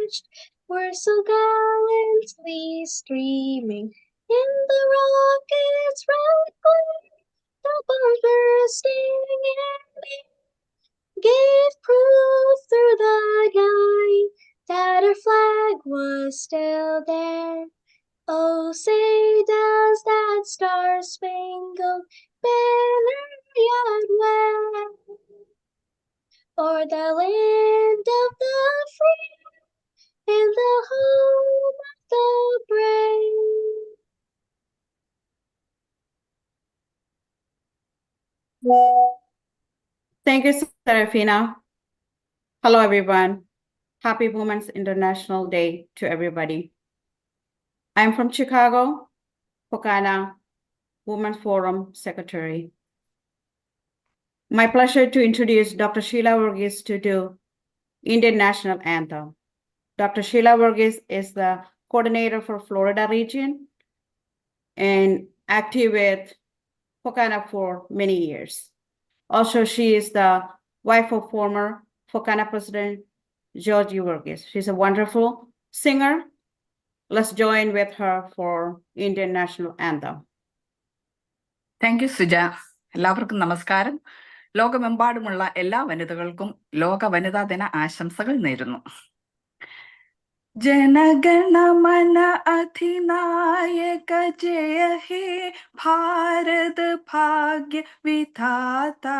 marched were so gallantly streaming in the rocket's red glare. The bombs bursting in gave proof through the night that our flag was still there. Oh, say does that star-spangled banner yet wave o'er the land of the free and the home of the brave? Thank you, Serafina. Hello, everyone. Happy Women's International Day to everybody. I'm from Chicago, Fokana, Women's Forum Secretary. My pleasure to introduce Dr. Sheila Verghese to do Indian National Anthem. Dr. Sheila Verghese is the coordinator for Florida region and active with Fokana for many years. Also, she is the wife of former Fokana President George Verghese. She's a wonderful singer. Let's join with her for Indian National Anthem. Thank you, Suja. എല്ലാവർക്കും നമസ്കാരം. ലോകമെമ്പാടുമുള്ള എല്ലാ വനിതകൾക്കും ലോക വനിതാ ദിന ആശംസകൾ നേരുന്നു. जनगणमन अधिनायक जय हे भारत भाग्य विधाता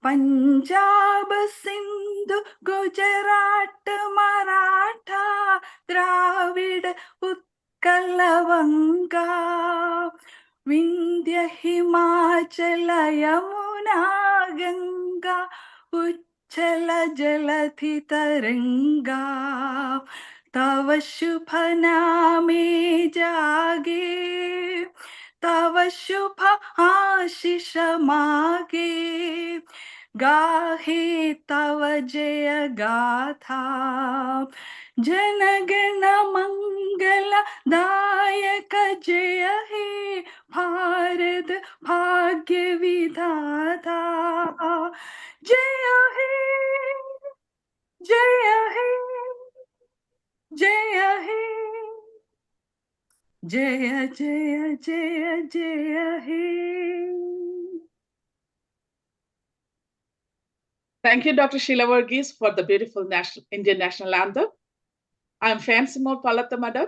पंजाब सिंधु गुजरात मराठा द्राविड उत्कल वंगा विंध्य हिमाचल यमुना गंगा उच्चल जलधि तरंगा तव शुभ नामे जागे तव शुभ आशीष मागे गाहे तव जय गाथा जनगण मंगल दायक जय हे भारत भाग्य विधाता जय हे जय हे जय हे जय जय जय जय हे. Thank you, Dr. Sheila Verghese, for the beautiful Indian National Anthem. I'm Fansimo Palathamadam.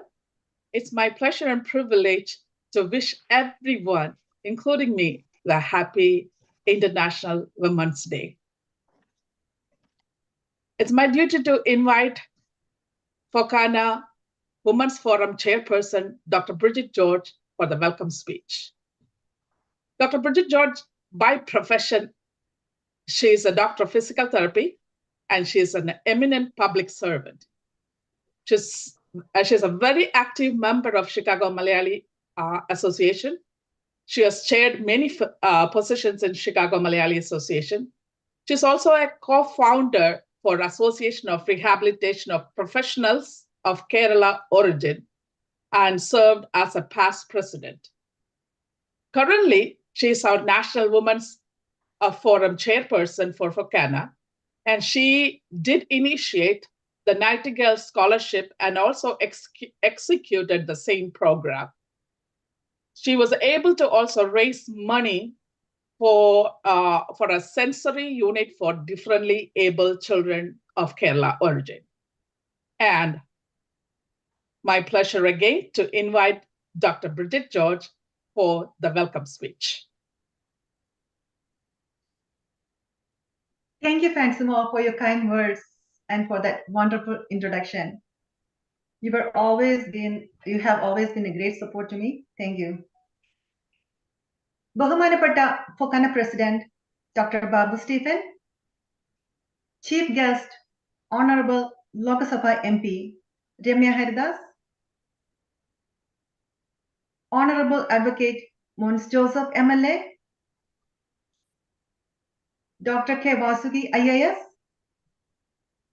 It's my pleasure and privilege to wish everyone, including me, the happy International Women's Day. It's my duty to invite Fokana Women's Forum Chairperson, Dr. Bridget George, for the welcome speech. Dr. Bridget George, by profession, she is a doctor of physical therapy, and she is an eminent public servant. She's a very active member of Chicago Malayali Association. She has chaired many positions in Chicago Malayali Association. She's also a co-founder for Association of Rehabilitation of Professionals of Kerala origin and served as a past president. Currently, she is our National Women's Forum chairperson for Fokana, and she did initiate the Nightingale Scholarship and also executed the same program. She was able to also raise money for a sensory unit for differently able children of Kerala origin. And my pleasure again to invite Dr. Bridget George for the welcome speech. Thank you, Fansimo, for your kind words and for that wonderful introduction. You have always been a great support to me. Thank you. Bahumanapata Fokana President, Dr. Babu Stephen, Chief Guest, Honorable Lok Sabha MP, Ramya Haridas, Honorable Advocate Mons Joseph MLA, Dr. K. Vasugi IAS,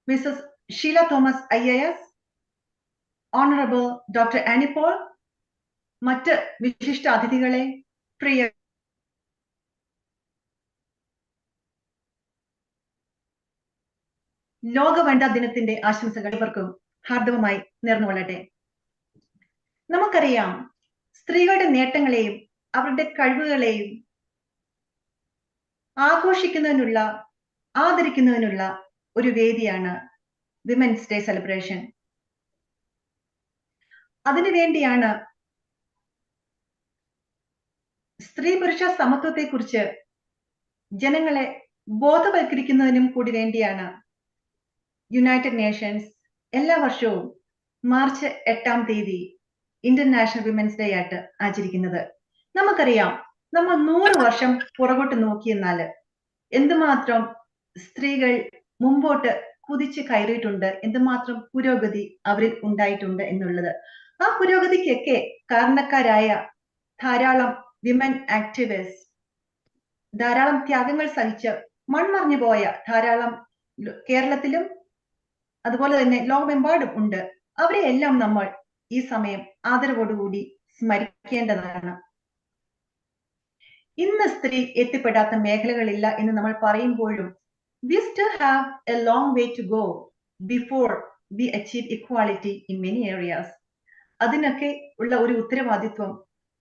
Mrs. Sheila Thomas IAS, Honorable Dr. Annie Paul, മറ്റ് വിശിഷ്ട അതിഥികളെ, പ്രിയ ലോക വനിതാ ദിനത്തിന്റെ ആശംസകൾ ഇവർക്കും ഹാർദവമായി നേർന്നുകൊള്ളട്ടെ. നമുക്കറിയാം, സ്ത്രീകളുടെ നേട്ടങ്ങളെയും അവരുടെ കഴിവുകളെയും ആഘോഷിക്കുന്നതിനുള്ള, ആദരിക്കുന്നതിനുള്ള ഒരു വേദിയാണ് വിമൻസ് ഡേ സെലിബ്രേഷൻ. അതിനുവേണ്ടിയാണ് സ്ത്രീ പുരുഷ സമത്വത്തെക്കുറിച്ച് ജനങ്ങളെ ബോധവൽക്കരിക്കുന്നതിനും കൂടി വേണ്ടിയാണ് യുണൈറ്റഡ് നേഷൻസ് എല്ലാ വർഷവും മാർച്ച് 8-ാം തീയതി ഇന്റർനാഷണൽ വിമൻസ് ഡേ ആയിട്ട് ആചരിക്കുന്നത്. നമുക്കറിയാം, നമ്മൾ 100 വർഷം പുറകോട്ട് നോക്കിയെന്നാല് എന്തുമാത്രം സ്ത്രീകൾ മുമ്പോട്ട് കുതിച്ച് കയറിയിട്ടുണ്ട്, എന്തുമാത്രം പുരോഗതി അവരിൽ ഉണ്ടായിട്ടുണ്ട് എന്നുള്ളത്. ആ പുരോഗതിക്കൊക്കെ കാരണക്കാരായ ധാരാളം വിമൻ ആക്ടിവിസ്റ്റ്, ധാരാളം ത്യാഗങ്ങൾ സഹിച്ച് മൺമറഞ്ഞു പോയ ധാരാളം കേരളത്തിലും അതുപോലെ തന്നെ ലോകമെമ്പാടും ഉണ്ട്. അവരെ എല്ലാം നമ്മൾ ഈ സമയം ആദരവോടുകൂടി സ്മരിക്കേണ്ടതാണ്. ഇന്ന് സ്ത്രീ എത്തിപ്പെടാത്ത മേഖലകളില്ല എന്ന് നമ്മൾ പറയുമ്പോഴും we still have a long way to go before we achieve equality in many areas. അതിനൊക്കെ ഉള്ള ഒരു ഉത്തരവാദിത്വം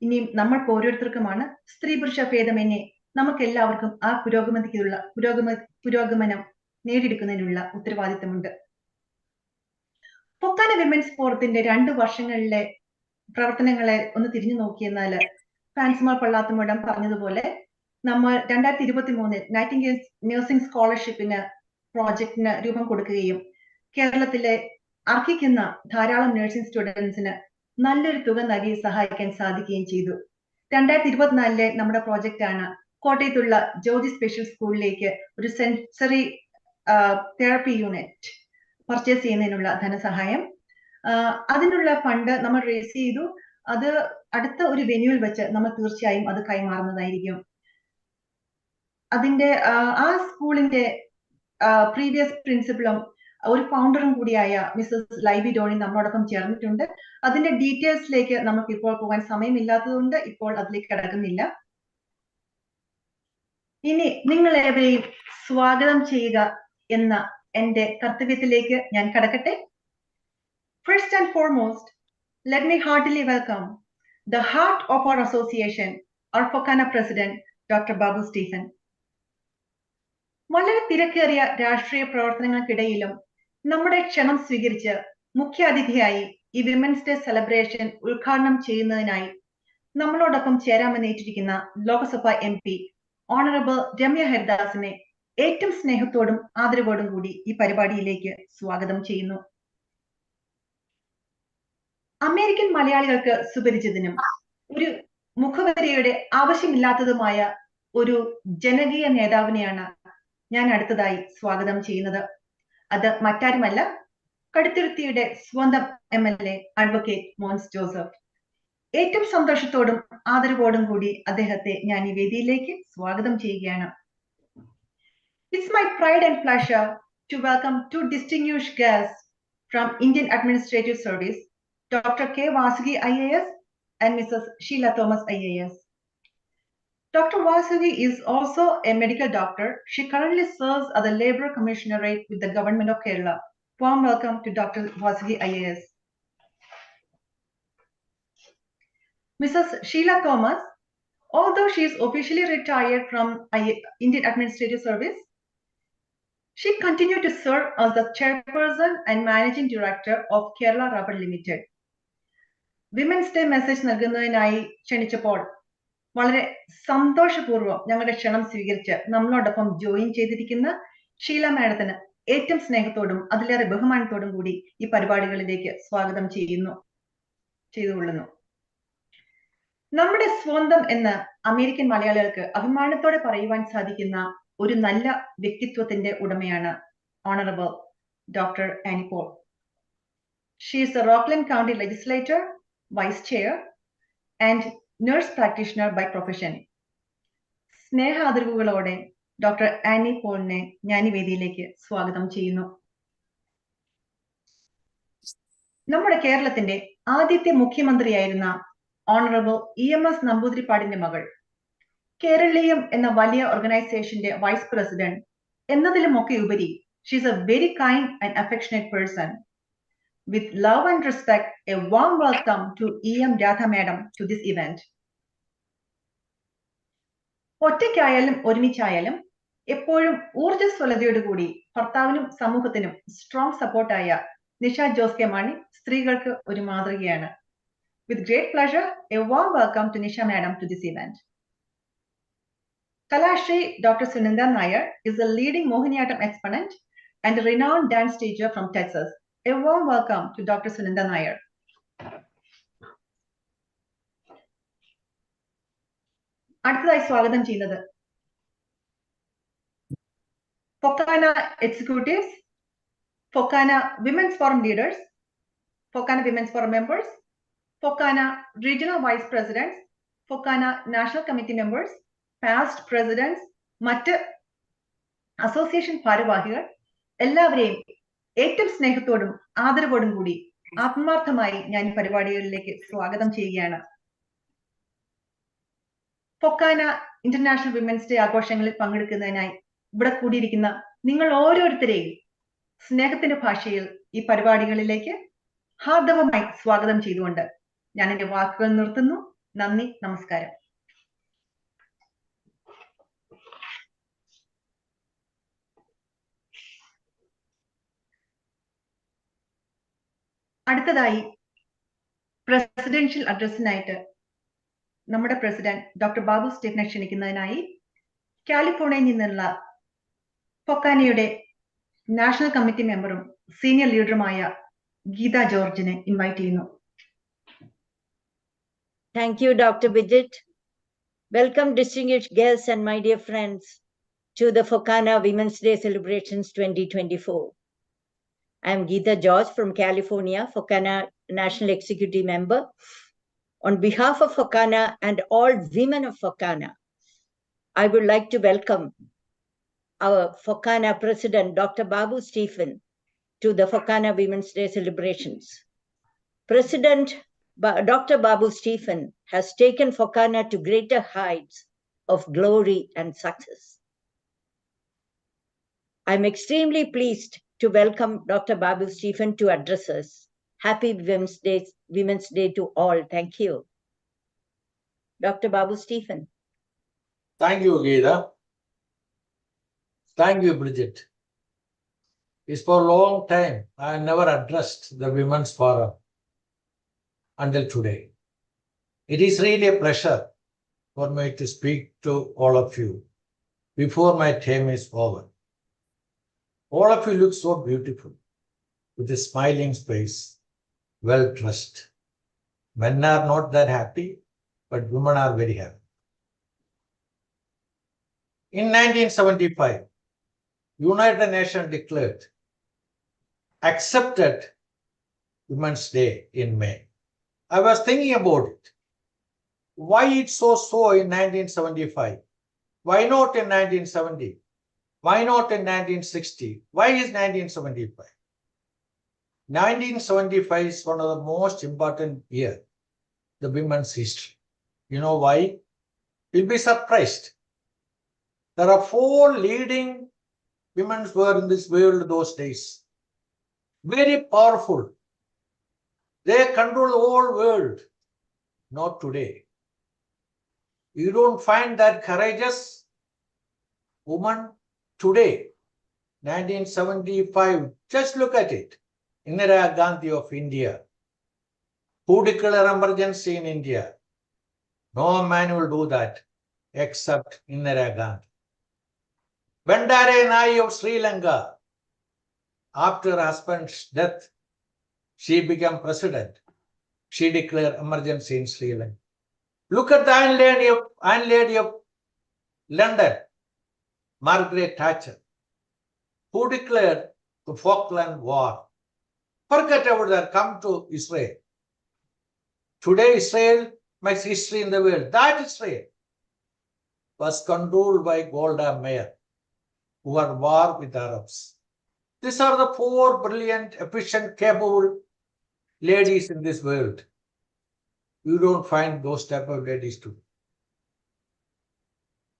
ഇനിയും നമ്മൾ ഓരോരുത്തർക്കുമാണ്. സ്ത്രീ പുരുഷ ഭേദമന്യേ നമുക്ക് എല്ലാവർക്കും ആ പുരോഗമനം നേടിയെടുക്കുന്നതിനുള്ള ഉത്തരവാദിത്വമുണ്ട്. പൊക്കാന വിമൻസ് ഫോറത്തിന്റെ 2 വർഷങ്ങളിലെ പ്രവർത്തനങ്ങളെ ഒന്ന് തിരിഞ്ഞു നോക്കിയെന്നാല് ഫാൻസിമാർ പള്ളാത്തുമടം പറഞ്ഞതുപോലെ നമ്മൾ 2023 നൈറ്റിംഗേൽസ് നഴ്സിംഗ് സ്കോളർഷിപ്പിന് പ്രോജക്റ്റിന് രൂപം കൊടുക്കുകയും കേരളത്തിലെ അർഹിക്കുന്ന ധാരാളം നഴ്സിംഗ് സ്റ്റുഡൻസിന് നല്ലൊരു തുക നൽകി സഹായിക്കാൻ സാധിക്കുകയും ചെയ്തു. 2024 നമ്മുടെ പ്രോജക്റ്റ് ആണ് കോട്ടയത്തുള്ള ജോർജി സ്പെഷ്യൽ സ്കൂളിലേക്ക് ഒരു സെൻസറി തെറാപ്പി യൂണിറ്റ് പർച്ചേസ് ചെയ്യുന്നതിനുള്ള ധനസഹായം. അതിനുള്ള ഫണ്ട് നമ്മൾ റേസ് ചെയ്തു. അത് അടുത്ത ഒരു വെന്യൂവിൽ വെച്ച് നമ്മൾ തീർച്ചയായും അത് കൈമാറുന്നതായിരിക്കും. അതിന്റെ ആ സ്കൂളിന്റെ പ്രീവിയസ് പ്രിൻസിപ്പളും ഒരു ഫൗണ്ടറും കൂടിയായ മിസ്സസ് ലൈബി ഡോണി നമ്മളോടൊപ്പം ചേർന്നിട്ടുണ്ട്. അതിന്റെ ഡീറ്റെയിൽസിലേക്ക് നമുക്ക് ഇപ്പോൾ പോകാൻ സമയമില്ലാത്തതുകൊണ്ട് ഇപ്പോൾ അതിലേക്ക് കടക്കുന്നില്ല. ഇനി നിങ്ങളേവരെയും സ്വാഗതം ചെയ്യുക എന്ന എന്റെ കർത്തവ്യത്തിലേക്ക് ഞാൻ കടക്കട്ടെ. First and foremost, let me heartily welcome the heart of our association, our Fokana President, Dr. Babu Stephen. വളരെ തിരക്കേറിയ രാഷ്ട്രീയ പ്രവർത്തനങ്ങൾക്കിടയിലും നമ്മുടെ ക്ഷണം സ്വീകരിച്ച് മുഖ്യാതിഥിയായി ഈ വിമൻസ് ഡേ സെലിബ്രേഷൻ ഉദ്ഘാടനം ചെയ്യുന്നതിനായി നമ്മളോടൊപ്പം ചേരാമെന്ന് ഏറ്റിരിക്കുന്ന ലോക്സഭ MP ഓണറബിൾ രമ്യ ഹരിദാസിനെ ഏറ്റവും സ്നേഹത്തോടും ആദരവോടും കൂടി ഈ പരിപാടിയിലേക്ക് സ്വാഗതം ചെയ്യുന്നു. അമേരിക്കൻ മലയാളികൾക്ക് സുപരിചിതനും ഒരു മുഖവരിയുടെ ആവശ്യമില്ലാത്തതുമായ ഒരു ജനകീയ നേതാവിനെയാണ് ഞാൻ അടുത്തതായി സ്വാഗതം ചെയ്യുന്നത്. അത് മറ്റാരുമല്ല, കടുത്തുരുത്തിയുടെ സ്വന്തം MLA അഡ്വക്കേറ്റ് മോൻസ് ജോസഫ്. ഏറ്റവും സന്തോഷത്തോടും ആദരവോടും കൂടി അദ്ദേഹത്തെ ഞാൻ ഈ വേദിയിലേക്ക് സ്വാഗതം ചെയ്യുകയാണ്. It's my pride and pleasure to welcome 2 distinguished guests from Indian Administrative Service, Dr. K. Vasugi IAS and Mrs. Sheila Thomas IAS. Dr. Vasugi is also a medical doctor. She currently serves as a Labour Commissionerate with the Government of Kerala. Warm welcome to Dr. Vasugi IAS. Mrs. Sheila Thomas, although she is officially retired from Indian Administrative Service, she continued to serve as the chairperson and managing director of Kerala Rubber Limited. Women's Day message നൽകുന്നതിനായി ക്ഷണിച്ചപ്പോൾ വളരെ സന്തോഷപൂർവ്വം ഞങ്ങളുടെ ക്ഷണം സ്വീകരിച്ച് നമ്മളോടൊപ്പം join ചെയ്തിരിക്കുന്ന ഷീല മാഡത്തിന് ഏറ്റവും സ്നേഹത്തോടും അതിലേറെ ബഹുമാനത്തോടും കൂടി ഈ പരിപാടികളിലേക്ക് സ്വാഗതം ചെയ്തുകൊള്ളുന്നു. നമ്മുടെ സ്വന്തം എന്ന് അമേരിക്കൻ മലയാളികൾക്ക് അഭിമാനത്തോടെ പറയുവാൻ സാധിക്കുന്ന ഒരു നല്ല വ്യക്തിത്വത്തിന്റെ ഉടമയാണ് honourable doctor Annie Paul. She is a Rockland County legislator, vice chair, and nurse practitioner by profession. സ്നേഹ ആദരവുകളോടെ ഡോക്ടർ ആനി പോളിനെ ഞാൻ ഈ വേദിയിലേക്ക് സ്വാഗതം ചെയ്യുന്നു. നമ്മുടെ കേരളത്തിന്റെ ആദ്യത്തെ മുഖ്യമന്ത്രിയായിരുന്ന ഓണറബിൾ EMS നമ്പൂതിരിപ്പാടിന്റെ മകൾ, കേരളീയം എന്ന വലിയ ഓർഗനൈസേഷന്റെ വൈസ് പ്രസിഡന്റ് എന്നതിലുമൊക്കെ ഉപരി She's a very kind and affectionate person. With love and respect, a warm welcome to E.M. Jatha Madam to this event. ഒറ്റയ്ക്കായാലും ഒരുമിച്ചായാലും എപ്പോഴും ഊർജ്ജസ്വലതയോടുകൂടി ഭർത്താവിനും സമൂഹത്തിനും സ്ട്രോങ് സപ്പോർട്ടായ നിഷ ജോസ് കെ മാണി സ്ത്രീകൾക്ക് ഒരു മാതൃകയാണ്. With great pleasure, a warm welcome to Nisha Madam to this event. Kalashri Dr. Sunanda Nair is a leading Mohiniyattam exponent and a renowned dance teacher from Texas. A warm welcome to Dr. Sunanda Nair. അടുത്തതായി സ്വാഗതം ചെയ്യുന്നത് Fokana executives, Fokana Women's Forum leaders, Fokana Women's Forum members, Fokana regional vice presidents, Fokana national committee members, past presidents, മറ്റ് association ഭാരവാഹികൾ എല്ലാവരെയും ഏറ്റവും സ്നേഹത്തോടും ആദരവോടും കൂടി ആത്മാർത്ഥമായി ഞാൻ പരിപാടികളിലേക്ക് സ്വാഗതം ചെയ്യുകയാണ്. ഫൊക്കാന ഇന്റർനാഷണൽ വിമൻസ് ഡേ ആഘോഷങ്ങളിൽ പങ്കെടുക്കുന്നതിനായി ഇവിടെ കൂടിയിരിക്കുന്ന നിങ്ങൾ ഓരോരുത്തരെയും സ്നേഹത്തിന്റെ ഭാഷയിൽ ഈ പരിപാടികളിലേക്ക് ഹാർദവമായി സ്വാഗതം ചെയ്തുകൊണ്ട് ഞാൻ എന്റെ വാക്കുകൾ നിർത്തുന്നു. നന്ദി, നമസ്കാരം. അടുത്തതായി പ്രസിഡൻഷ്യൽ അഡ്രസ്സിനായിട്ട് നമ്മുടെ പ്രസിഡന്റ് ഡോക്ടർ ബാബു സ്റ്റീഫനെ ക്ഷണിക്കുന്നതിനായി കാലിഫോർണിയയിൽ നിന്നുള്ള ഫൊക്കാനയുടെ നാഷണൽ കമ്മിറ്റി മെമ്പറും സീനിയർ ലീഡറുമായ ഗീത ജോർജിനെ ഇൻവൈറ്റ് ചെയ്യുന്നു. Thank you, Dr. Bridget. Welcome, distinguished guests and my dear friends, to the Fokana Women's Day Celebrations 2024. I am Geeta George from California, Fokana National Executive Member. On behalf of Fokana and all women of Fokana, I would like to welcome our Fokana President, Dr. Babu Stephen, to the Fokana Women's Day celebrations. President Dr. Babu Stephen has taken Fokana to greater heights of glory and success. I'm extremely pleased to welcome Dr. Babu Stephen to address us. Happy Women's Day to all. Thank you. Dr. Babu Stephen. Thank you, Geeta. Thank you, Bridget. It's for a long time I never addressed the Women's Forum until today. It is really a pleasure for me to speak to all of you before my term is over. All of you look so beautiful, with a smiling face, well dressed. Men are not that happy, but women are very happy. In 1975, United Nations declared, accepted Women's Day in May. I was thinking about it. Why it's so in 1975? Why not in 1970? Why not in 1960? Why is 1975? 1975 is one of the most important years, the women's history. You know why? You'll be surprised. There are 4 leading women who were in this world those days. Very powerful. They control the whole world. Not today. You don't find that courageous woman today. 1975, just look at it. Indira Gandhi of India. Who declared emergency in India? No man will do that except Indira Gandhi. Bandare Nai of Sri Lanka. After her husband's death, she became president. She declared emergency in Sri Lanka. Look at the Iron Lady of London, Margaret Thatcher, who declared the Falkland War. Forget about that, come to Israel. Today, Israel makes history in the world. That Israel was controlled by Golda Meir, who had war with Arabs. These are the 4 brilliant, efficient, capable ladies in this world. You don't find those type of ladies too.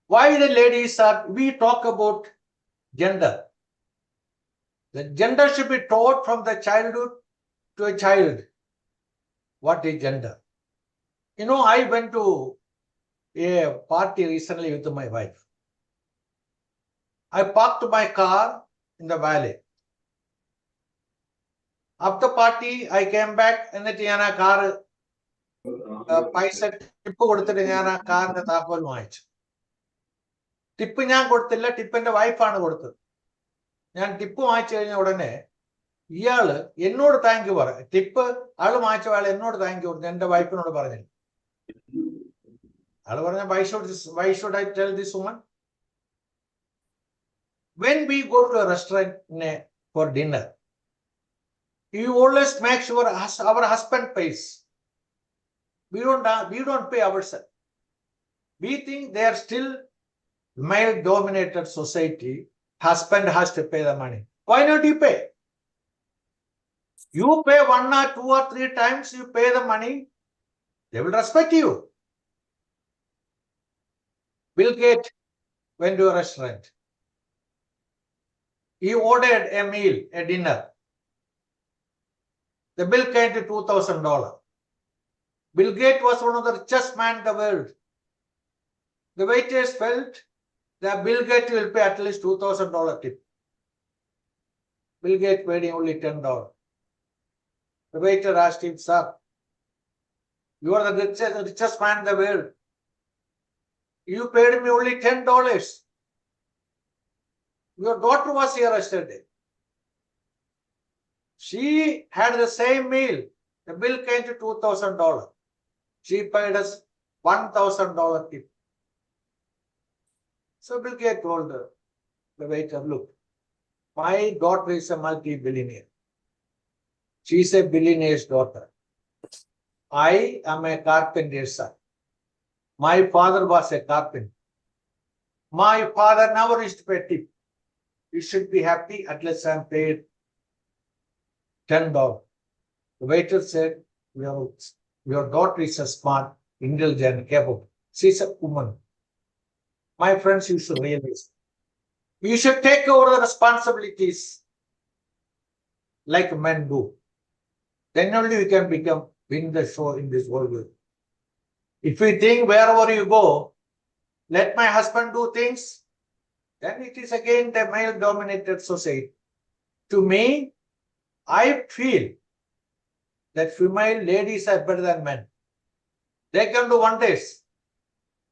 Why the ladies are, we talk about gender. The gender should be taught from the childhood to a child. What is gender? You know, I went to a party recently with my wife. I parked my car in the valley. After party, I came back and I car പൈസ tip കൊടുത്തിട്ട് ഞാൻ ആ കാറിന്റെ താക്കോൽ വാങ്ങിച്ചു. Tip ഞാൻ കൊടുത്തില്ല, tip എന്റെ വൈഫാണ് കൊടുത്തത്. ഞാൻ ടിപ്പ് വാങ്ങിച്ചു കഴിഞ്ഞ ഉടനെ ഇയാള് എന്നോട് താങ്ക് യു പറഞ്ഞു. ടിപ്പ് ആള് വാങ്ങിച്ച ആൾ എന്നോട് താങ്ക് യു പറഞ്ഞു, എന്റെ വൈഫിനോട് പറഞ്ഞില്ല. ആള് പറഞ്ഞ why should I tell this woman? When we go to a restaurant for dinner, you always make sure our husband pays. We don't pay ourselves. We think they are still male-dominated society. Husband has to pay the money. Why not you pay? You pay 1 or 2 or 3 times, you pay the money, they will respect you. Bill Gates went to a restaurant. He ordered a meal, a dinner. The bill came to $2,000. Bill Gates was one of the richest men in the world. The waiters felt that Bill Gates will pay at least $2,000 tip. Bill Gates paid him only $10. The waiter asked him, "Sir, you are the richest man in the world. You paid me only $10. Your daughter was here yesterday. She had the same meal. The bill came to $2,000. She paid us $1,000 tip." So Bill Gates told the waiter, "Look, my daughter is a multi-billionaire. She is a billionaire's daughter. I am a carpenter's son. My father was a carpenter. My father never used to pay tip. You should be happy at least I am paid $10. The waiter said, your daughter is a smart, intelligent, capable. She is a woman. My friends, you should realize. You should take over the responsibilities like men do. Then only we can win the show in this world. If we think wherever you go, let my husband do things, then it is again the male-dominated society. To me, I feel that female ladies are better than men. They can do wonders.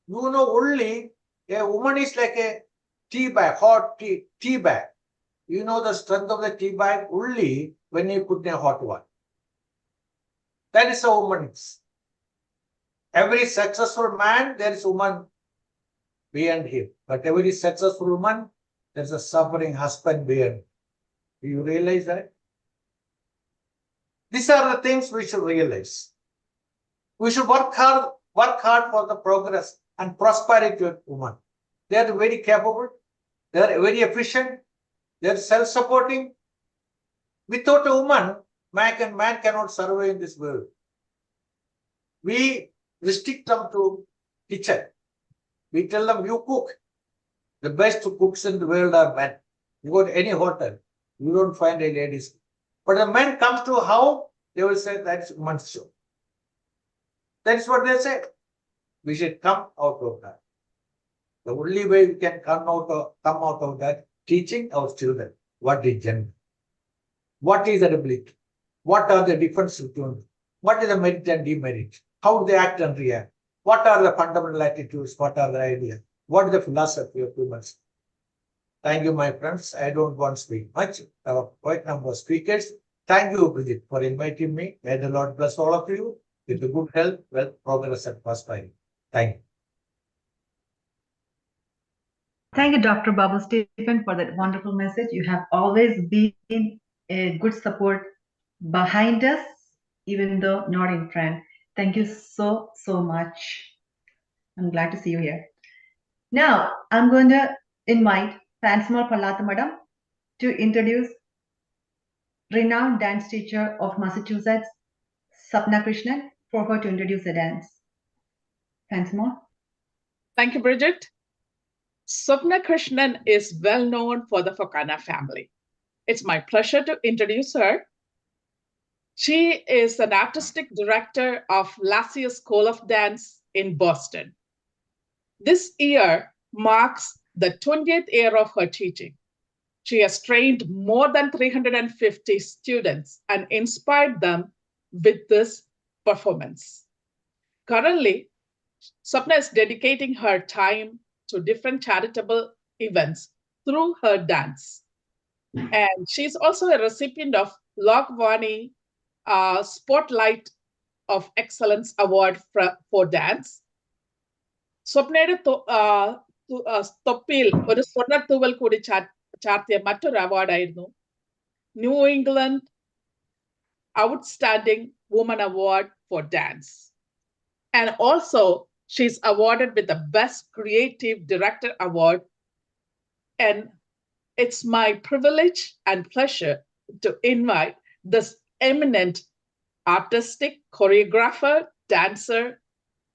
You know, only a woman is like a tea bag, hot tea bag. You know the strength of the tea bag only when you put in a hot one. That is a woman. Every successful man, there is a woman behind him. But every successful woman, there is a suffering husband behind. Do you realize that? These are the things we should realize. We should work hard for the progress and prosperity of women. They are very capable. They are very efficient. They are self-supporting. Without a woman, man cannot survive in this world. We restrict them to kitchen. We tell them, you cook. The best cooks in the world are men. You go to any hotel, you don't find a ladies. But the men comes to how, they will say that's woman's show. That's what they say. We should come out of that. The only way we can come out of that, teaching our children what is gender, what is the ability, what are the differences between, what is the merit and demerit, how they act and react, what are the fundamental attitudes, what are the ideas, what is the philosophy of humans. Thank you, my friends. I don't want to speak much. I have quite a number of speakers. Thank you, Bridget, for inviting me. May the Lord bless all of you with the good health, wealth, progress, and prosperity. Thank you. Thank you, Dr. Babu Stephen, for that wonderful message. You have always been a good support behind us, even though not in front. Thank you so much. I'm glad to see you here. Now, I'm going to invite Fansmal Pallata Madam to introduce renowned dance teacher of Massachusetts, Sapna Krishnan, for her to introduce the dance. Fansmal. Thank you, Bridget. Sapna Krishnan is well known for the Fokana family. It's my pleasure to introduce her. She is an artistic director of Lassie School of Dance in Boston. This year marks the 20th year of her teaching. She has trained more than 350 students and inspired them with this performance. Currently, Swapna is dedicating her time to different charitable events through her dance. And she's also a recipient of Lokvani Spotlight of Excellence Award for Dance. സ്വപ്നയുടെ തൊപ്പിയിൽ ഒരു സ്വർണ്ണത്തൂവൽ കൂടി ചാർത്തിയ മറ്റൊരു അവാർഡായിരുന്നു New England outstanding woman award for dance. And also, she's awarded with the Best Creative Director Award. And it's my privilege and pleasure to invite this eminent artistic choreographer, dancer,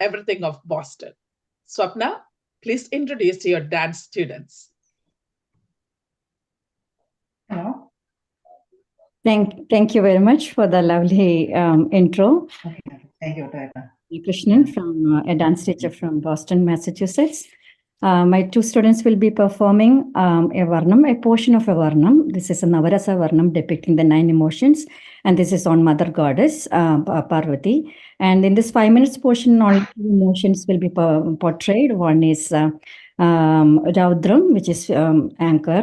everything of Boston. Swapna, please introduce your dance students. Hello. Thank you very much for the lovely intro. Okay. Thank you, Toyota. Krishnan, from a dance teacher from Boston, Massachusetts. My two students will be performing a Varnam, a portion of a Varnam. This is a Navarasa Varnam depicting the 9 emotions, and this is on Mother Goddess, Parvati. And in this 5 minutes portion, all 2 emotions will be portrayed. One is Raudram, which is anchor,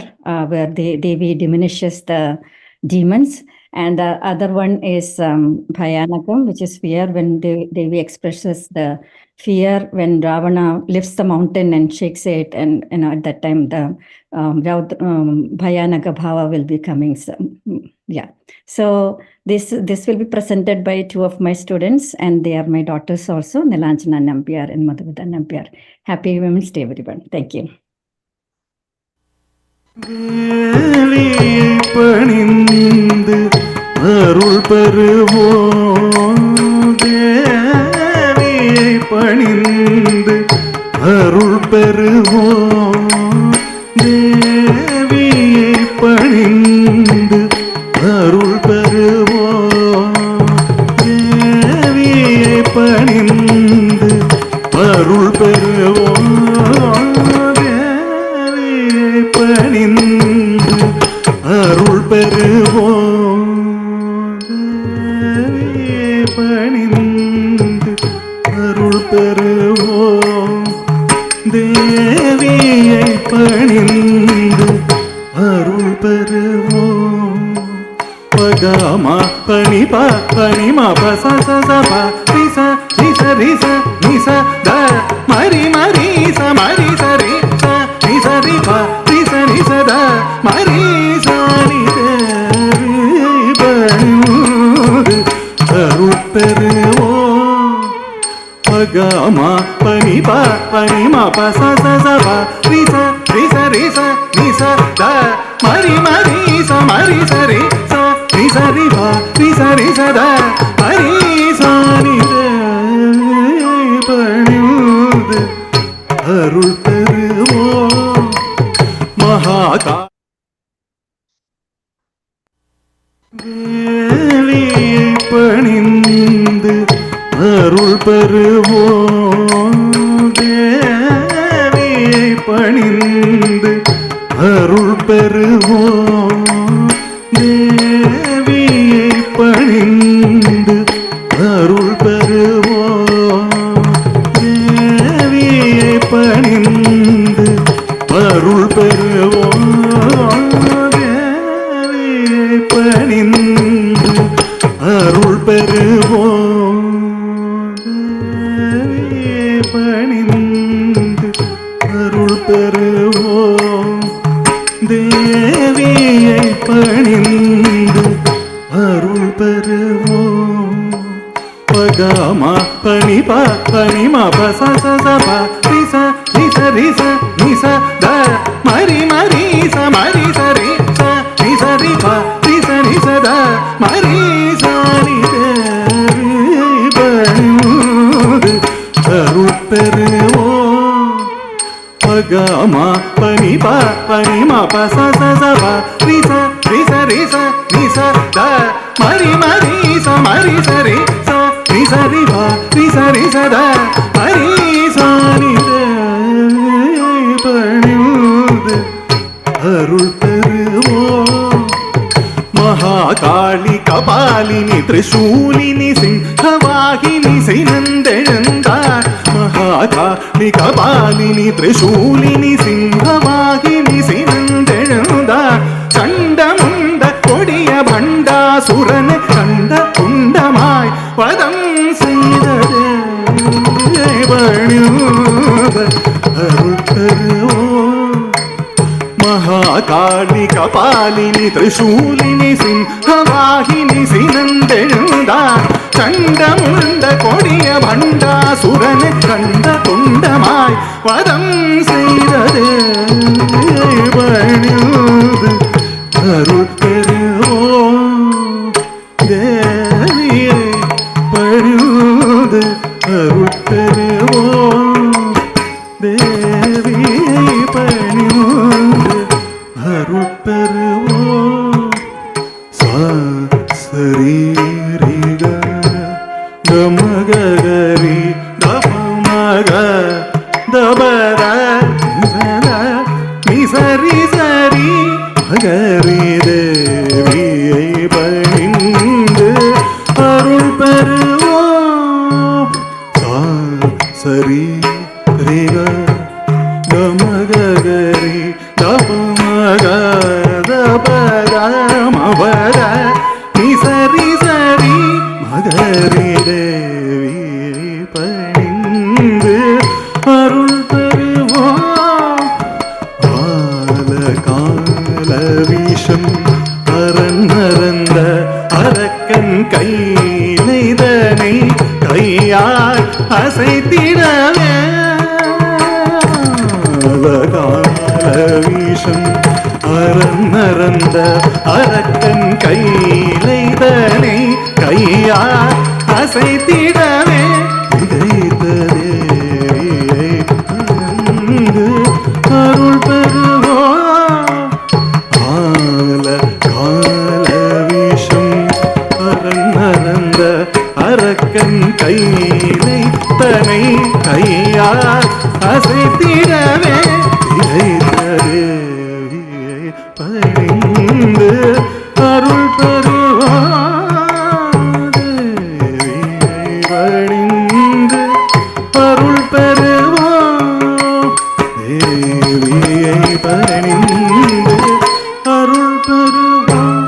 where Devi diminishes the demons. And the other one is Bhayanakam, which is fear, when Devi expresses the fear when Ravana lifts the mountain and shakes it. And at that time, the Bhayanaka Bhava will be coming. So this will be presented by 2 of my students, and they are my daughters also, Nilanjana Nambiar and Madhuvita Nambiar. Happy Women's Day, everyone. Thank you. பணிந்து அருள் பெறுவோம், தேவியை பணிந்து அருள் பெறுவோம், தேவியை பணிந்து அருள் பெறுவோம், தேவியை பணிந்து அருள் பெறுவோம், தேவியை பணிந்து அருள் பெறுவோம், தேவியை பணிந்து அருள் பெறுவோம், தேவியை பணிந்து அருள் பெறுவோம். பகமா பணிபா பணிமா பச ச ப ரிச ரிச ரிச நிச த மரி மரி ச மரி ச ரி ச நிச ரி ப ரிச நிச த மரி ச நி த பணிந்து அருள் பெறுவோம். பகமா பணிபா பணிமா பச ச ச ப ரிச ரிச ரிச நிச த மரி மரி ச மரி ச ரி ச நிச ரி ப ரிச ரிச த மரி ச நி த பணிந்து அருள் பெறுவோம். மகாகா தேவியை பணிந்து அருள் பெறுவோம், தேவியை பணிந்து அருள் பெறுவோம், தேவியை பணிந்து அருள் பெறுவோம், தேவியை பணிந்து அருள் பெறுவோம், தேவியை பணிந்து அருள் பெறுவோம், தேவியை பணிந்து அருள் பெறுவோம், தேவியை பணிந்து அருள் பெறுவோம். பகமா பணிபா பணிமா பச ச ச ப ரிச ரிச ரிச நிச த மரி மரி ச மரி ச ரி ச நிச ரி ப ரிச நிச த மரி ச நி த பணிந்து அருள் பெறுவோம். பகமா பணிபா பணிமா பச ச ச ப ரிச ரிச മഹാകാളിനി തൃശൂലിനി സിംഹവാഹിനി സിനന്ദെഴുந்தார் മഹാകാളി കപാലിനി തൃശൂലിനി സിംഹവാഹിനി സിനന്ദെഴുந்தார் ചണ്ടമുണ്ട കൊടിയ ഭണ്ഡാസുരനെ കണ്ട കുണ്ടമായി വധം ചെയ്തത് മഹാകാളി കപാലിനി തൃശൂലിനി സിംഹവാഹിനി സിനന്ദെഴുந்தார் ചണ്ടമുണ്ട കൊടിയ ഭണ്ഡാസുരനെ കണ്ട തുണ്ടമായി വധം ചെയ്തത് അരുൾ തരുവോ ദേവിയെ പഴുത് അരുൾ തരുവോ ദേവിയെ പണിയുത് അരുൾ തരുവോ സരീരിക ഗമഗരി ദമഗ ദബര നിസരി സരി மகரி தேவியை பணிந்து அருள் பெறுவோம் சரி ரேக கமகரி தபமக தபரமபர நிசரி சரி மகரி தேவியை பணிந்து அருள் பெறுவோம் விஷம் அறந்த அரக்கன் கைதனை கையால் அசைத்திடவே விஷம் அறந்த அரக்கன் கைதனை கையால் அசைத்திடவே இதைத்ததே அருள் பெறுவோம் அரக்கன் கையினை தனை கையால் அசைத்திடவே இறைத்தருவியை பணிந்து அருள் பெறுவார் பணிந்து அருள் பெறுவோம் தேவியை பணிந்து அருள் பெறுவோம்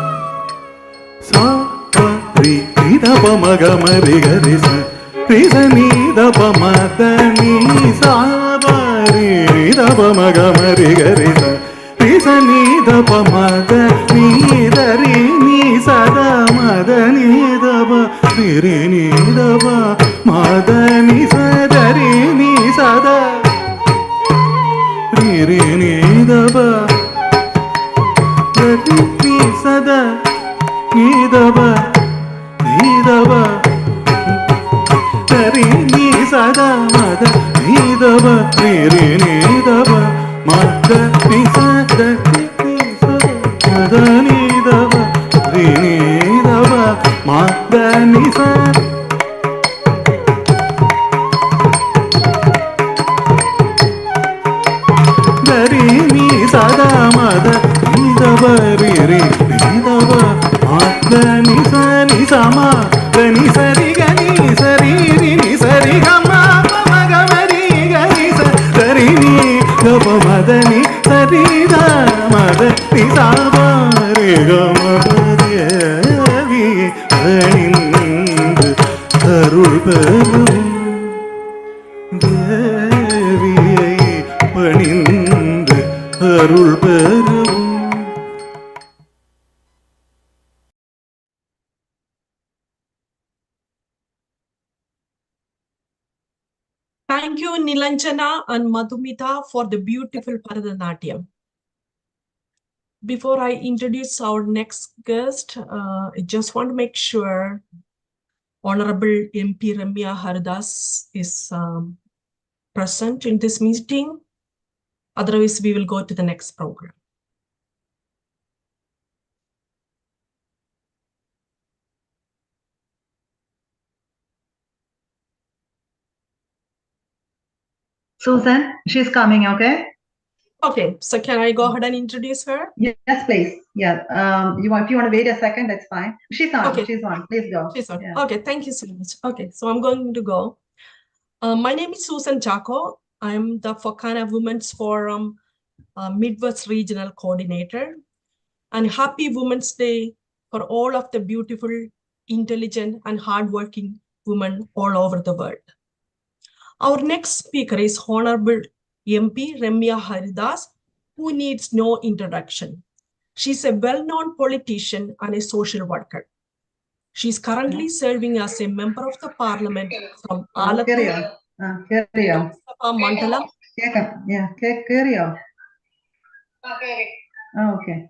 மகமரி கரிச நீதபமதனி சாபரி நீதபமகமரி கரிச நீதபமத நீதரி நீ சத மத நீதப நிரி நீதப மத நீ சதரி நீ சத நிரி நீதப நீ சத நீதப நீதப சரி நீ சதா மத நீதப நிரி நீதப மத நீ சத மத நீதப நீதப மத நீ சத சரி நீ சதா மத நீதப நிரி நீதப மத நீ சனி சமா கனி சரி கனி சரி ரி சரி கமா மகமரி கனி சரி நீ கப மதனி சரி த மத நீ சாபரி கமதேவி அணிந்து அருள் பெறும் தேவியை பணிந்து அருள் பெறும். Thank you, Nilanjana and Madhumita, for the beautiful Bharatanatyam. Before I introduce our next guest, I just want to make sure Honorable MP Ramya Haridas is present in this meeting. Otherwise, we will go to the next program. Susan, she's coming, okay? Okay, so can I go ahead and introduce her? Yes, please. Yeah. If you want to wait a second, that's fine. She's on. Okay. She's on. Please go. She's on. Yeah. Okay, thank you so much. Okay, so I'm going to go. My name is Susan Chaco. I'm the Fokana Women's Forum Midwest Regional Coordinator. And happy Women's Day for all of the beautiful, intelligent, and hardworking women all over the world. Our next speaker is Honorable MP Ramya Haridas, who needs no introduction. She's a well-known politician and a social worker. She's currently serving as a member of the parliament from Carry on. Carry on. Mandalam. Yeah, carry on. Okay.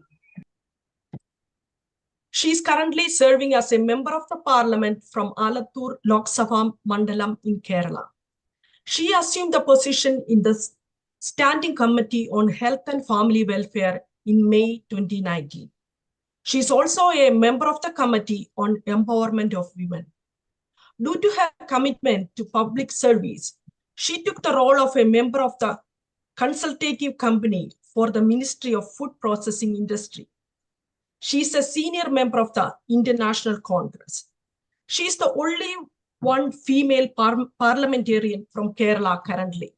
She is currently serving as a member of the parliament from Alattur Lok Sabha Mandalam in Kerala. She assumed the position in the Standing Committee on Health and Family Welfare in May 2019. She is also a member of the Committee on Empowerment of Women. Due to her commitment to public service, she took the role of a member of the consultative company for the Ministry of Food Processing Industry. She is a senior member of the International Congress. She is the only one female parliamentarian from Kerala currently.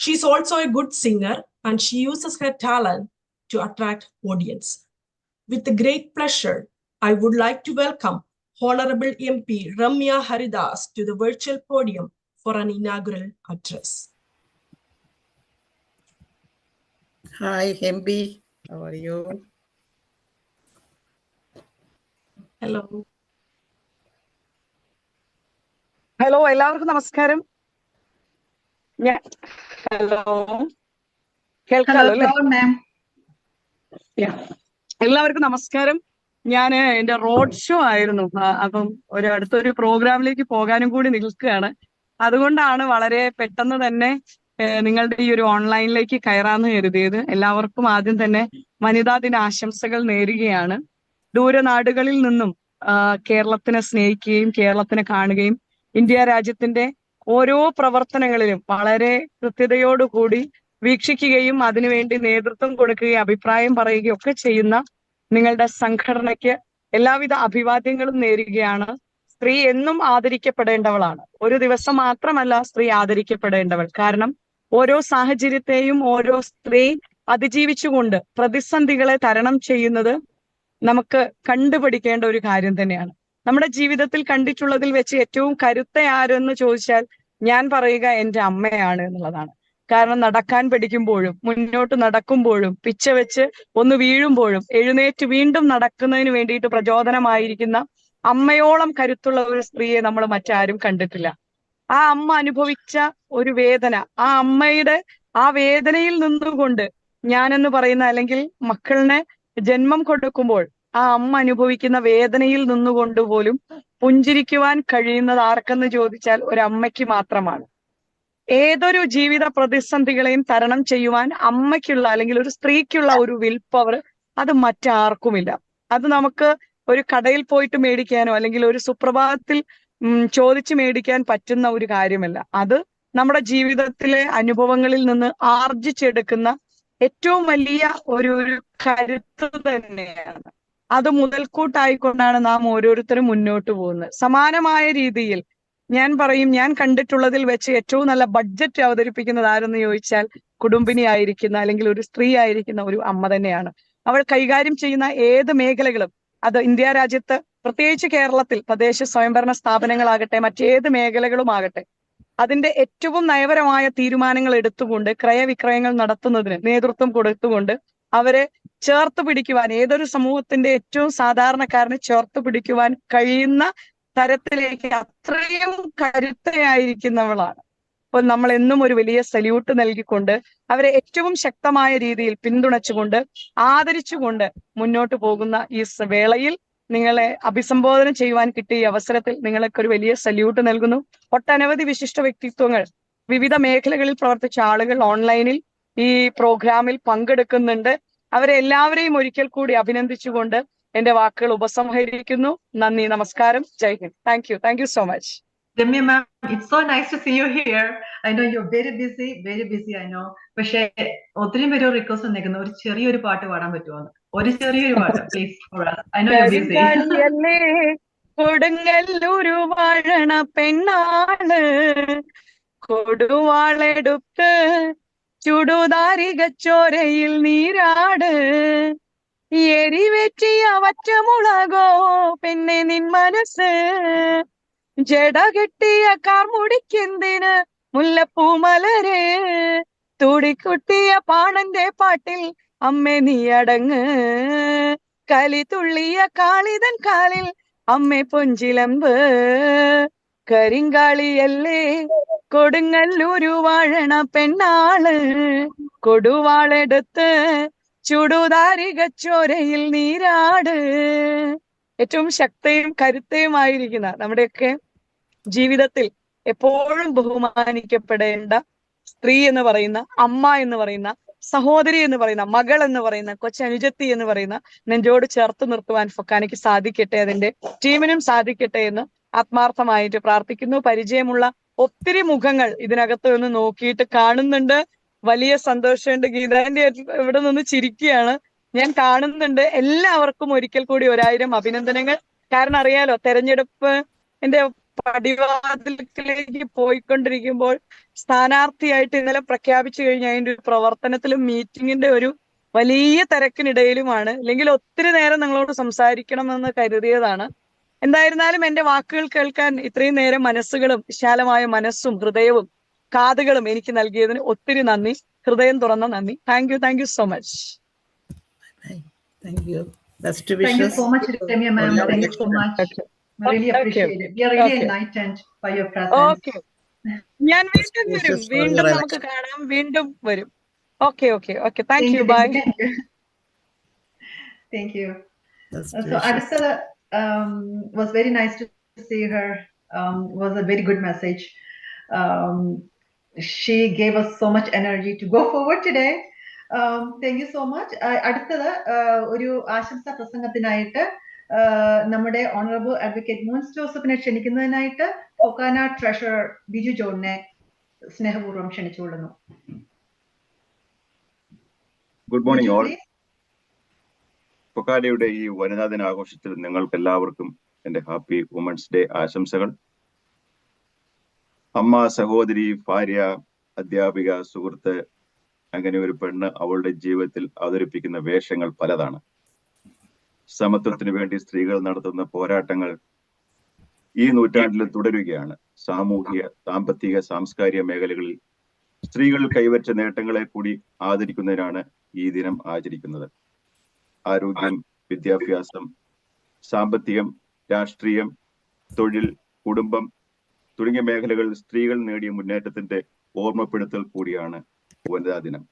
She is also a good singer and she uses her talent to attract audience. With great pleasure, I would like to welcome Honorable MP Ramya Haridas to the virtual podium for an inaugural address. Hi, MP. How are you? Hello. Hello എല്ലാവർക്കും നമസ്കാരം. Hello കേൾക്കാലോ അല്ലേ? എല്ലാവർക്കും നമസ്കാരം. ഞാൻ എന്റെ road show ആയിരുന്നു, അപ്പം അടുത്തൊരു പ്രോഗ്രാമിലേക്ക് പോകാനും കൂടി നിൽക്കുകയാണ്. അതുകൊണ്ടാണ് വളരെ പെട്ടെന്ന് തന്നെ നിങ്ങളുടെ ഈ ഒരു ഓൺലൈനിലേക്ക് കയറാന്ന് കരുതിയത്. എല്ലാവർക്കും ആദ്യം തന്നെ വനിതാ ദിന ആശംസകൾ നേരുകയാണ്. ദൂരനാടുകളിൽ നിന്നും കേരളത്തിനെ സ്നേഹിക്കുകയും കേരളത്തിനെ കാണുകയും ഇന്ത്യ രാജ്യത്തിന്റെ ഓരോ പ്രവർത്തനങ്ങളിലും വളരെ കൃത്യതയോടുകൂടി വീക്ഷിക്കുകയും അതിനുവേണ്ടി നേതൃത്വം കൊടുക്കുകയും അഭിപ്രായം പറയുകയും ഒക്കെ ചെയ്യുന്ന നിങ്ങളുടെ സംഘടനയ്ക്ക് എല്ലാവിധ അഭിവാദ്യങ്ങളും നേരുകയാണ്. സ്ത്രീ എന്നും ആദരിക്കപ്പെടേണ്ടവളാണ്. ഒരു ദിവസം മാത്രമല്ല സ്ത്രീ ആദരിക്കപ്പെടേണ്ടവൾ. കാരണം ഓരോ സാഹചര്യത്തെയും ഓരോ സ്ത്രീ അതിജീവിച്ചുകൊണ്ട് പ്രതിസന്ധികളെ തരണം ചെയ്യുന്നത് നമുക്ക് കണ്ടുപിടിക്കേണ്ട ഒരു കാര്യം തന്നെയാണ്. നമ്മുടെ ജീവിതത്തിൽ കണ്ടിട്ടുള്ളതിൽ വെച്ച് ഏറ്റവും കരുത്ത ആരെന്ന് ചോദിച്ചാൽ ഞാൻ പറയുക എൻ്റെ അമ്മയാണ് എന്നുള്ളതാണ്. കാരണം നടക്കാൻ പഠിക്കുമ്പോഴും മുന്നോട്ട് നടക്കുമ്പോഴും പിച്ച വെച്ച് ഒന്ന് വീഴുമ്പോഴും എഴുന്നേറ്റ് വീണ്ടും നടക്കുന്നതിന് വേണ്ടിയിട്ട് പ്രചോദനമായിരിക്കുന്ന അമ്മയോളം കരുത്തുള്ള ഒരു സ്ത്രീയെ നമ്മൾ മറ്റാരും കണ്ടിട്ടില്ല. ആ അമ്മ അനുഭവിച്ച ഒരു വേദന, ആ അമ്മയുടെ ആ വേദനയിൽ നിന്നുകൊണ്ട് ഞാനെന്ന് പറയുന്ന അല്ലെങ്കിൽ മക്കളിനെ ജന്മം കൊടുക്കുമ്പോൾ ആ അമ്മ അനുഭവിക്കുന്ന വേദനയിൽ നിന്നുകൊണ്ട് പോലും പുഞ്ചിരിക്കുവാൻ കഴിയുന്നത് ആർക്കെന്ന് ചോദിച്ചാൽ ഒരമ്മയ്ക്ക് മാത്രമാണ്. ഏതൊരു ജീവിത പ്രതിസന്ധികളെയും തരണം ചെയ്യുവാൻ അമ്മയ്ക്കുള്ള അല്ലെങ്കിൽ ഒരു സ്ത്രീക്കുള്ള ഒരു വിൽ പവർ അത് മറ്റാർക്കുമില്ല. അത് നമുക്ക് ഒരു കടയിൽ പോയിട്ട് മേടിക്കാനോ അല്ലെങ്കിൽ ഒരു സുപ്രഭാതത്തിൽ ചോദിച്ചു മേടിക്കാൻ പറ്റുന്ന ഒരു കാര്യമല്ല. അത് നമ്മുടെ ജീവിതത്തിലെ അനുഭവങ്ങളിൽ നിന്ന് ആർജിച്ചെടുക്കുന്ന ഏറ്റവും വലിയ ഒരു കരുത്ത് തന്നെയാണ്. അത് മുതൽക്കൂട്ടായിക്കൊണ്ടാണ് നാം ഓരോരുത്തരും മുന്നോട്ട് പോകുന്നത്. സമാനമായ രീതിയിൽ ഞാൻ പറയും, ഞാൻ കണ്ടിട്ടുള്ളതിൽ വെച്ച് ഏറ്റവും നല്ല ബഡ്ജറ്റ് അവതരിപ്പിക്കുന്നത് ആരെന്ന് ചോദിച്ചാൽ കുടുംബിനി ആയിരിക്കുന്ന അല്ലെങ്കിൽ ഒരു സ്ത്രീ ആയിരിക്കുന്ന ഒരു അമ്മ തന്നെയാണ്. അവൾ കൈകാര്യം ചെയ്യുന്ന ഏത് മേഖലകളും, അത് ഇന്ത്യ രാജ്യത്ത് പ്രത്യേകിച്ച് കേരളത്തിൽ തദ്ദേശ സ്വയംഭരണ സ്ഥാപനങ്ങളാകട്ടെ മറ്റേത് മേഖലകളുമാകട്ടെ, അതിന്റെ ഏറ്റവും നയപരമായ തീരുമാനങ്ങൾ എടുത്തുകൊണ്ട് ക്രയവിക്രയങ്ങൾ നടത്തുന്നതിന് നേതൃത്വം കൊടുത്തുകൊണ്ട് അവരെ ചേർത്ത് പിടിക്കുവാൻ, ഏതൊരു സമൂഹത്തിന്റെ ഏറ്റവും സാധാരണക്കാരനെ ചേർത്ത് പിടിക്കുവാൻ കഴിയുന്ന തരത്തിലേക്ക് അത്രയും കരുത്തയായിരിക്കുന്നവളാണ്. അപ്പോൾ നമ്മൾ എന്നും ഒരു വലിയ സല്യൂട്ട് നൽകിക്കൊണ്ട് അവരെ ഏറ്റവും ശക്തമായ രീതിയിൽ പിന്തുണച്ചുകൊണ്ട് ആദരിച്ചുകൊണ്ട് മുന്നോട്ട് പോകുന്ന ഈ വേളയിൽ നിങ്ങളെ അഭിസംബോധന ചെയ്യുവാൻ കിട്ടിയ ഈ അവസരത്തിൽ നിങ്ങൾക്ക് ഒരു വലിയ സല്യൂട്ട് നൽകുന്നു. ഒട്ടനവധി വിശിഷ്ട വ്യക്തിത്വങ്ങൾ, വിവിധ മേഖലകളിൽ പ്രവർത്തിച്ച ആളുകൾ ഓൺലൈനിൽ ഈ പ്രോഗ്രാമിൽ പങ്കെടുക്കുന്നുണ്ട്. അവരെ എല്ലാവരെയും ഒരിക്കൽ കൂടി അഭിനന്ദിച്ചുകൊണ്ട് എന്റെ വാക്കുകൾ ഉപസംഹരിക്കുന്നു. നന്ദി, നമസ്കാരം, Jai Hind. Thank you so much. Ramya ma'am, it's so nice to see you here. I know you're very busy, I know. പക്ഷേ ഒത്തിരി പേര് റിക്വസ്റ്റ് വന്നേക്കുന്നു ഒരു ചെറിയൊരു പാട്ട് പാടാൻ പറ്റുമോ? ഒരു ചെറിയൊരു പാട്ട് please for us. I know you're busy. കരിങ്കാളിയല്ലേ കൊടുങ്ങല്ലൂരു വാഴണ പെണ്ണാള് കൊടുവാളെടുത്ത് ചുടുതാരികച്ചോരയിൽ നീരാട് എരിവെറ്റിയ വറ്റമുളകോ പെണ്ണെ നിൻ മനസ്സ് ജട കെട്ടിയ കാർമുടിക്കെന്തിന് മുല്ലപ്പൂമലര് തുടിക്കുട്ടിയ പാണന്റെ പാട്ടിൽ അമ്മേ നീ അടങ്ങ് കലി തുള്ളിയ കാളിതൻ കാലിൽ അമ്മേ പൊഞ്ചിലമ്പ് കരിങ്കാളിയല്ലേ കൊടുങ്ങല്ലൂരു വാഴണ പെണ്ണാള് കൊടുവാളെടുത്ത് ചുടുതാരികച്ചോരയിൽ നീരാട്. ഏറ്റവും ശക്തയും കരുത്തയുമായിരിക്കുന്ന നമ്മുടെയൊക്കെ ജീവിതത്തിൽ എപ്പോഴും ബഹുമാനിക്കപ്പെടേണ്ട സ്ത്രീ എന്ന് പറയുന്ന, അമ്മ എന്ന് പറയുന്ന, സഹോദരി എന്ന് പറയുന്ന, മകൾ എന്ന് പറയുന്ന, കൊച്ചനുജത്തി എന്ന് പറയുന്ന നെഞ്ചോട് ചേർത്ത് നിർത്തുവാൻ ഫൊക്കാനയ്ക്ക് സാധിക്കട്ടെ, അതിന്റെ ടീമിനും സാധിക്കട്ടെ എന്ന് ആത്മാർത്ഥമായിട്ട് പ്രാർത്ഥിക്കുന്നു. പരിചയമുള്ള ഒത്തിരി മുഖങ്ങൾ ഇതിനകത്ത് ഒന്ന് നോക്കിയിട്ട് കാണുന്നുണ്ട്. വലിയ സന്തോഷമുണ്ട്. ഗീതാന്റെ ഇവിടെ നിന്ന് ചിരിക്കുകയാണ്, ഞാൻ കാണുന്നുണ്ട്. എല്ലാവർക്കും ഒരിക്കൽ കൂടി 1000 അഭിനന്ദനങ്ങൾ. കാരണം അറിയാലോ, തെരഞ്ഞെടുപ്പ് എന്റെ പടിവാതിലേക്ക് പോയിക്കൊണ്ടിരിക്കുമ്പോൾ സ്ഥാനാർത്ഥിയായിട്ട് ഇന്നലെ പ്രഖ്യാപിച്ചു കഴിഞ്ഞാൽ അതിന്റെ ഒരു പ്രവർത്തനത്തിലും മീറ്റിങ്ങിന്റെ ഒരു വലിയ തിരക്കിനിടയിലുമാണ്. അല്ലെങ്കിൽ ഒത്തിരി നേരം നിങ്ങളോട് സംസാരിക്കണമെന്ന് കരുതിയതാണ്. എന്തായിരുന്നാലും എന്റെ വാക്കുകൾ കേൾക്കാൻ ഇത്രയും നേരം മനസ്സുകളും വിശാലമായ മനസ്സും ഹൃദയവും കാതുകളും എനിക്ക് നൽകിയതിന് ഒത്തിരി നന്ദി, ഹൃദയം തുറന്ന നന്ദി. Thank you so much. Thank you. Best Thank you wishes. so much, Ramya ma'am. Thank you so much. I really appreciate it. We are really enlightened by your presence. Okay. ഞാൻ വീണ്ടും വരും, വീണ്ടും നമുക്ക് കാണാം, വീണ്ടും വരും. Okay. Thank you. Bye. Thank you. So Aditha was very nice to see her. Was a very good message. She gave us so much energy to go forward today. Thank you so much. അടുത്തത് ഒരു ആശംസാ പ്രസംഗത്തിനായിട്ട് നമ്മുടെ honourable advocate Mons ജോസഫിനെ ക്ഷണിക്കുന്നതിനായിട്ട് FOKANA treasurer Biju ജോണിനെ സ്നേഹപൂർവ്വം ക്ഷണിച്ചുകൊള്ളുന്നു. Good morning all. ഫൊക്കാനയുടെ ഈ വനിതാ ദിനാഘോഷത്തിൽ നിങ്ങൾക്ക് എല്ലാവർക്കും എന്റെ ഹാപ്പി വുമൻസ് ഡേ ആശംസകൾ. അമ്മ, സഹോദരി, ഭാര്യ, അധ്യാപിക, സുഹൃത്ത്, അങ്ങനെ ഒരു പെണ്ണ് അവളുടെ ജീവിതത്തിൽ അവതരിപ്പിക്കുന്ന വേഷങ്ങൾ പലതാണ്. സമത്വത്തിന് വേണ്ടി സ്ത്രീകൾ നടത്തുന്ന പോരാട്ടങ്ങൾ ഈ നൂറ്റാണ്ടിലും തുടരുകയാണ്. സാമൂഹിക, സാമ്പത്തിക, സാംസ്കാരിക മേഖലകളിൽ സ്ത്രീകൾ കൈവരിച്ച നേട്ടങ്ങളെ കൂടി ആദരിക്കുന്നതിനാണ് ഈ ദിനം ആചരിക്കുന്നത്. ആരോഗ്യം, വിദ്യാഭ്യാസം, സാമ്പത്തികം, രാഷ്ട്രീയം, തൊഴിൽ, കുടുംബം തുടങ്ങിയ മേഖലകളിൽ സ്ത്രീകൾ നേടിയ മുന്നേറ്റത്തിന്റെ ഓർമ്മപ്പെടുത്തൽ കൂടിയാണ് വനിതാ ദിനം.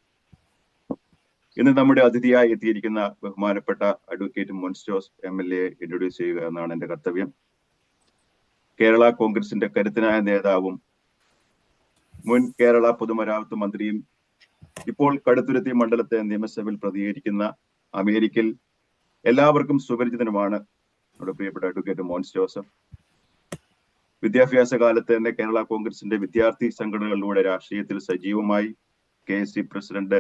ഇന്ന് നമ്മുടെ അതിഥിയായി എത്തിയിരിക്കുന്ന ബഹുമാനപ്പെട്ട advocate Mons Jose MLA introduce ചെയ്യുക എന്നാണ് എന്റെ കർത്തവ്യം. കേരള കോൺഗ്രസിന്റെ കരുത്തനായ നേതാവും മുൻ കേരള പൊതുമരാമത്ത് മന്ത്രിയും ഇപ്പോൾ കടുത്തുരുത്തി മണ്ഡലത്തെ നിയമസഭയിൽ പ്രതികരിക്കുന്ന അമേരിക്കയിൽ എല്ലാവർക്കും സുപരിചിതനുമാണ് നമ്മുടെ പ്രിയപ്പെട്ട അഡ്വക്കേറ്റ് മോൻസ് ജോസഫ്. വിദ്യാഭ്യാസ കാലത്ത് തന്നെ കേരള കോൺഗ്രസിന്റെ വിദ്യാർത്ഥി സംഘടനകളിലൂടെ രാഷ്ട്രീയത്തിൽ സജീവമായി KSC പ്രസിഡന്റ്,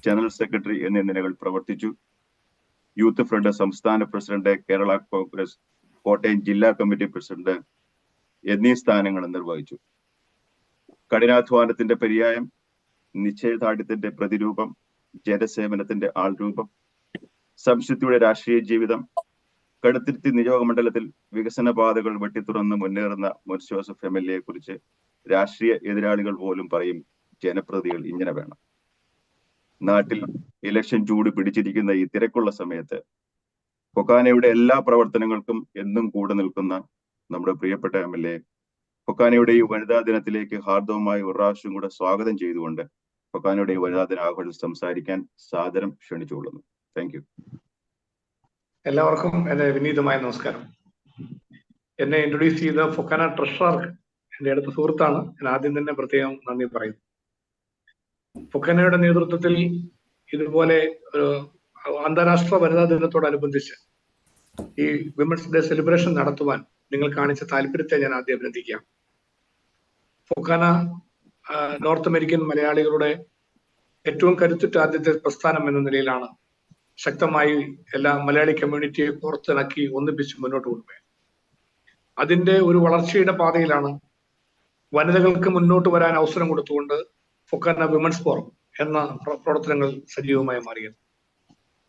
ജനറൽ സെക്രട്ടറി എന്നീ നിലകൾ പ്രവർത്തിച്ചു. യൂത്ത് ഫ്രണ്ട് സംസ്ഥാന പ്രസിഡന്റ്, കേരള കോൺഗ്രസ് കോട്ടയം ജില്ലാ കമ്മിറ്റി പ്രസിഡന്റ് എന്നീ സ്ഥാനങ്ങൾ നിർവഹിച്ചു. കഠിനാധ്വാനത്തിന്റെ പര്യായം, നിശ്ചയദാർഢ്യത്തിന്റെ പ്രതിരൂപം, ജനസേവനത്തിന്റെ ആൾരൂപം, സംശുദ്ധിയുടെ രാഷ്ട്രീയ ജീവിതം, കടുത്തുരുത്തി നിയോജകമണ്ഡലത്തിൽ വികസന പാതകൾ വെട്ടിത്തുറന്ന് മുന്നേറുന്ന മോൻസ് ജോസഫ് MLA കുറിച്ച് രാഷ്ട്രീയ എതിരാളികൾ പോലും പറയും, ജനപ്രതിനിധികൾ ഇങ്ങനെ വേണം. നാട്ടിൽ ഇലക്ഷൻ ചൂട് പിടിച്ചിരിക്കുന്ന ഈ തിരക്കുള്ള സമയത്ത് ഫൊക്കാനയുടെ എല്ലാ പ്രവർത്തനങ്ങൾക്കും എന്നും കൂടെ നിൽക്കുന്ന നമ്മുടെ പ്രിയപ്പെട്ട MLA ഫൊക്കാനയുടെ ഈ വനിതാ ദിനത്തിലേക്ക് ഹാർദവമായി ഒരു പ്രാവശ്യം കൂടെ സ്വാഗതം ചെയ്തുകൊണ്ട് ഫൊക്കാനയുടെ ഈ വനിതാ ദിന ആഘോഷം സംസാരിക്കാൻ സാദരം ക്ഷണിച്ചുകൊള്ളുന്നു. Thank U. എല്ലാവർക്കും എന്റെ വിനീതമായ നമസ്കാരം. എന്നെ ഇൻട്രൊഡ്യൂസ് ചെയ്ത ഫൊക്കാന ട്രഷറർ എന്റെ അടുത്ത സുഹൃത്താണ്. ഞാൻ ആദ്യം തന്നെ പ്രത്യേകം നന്ദി പറയുന്നു. ഫൊക്കാനയുടെ നേതൃത്വത്തിൽ ഇതുപോലെ അന്താരാഷ്ട്ര വനിതാ ദിനത്തോടനുബന്ധിച്ച് ഈ വിമൻസ് ഡേ സെലിബ്രേഷൻ നടത്തുവാൻ നിങ്ങൾ കാണിച്ച താല്പര്യത്തെ ഞാൻ ആദ്യം അഭിനന്ദിക്കാം. ഫൊക്കാന നോർത്ത് അമേരിക്കൻ മലയാളികളുടെ ഏറ്റവും കരുത്തുറ്റ ആദ്യത്തെ പ്രസ്ഥാനം എന്ന നിലയിലാണ് ശക്തമായി എല്ലാ മലയാളി കമ്മ്യൂണിറ്റിയെ പുറത്തിണക്കി ഒന്നിപ്പിച്ച് മുന്നോട്ട് കൊണ്ടുപോയത്. അതിന്റെ ഒരു വളർച്ചയുടെ പാതയിലാണ് വനിതകൾക്ക് മുന്നോട്ട് വരാൻ അവസരം കൊടുത്തുകൊണ്ട് ഫൊക്കാന വിമൻസ് ഫോറം എന്ന പ്രവർത്തനങ്ങൾ സജീവമായി മാറിയത്.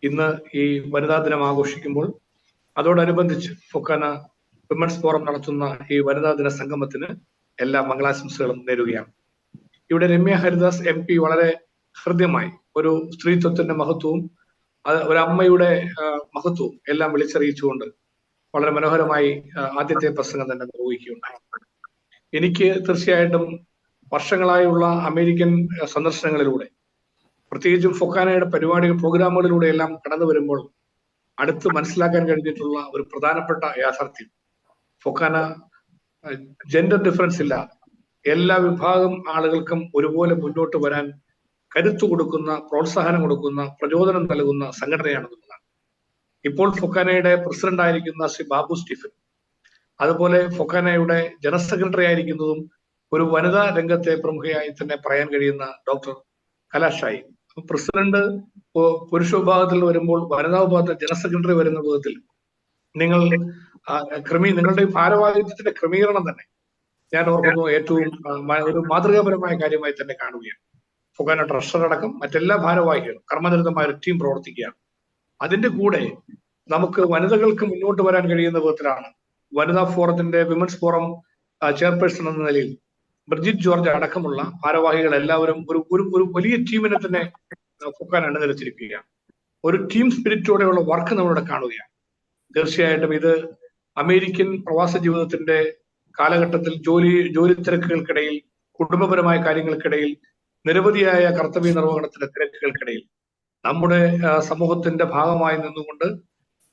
ഇന്ന് ഈ വനിതാ ദിനം ആഘോഷിക്കുമ്പോൾ അതോടനുബന്ധിച്ച് ഫൊക്കാന വിമൻസ് ഫോറം നടത്തുന്ന ഈ വനിതാ ദിന സംഗമത്തിന് എല്ലാ മംഗളാശംസകളും നേരുകയാണ്. ഇവിടെ രമ്യ ഹരിദാസ് MP വളരെ ഹൃദ്യമായി ഒരു സ്ത്രീത്വത്തിന്റെ മഹത്വവും ഒരമ്മയുടെ മഹത്വവും എല്ലാം വിളിച്ചറിയിച്ചുകൊണ്ട് വളരെ മനോഹരമായി ആദ്യത്തെ പ്രസംഗം തന്നെ നിർവഹിക്കുകയുണ്ടായി. എനിക്ക് തീർച്ചയായിട്ടും വർഷങ്ങളായുള്ള അമേരിക്കൻ സന്ദർശനങ്ങളിലൂടെ പ്രത്യേകിച്ചും ഫൊക്കാനയുടെ പ്രോഗ്രാമുകളിലൂടെ എല്ലാം കടന്നു വരുമ്പോൾ അടുത്ത് മനസ്സിലാക്കാൻ കഴിഞ്ഞിട്ടുള്ള ഒരു പ്രധാനപ്പെട്ട യാഥാർത്ഥ്യം, ഫൊക്കാന ജെൻഡർ ഡിഫറൻസ് ഇല്ലാതെ എല്ലാ വിഭാഗം ആളുകൾക്കും ഒരുപോലെ മുന്നോട്ട് വരാൻ കരുത്തു കൊടുക്കുന്ന, പ്രോത്സാഹനം കൊടുക്കുന്ന, പ്രചോദനം നൽകുന്ന സംഘടനയാണെന്നുള്ളതാണ്. ഇപ്പോൾ ഫൊക്കാനയുടെ പ്രസിഡന്റ് ആയിരിക്കുന്ന ശ്രീ ബാബു സ്റ്റീഫൻ, അതുപോലെ ഫൊക്കാനയുടെ ജനറൽ സെക്രട്ടറി ആയിരിക്കുന്നതും ഒരു വനിതാ രംഗത്തെ പ്രമുഖയായി തന്നെ പറയാൻ കഴിയുന്ന ഡോക്ടർ കലാഷായി. പ്രസിഡന്റ് പുരുഷ വിഭാഗത്തിൽ വരുമ്പോൾ വനിതാ വിഭാഗത്തിൽ ജനറൽ സെക്രട്ടറി വരുന്ന വിധത്തിൽ നിങ്ങളുടെ ഭാരവാഹിത്വത്തിന്റെ ക്രമീകരണം തന്നെ ഞാൻ ഓർക്കുന്നു ഏറ്റവും ഒരു മാതൃകാപരമായ കാര്യമായി തന്നെ കാണുകയാണ്. ഫൊക്കാന ട്രഷറർ അടക്കം മറ്റെല്ലാ ഭാരവാഹികളും കർമ്മനിരതമായ ഒരു ടീം പ്രവർത്തിക്കുകയാണ്. അതിന്റെ കൂടെ നമുക്ക് വനിതകൾക്ക് മുന്നോട്ട് വരാൻ കഴിയുന്ന വിധത്തിലാണ് വനിതാ ഫോറത്തിന്റെ വിമൻസ് ഫോറം ചെയർപേഴ്സൺ എന്ന നിലയിൽ ബ്രിജിറ്റ് ജോർജ് അടക്കമുള്ള ഭാരവാഹികൾ എല്ലാവരും ഒരു വലിയ ടീമിനെ തന്നെ ഫൊക്കാന അണിനിരച്ചിരിക്കുകയാണ്. ഒരു ടീം സ്പിരിറ്റോടെയുള്ള വർക്ക് നമ്മളിവിടെ കാണുകയാണ്. തീർച്ചയായിട്ടും ഇത് അമേരിക്കൻ പ്രവാസ ജീവിതത്തിന്റെ കാലഘട്ടത്തിൽ ജോലി തിരക്കുകൾക്കിടയിൽ, കുടുംബപരമായ കാര്യങ്ങൾക്കിടയിൽ, നിരവധിയായ കർത്തവ്യ നിർവഹണത്തിന്റെ തിരക്കുകൾക്കിടയിൽ നമ്മുടെ സമൂഹത്തിന്റെ ഭാഗമായി നിന്നുകൊണ്ട്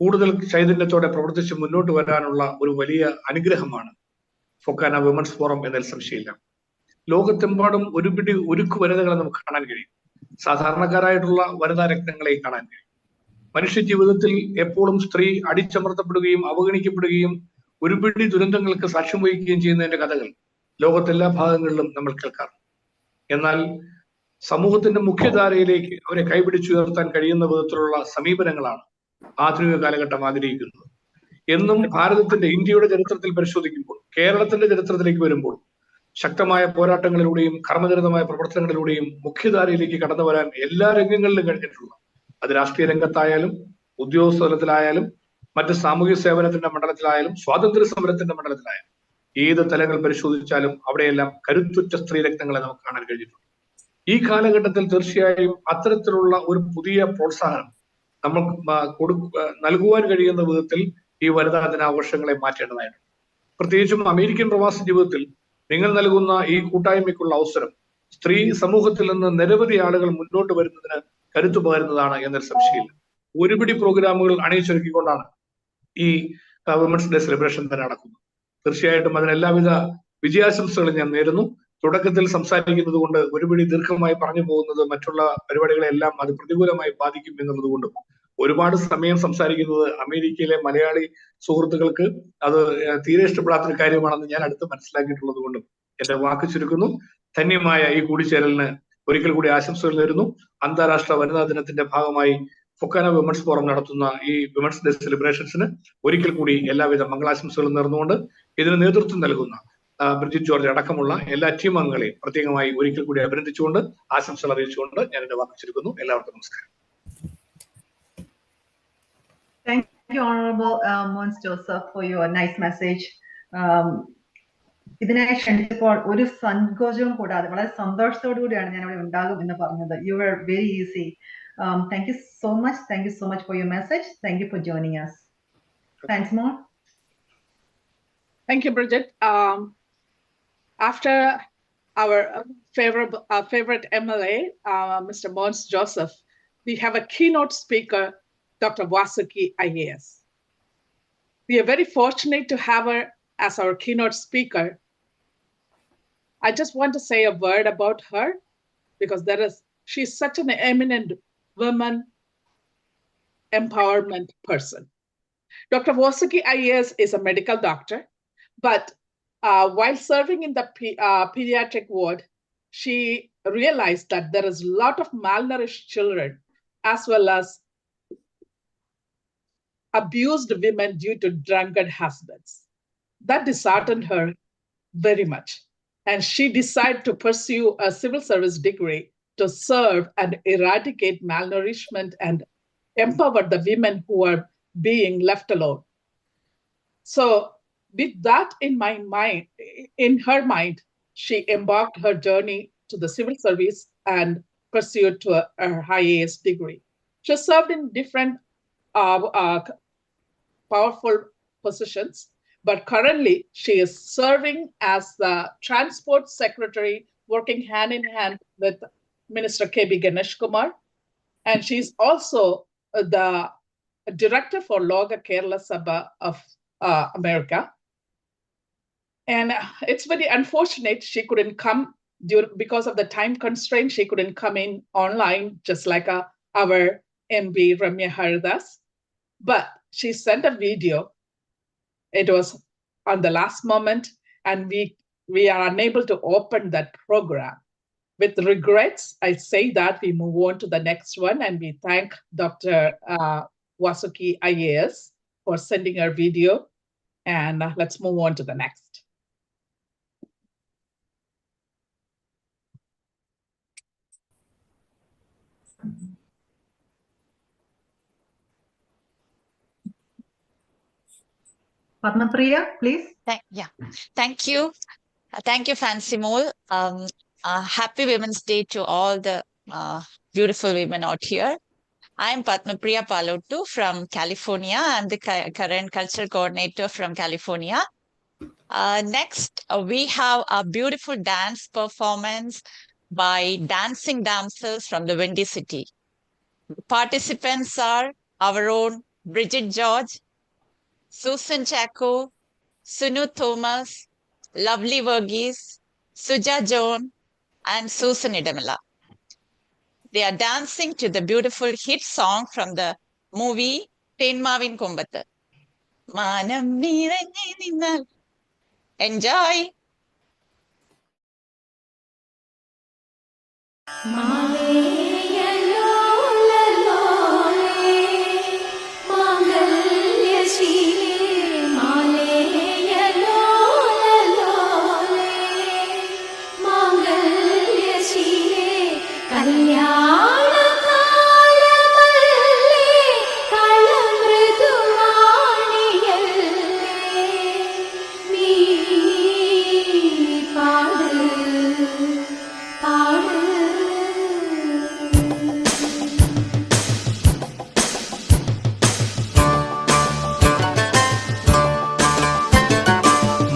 കൂടുതൽ ചൈതന്യത്തോടെ പ്രവർത്തിച്ച് മുന്നോട്ട് വരാനുള്ള ഒരു വലിയ അനുഗ്രഹമാണ് ഫൊക്കാന വിമൻസ് ഫോറം എന്നതിൽ സംശയമില്ല. ലോകത്തെമ്പാടും ഒരുക്കു വനിതകളെ നമുക്ക് കാണാൻ കഴിയും. സാധാരണക്കാരായിട്ടുള്ള വനിതാ രത്നങ്ങളെ കാണാൻ കഴിയും. മനുഷ്യ ജീവിതത്തിൽ എപ്പോഴും സ്ത്രീ അടിച്ചമർത്തപ്പെടുകയും അവഗണിക്കപ്പെടുകയും ഒരുപിടി ദുരന്തങ്ങൾക്ക് സാക്ഷ്യം വഹിക്കുകയും ചെയ്യുന്നതിന്റെ കഥകൾ ലോകത്തെല്ലാ ഭാഗങ്ങളിലും നമ്മൾ കേൾക്കാറുണ്ട്. എന്നാൽ സമൂഹത്തിന്റെ മുഖ്യധാരയിലേക്ക് അവരെ കൈപിടിച്ചുയർത്താൻ കഴിയുന്ന വിധത്തിലുള്ള സമീപനങ്ങളാണ് ആധുനിക കാലഘട്ടം ആഗ്രഹിക്കുന്നത്. എന്നും ഇന്ത്യയുടെ ചരിത്രത്തിൽ പരിശോധിക്കുമ്പോൾ, കേരളത്തിന്റെ ചരിത്രത്തിലേക്ക് വരുമ്പോൾ ശക്തമായ പോരാട്ടങ്ങളിലൂടെയും കർമ്മനിരതമായ പ്രവർത്തനങ്ങളിലൂടെയും മുഖ്യധാരയിലേക്ക് കടന്നു വരാൻ എല്ലാ രംഗങ്ങളിലും കഴിഞ്ഞിട്ടുള്ള, അത് രാഷ്ട്രീയ രംഗത്തായാലും ഉദ്യോഗസ്ഥ തലത്തിലായാലും മറ്റ് സാമൂഹ്യ സേവനത്തിന്റെ മണ്ഡലത്തിലായാലും സ്വാതന്ത്ര്യ സമരത്തിന്റെ മണ്ഡലത്തിലായാലും ഏത് തലങ്ങൾ പരിശോധിച്ചാലും അവിടെയെല്ലാം കരുത്തുറ്റ സ്ത്രീരത്നങ്ങളെ നമുക്ക് കാണാൻ കഴിഞ്ഞിട്ടുണ്ട്. ഈ കാലഘട്ടത്തിൽ തീർച്ചയായും അത്തരത്തിലുള്ള ഒരു പുതിയ പ്രോത്സാഹനം നമുക്ക് നൽകുവാൻ കഴിയുന്ന വിധത്തിൽ ഈ വനിതാ ദിനാഘോഷങ്ങളെ മാറ്റേണ്ടതായിട്ടുണ്ട്. പ്രത്യേകിച്ചും അമേരിക്കൻ പ്രവാസ ജീവിതത്തിൽ നിങ്ങൾ നൽകുന്ന ഈ കൂട്ടായ്മയ്ക്കുള്ള അവസരം സ്ത്രീ സമൂഹത്തിൽ നിന്ന് നിരവധി ആളുകൾ മുന്നോട്ട് വരുന്നതിന് കരുത്തു പകരുന്നതാണ് എന്നൊരു സംശയമില്ല. ഒരുപിടി പ്രോഗ്രാമുകൾ അണിയിച്ചൊരുക്കിക്കൊണ്ടാണ് ഈ വിമൻസ് ഡേ സെലിബ്രേഷൻ തന്നെ നടക്കുന്നത്. തീർച്ചയായിട്ടും അതിന് എല്ലാവിധ വിജയാശംസകളും ഞാൻ നേരുന്നു. തുടക്കത്തിൽ സംസാരിക്കുന്നത് കൊണ്ട് ഒരുപിടി ദീർഘമായി പറഞ്ഞു പോകുന്നത് മറ്റുള്ള പരിപാടികളെല്ലാം അത് പ്രതികൂലമായി ബാധിക്കും എന്നുള്ളത് കൊണ്ടും ഒരുപാട് സമയം സംസാരിക്കുന്നത് അമേരിക്കയിലെ മലയാളി സുഹൃത്തുക്കൾക്ക് അത് തീരെ ഇഷ്ടപ്പെടാത്തൊരു കാര്യമാണെന്ന് ഞാൻ അടുത്ത് മനസ്സിലാക്കിയിട്ടുള്ളത് കൊണ്ടും എന്റെ വാക്ക് ചുരുക്കുന്നു. ധന്യമായ ഈ കൂടിച്ചേരലിന് ഒരിക്കൽ കൂടി ആശംസകൾ നേരുന്നു. അന്താരാഷ്ട്ര വനിതാ ദിനത്തിന്റെ ഭാഗമായി ഫൊക്കാന വിമൻസ് ഫോറം നടത്തുന്ന ഈ വിമൻസ് ഡേ സെലിബ്രേഷൻസിന് ഒരിക്കൽ കൂടി എല്ലാവിധ മംഗളാശംസകളും നേർന്നുകൊണ്ട് ഇതിന് നേതൃത്വം നൽകുന്ന ബ്രിജിറ്റ് ജോർജ് അടക്കമുള്ള എല്ലാ ടീം അംഗങ്ങളെയും പ്രത്യേകമായി ഒരിക്കൽ കൂടി അഭിനന്ദിച്ചുകൊണ്ട് ആശംസകൾ അറിയിച്ചുകൊണ്ട് ഞാൻ എന്റെ വാക്ക് ചുരുക്കുന്നു. എല്ലാവർക്കും നമസ്കാരം. Thank you, Honorable Mons Joseph, for your nice message. ഇതിനെ ക്ഷണിച്ചപ്പോൾ ഒരു സങ്കോചവും കൂടാതെ വളരെ സന്തോഷത്തോടു കൂടിയാണ് ഞാൻ ഇവിടെ ഉണ്ടാകും എന്ന് പറഞ്ഞത്. You were very easy. Thank you so much for your message. Thank you for joining us. Thanks, Mon. Thank you, Bridget. After our favorite MLA, Mr. Mons Joseph, we have a keynote speaker, Dr. Vasuki IAS. We are very fortunate to have her as our keynote speaker. I just want to say a word about her because she's such an eminent woman empowerment person. Dr. Vasuki IAS is a medical doctor, but while serving in the pediatric ward, she realized that there is a lot of malnourished children as well as abused women due to drunken husbands. That disheartened her very much. And she decided to pursue a civil service degree to serve and eradicate malnourishment and empower the women who are being left alone. So, with that in her mind, she embarked her journey to the civil service and pursued to her IAS degree. She served in different powerful positions, but currently she is serving as the transport secretary, working hand in hand with Minister KB Ganesh Kumar. And she's also the director for Loga Kerala Sabha of America. And it's very unfortunate she couldn't come because of the time constraint. She couldn't come in online, just like our MB Ramya Haridas. But she sent a video. It was on the last moment, and we are unable to open that program. With regrets, I say that we move on to the next one, and we thank Dr. Wasuki IAS for sending her video. And let's move on to the next. Padmapriya, please. Thank you. Thank you, Fancy Mole. Happy Women's Day to all the beautiful women out here. I'm Padmapriya Palottu from California. I'm the current cultural coordinator from California. Next, we have a beautiful dance performance by dancing damsels from the Windy City. Participants are our own Bridget George, Susan Chaco, Sunu Thomas, Lovely Verghese, Suja Joan, and Susan Idamala. They are dancing to the beautiful hit song from the movie Tenmavin Kombathu. Manam Niranye Ninnal. Enjoy!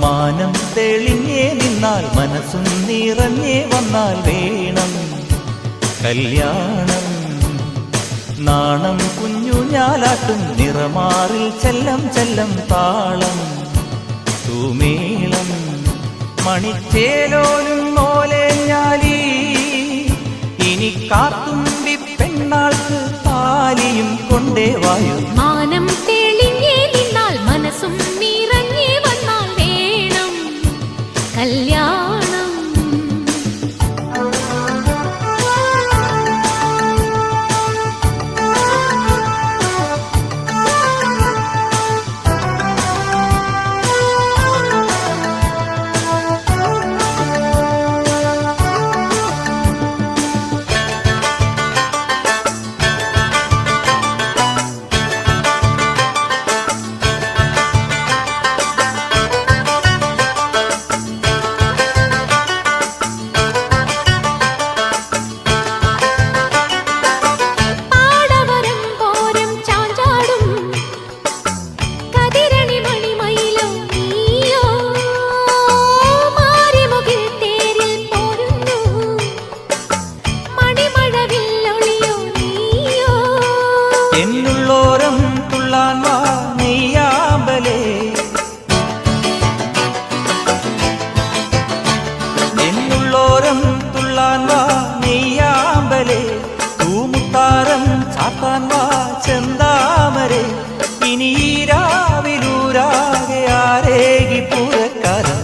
മാനം തെളിഞ്ഞേ നിന്നാൽ മനസ്സും നിറഞ്ഞേ വന്നാൽ വേണം കല്യാണം. നാണം കുഞ്ഞു ഞാലാട്ടും നിറമാറിൽ ചെല്ലം ചെല്ലം താളം തൂമേളം മണിച്ചേലോലും മോലേഞ്ഞാലി ഇനി കാത്തുമ്പി പെണ്ണാൾക്ക് താലിയും കൊണ്ടേ വായു. മാനം തെളിഞ്ഞേ നിന്നാൽ മനസ്സും നിറഞ്ഞേ വന്നാൽ വേണം കല്യാണം. ഇനി രാവിലൂരാകെ ആരേകി പൂരക്കാരം.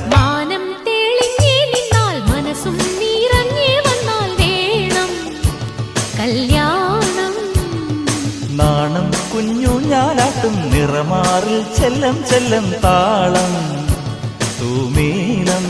നിറമാറിൽ ചെല്ലം ചെല്ലം താളം തൂമീനം.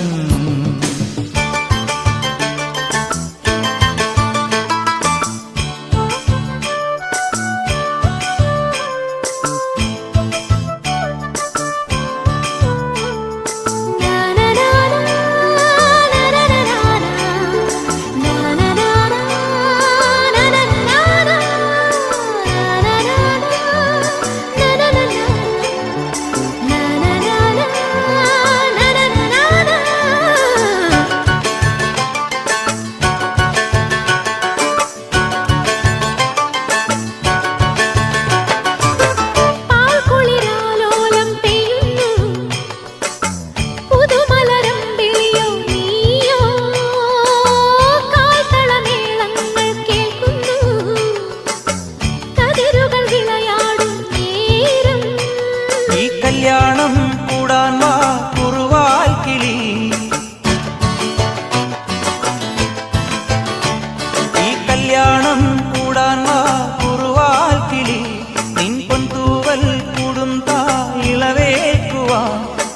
കല്യാണം കൂടാൻ വാ കുറുവാൽ കിളി, ഈ കല്യാണം കൂടാൻ വാ കുറുവാൽ കിളി, നിൻ പൊൻതൂവൽ കൂടും തായിളവേക്കുവാ,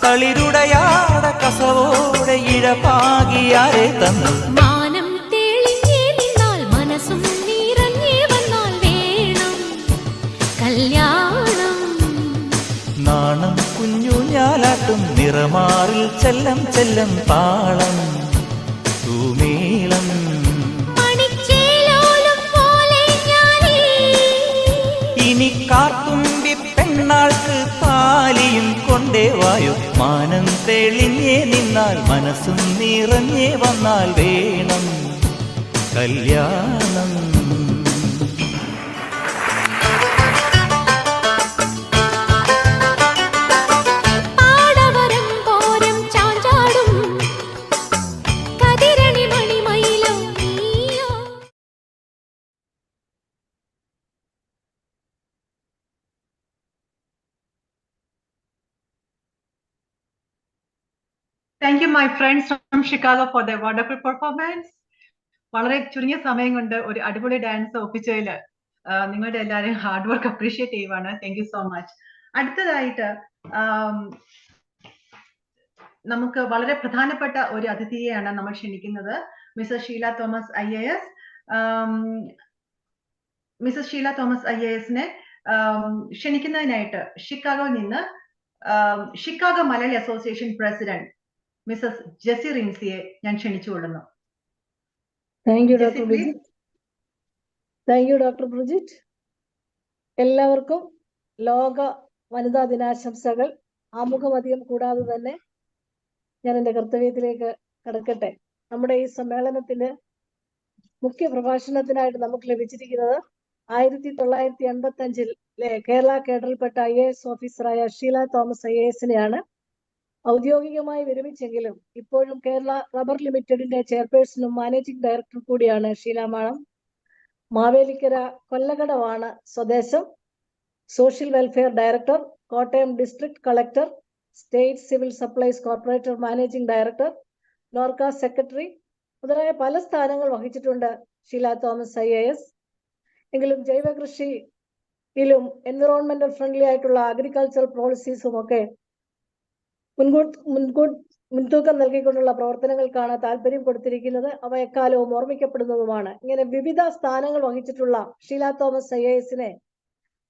തളിരുടയാട കസവോടെ ഇഴപാകിയാരെ തന്നു. മാനം തെളിഞ്ഞേ നിന്നാൽ മനസ്സും നിറഞ്ഞേ വന്നാൽ വേണം കല്യാണം. നാണം കുഞ്ഞു ഞാലാട്ടും നിറമാറിൽ ചെല്ലം ചെല്ലം താളം തൂമീളം. ഇനി കാർത്തുമ്പി പെണ്ണാൾക്ക് താലിയും കൊണ്ടേ വായോ, മാനം തെളിഞ്ഞേ നിന്നാൽ മനസ്സും നിറഞ്ഞേ വന്നാൽ വേണം കല്യാണം. Thank you, my friends from Chicago, for their wonderful performance. വളരെ ചുരുങ്ങിയ സമയം കൊണ്ട് ഒരു അടിപൊളി ഡാൻസ് ഒപ്പിച്ചതിൽ നിങ്ങളുടെ എല്ലാവരെയും ഹാർഡ് വർക്ക് അപ്രീഷിയേറ്റ് ചെയ്യുവാണ്. Thank you so much. അടുത്തതായിട്ട് നമുക്ക് വളരെ പ്രധാനപ്പെട്ട ഒരു അതിഥിയെയാണ് നമ്മൾ ക്ഷണിക്കുന്നത്, Mrs Sheela Thomas IAS. Mrs Sheela Thomas IASനെ ക്ഷണിക്കുന്നതിനായിട്ട് ഷിക്കാഗോയിൽ നിന്ന് Chicago Malayali association president Mrs Jessy റിൻസിയെ ഞാൻ ക്ഷണിച്ചുകൊള്ളുന്നു. Thank you doctor Brigit. Thank you doctor Brigit. എല്ലാവർക്കും ലോക വനിതാ ദിനാശംസകൾ. ആമുഖമധികം കൂടാതെ തന്നെ ഞാൻ എൻ്റെ കർത്തവ്യത്തിലേക്ക് കടക്കട്ടെ. നമ്മുടെ ഈ സമ്മേളനത്തിന് മുഖ്യ പ്രഭാഷണത്തിനായിട്ട് നമുക്ക് ലഭിച്ചിരിക്കുന്നത് 1985 കേരള കേഡറിൽപ്പെട്ട IAS ഓഫീസറായ ഷീല തോമസ് IASനെയാണ്. ഔദ്യോഗികമായി വിരമിച്ചെങ്കിലും ഇപ്പോഴും കേരള റബ്ബർ ലിമിറ്റഡിന്റെ ചെയർപേഴ്സണും മാനേജിംഗ് ഡയറക്ടർ കൂടിയാണ് ഷീല മാഡം. മാവേലിക്കര കൊല്ലകടവാണ് സ്വദേശം. Social welfare director, Kottayam district collector, state civil supplies corporator managing director, Norka secretary മുതലായ പല സ്ഥാനങ്ങൾ വഹിച്ചിട്ടുണ്ട് ഷീല തോമസ് IAS. എങ്കിലും ജൈവ കൃഷിയിലും എൻവിറോൺമെന്റൽ ഫ്രണ്ട്ലി ആയിട്ടുള്ള അഗ്രികൾച്ചറൽ പോളിസീസും ഒക്കെ മുൻതൂക്കം നൽകിക്കൊണ്ടുള്ള പ്രവർത്തനങ്ങൾക്കാണ് താല്പര്യം കൊടുത്തിരിക്കുന്നത്. അവ എക്കാലവും ഓർമ്മിക്കപ്പെടുന്നതുമാണ്. ഇങ്ങനെ വിവിധ സ്ഥാനങ്ങൾ വഹിച്ചിട്ടുള്ള ഷീല തോമസ് IASനെ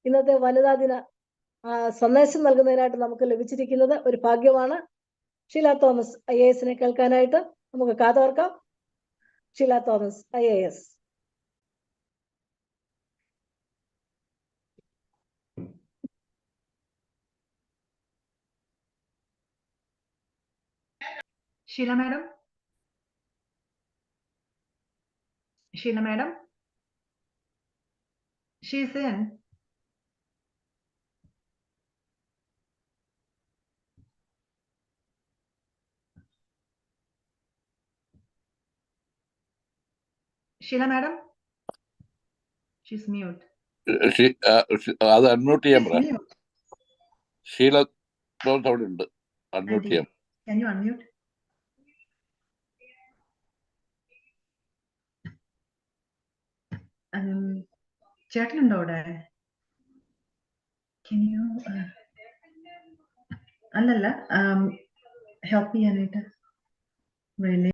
ഇന്നത്തെ വനിതാ ദിന സന്ദേശം നൽകുന്നതിനായിട്ട് നമുക്ക് ലഭിച്ചിരിക്കുന്നത് ഒരു ഭാഗ്യമാണ്. ഷീല തോമസ് IASനെ കേൾക്കാനായിട്ട് നമുക്ക് കാതോർക്കാം. Sheela Thomas IAS. Sheila madam. Sheila madam. She's in. Sheila madam. She's mute. അത് അൺമ്യൂട്ട് ചെയ്യാൻ പറ. ഷീല അവിടെ ഉണ്ട്, അൺമ്യൂട്ട് ചെയ്യാം. Can you unmute? ചേട്ടനുണ്ടോ അവിടെ? Can you Help me, Anita. Really?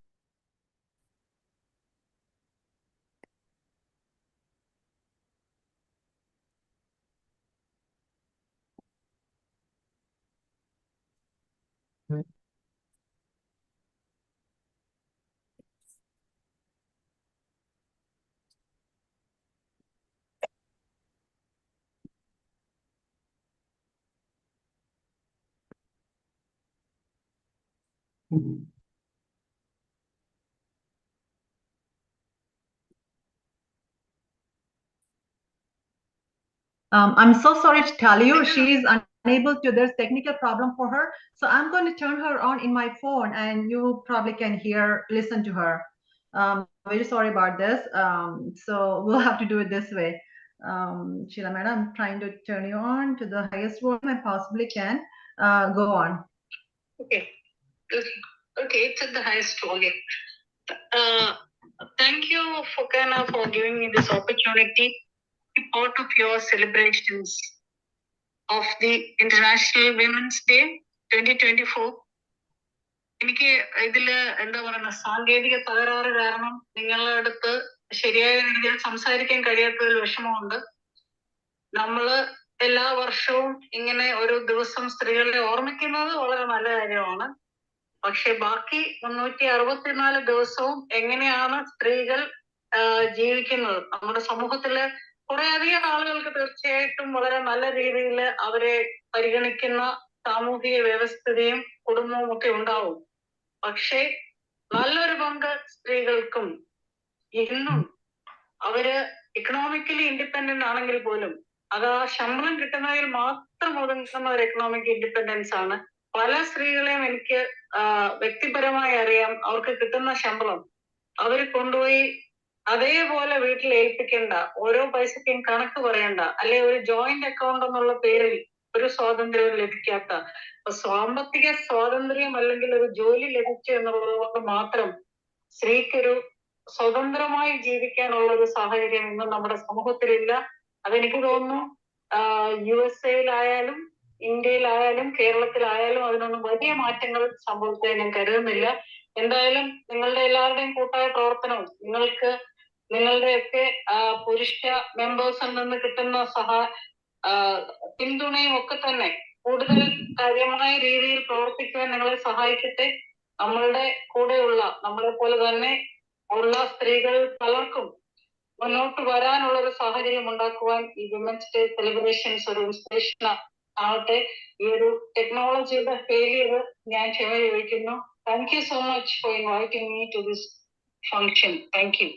I'm so sorry to tell you, she is unable to, there's technical problem for her. So I'm going to turn her on in my phone and you probably can listen to her. Very sorry about this. So we'll have to do it this way. Sheila madam, I'm trying to turn you on to the highest volume I possibly can. Go on. Okay. Okay, it's at the highest volume. Thank you, Fokana, for giving me this opportunity to be part of your celebrations of the International Women's Day 2024. എനിക്ക് ഇതില് എന്താ പറയുക, സാങ്കേതിക തകരാറ് കാരണം നിങ്ങളുടെ അടുത്ത് ശരിയായ രീതിയിൽ സംസാരിക്കാൻ കഴിയാത്തതിൽ വിഷമമുണ്ട്. നമ്മള് എല്ലാ വർഷവും ഇങ്ങനെ ഒരു ദിവസം സ്ത്രീകളെ ഓർമ്മിക്കുന്നത് വളരെ നല്ല കാര്യമാണ്. പക്ഷെ ബാക്കി 364 ദിവസവും എങ്ങനെയാണ് സ്ത്രീകൾ ജീവിക്കുന്നത്? നമ്മുടെ സമൂഹത്തില് കുറെ അധികം ആളുകൾക്ക് തീർച്ചയായിട്ടും വളരെ നല്ല രീതിയിൽ അവരെ പരിഗണിക്കുന്ന സാമൂഹിക വ്യവസ്ഥിതിയും കുടുംബവും ഒക്കെ ഉണ്ടാവും. പക്ഷേ നല്ലൊരു പങ്ക് സ്ത്രീകൾക്കും ഇന്നും അവര് എക്കണോമിക്കലി ഇൻഡിപെൻഡന്റ് ആണെങ്കിൽ പോലും അത് ആ ശമ്പളം കിട്ടുന്നതിൽ മാത്രം ഒതുങ്ങുന്ന ഒരു എക്കണോമിക് ഇൻഡിപെൻഡൻസ് ആണ്. പല സ്ത്രീകളെയും എനിക്ക് വ്യക്തിപരമായി അറിയാം. അവർക്ക് കിട്ടുന്ന ശമ്പളം അവര് കൊണ്ടുപോയി അതേപോലെ വീട്ടിൽ ഏൽപ്പിക്കേണ്ട, ഓരോ പൈസയ്ക്കും കണക്ക് പറയണ്ട, അല്ലെ ഒരു ജോയിന്റ് അക്കൗണ്ട് എന്നുള്ള പേരിൽ ഒരു സ്വാതന്ത്ര്യവും ലഭിക്കാത്ത, സാമ്പത്തിക സ്വാതന്ത്ര്യം അല്ലെങ്കിൽ ഒരു ജോലി ലഭിച്ചു എന്നുള്ളത് കൊണ്ട് മാത്രം സ്ത്രീക്കൊരു സ്വതന്ത്രമായി ജീവിക്കാനുള്ള ഒരു സാഹചര്യം ഇന്നും നമ്മുടെ സമൂഹത്തിലില്ല. അതെനിക്ക് തോന്നുന്നു USA-യിലായാലും ഇന്ത്യയിലായാലും കേരളത്തിലായാലും അതിനൊന്നും വലിയ മാറ്റങ്ങൾ സംഭവിക്കാൻ ഞാൻ കരുതുന്നില്ല. എന്തായാലും നിങ്ങളുടെ എല്ലാവരുടെയും കൂട്ടായ പ്രവർത്തനവും നിങ്ങൾക്ക് നിങ്ങളുടെയൊക്കെ പുരുഷ മെമ്പേഴ്സിൽ നിന്ന് കിട്ടുന്ന പിന്തുണയും ഒക്കെ തന്നെ കൂടുതൽ കാര്യമായ രീതിയിൽ പ്രവർത്തിക്കുവാൻ നിങ്ങളെ സഹായിക്കട്ടെ. നമ്മളുടെ കൂടെയുള്ള നമ്മളെ പോലെ തന്നെ ഉള്ള സ്ത്രീകൾ പലർക്കും മുന്നോട്ട് വരാനുള്ള ഒരു സാഹചര്യം ഉണ്ടാക്കുവാൻ ഈ വിമൻസ് ഡേ സെലിബ്രേഷൻസ് ഒരു ഇൻസ്പിറേഷൻ ആവട്ടെ. ഈ ഒരു ടെക്നോളജിയുടെ ഫെയിലിയർ ഞാൻ ക്ഷമ ചോദിക്കുന്നു. Thank you so much for inviting me to this function. Thank you.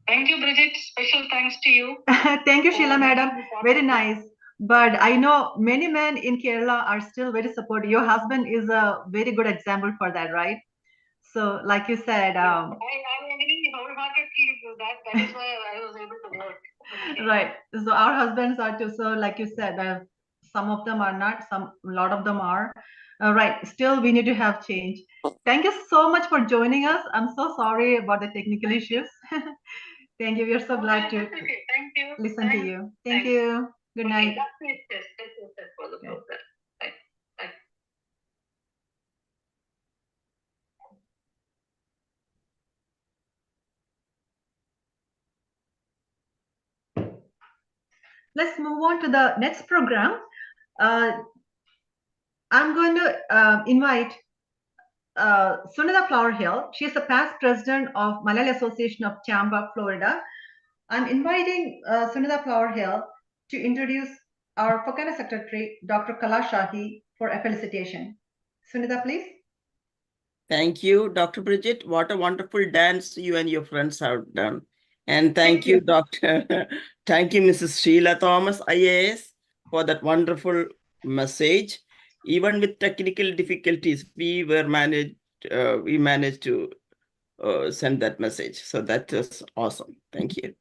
Thank you, Bridget. Special thanks to you. Thank you, Sheila madam. Very nice. But I know many men in Kerala are still very supportive. Your husband is a very good example for that, right? So, like you said, I agree wholeheartedly with that. That is why I was able to work. Right. So our husbands are too. So, like you said, some of them are not. A lot of them are. Right. Still, we need to have change. Thank you so much for joining us. I'm so sorry about the technical issues. Thank you. We are so glad to listen to you. Thank you. Good night. Let's move on to the next program. I'm going to invite Sunita Flowerhill. She is the past president of Malayali Association of Tampa, Florida. I'm inviting Sunita Flowerhill to introduce our Fokana Secretary, Dr. Kala Shahi, for a felicitation. Sunita, please. Thank you, Dr. Bridget. What a wonderful dance you and your friends have done. And thank you, Dr. Thank you, Mrs. Sheila Thomas, IAS, for that wonderful message. Even with technical difficulties, we managed to send that message. So that is awesome. Thank you.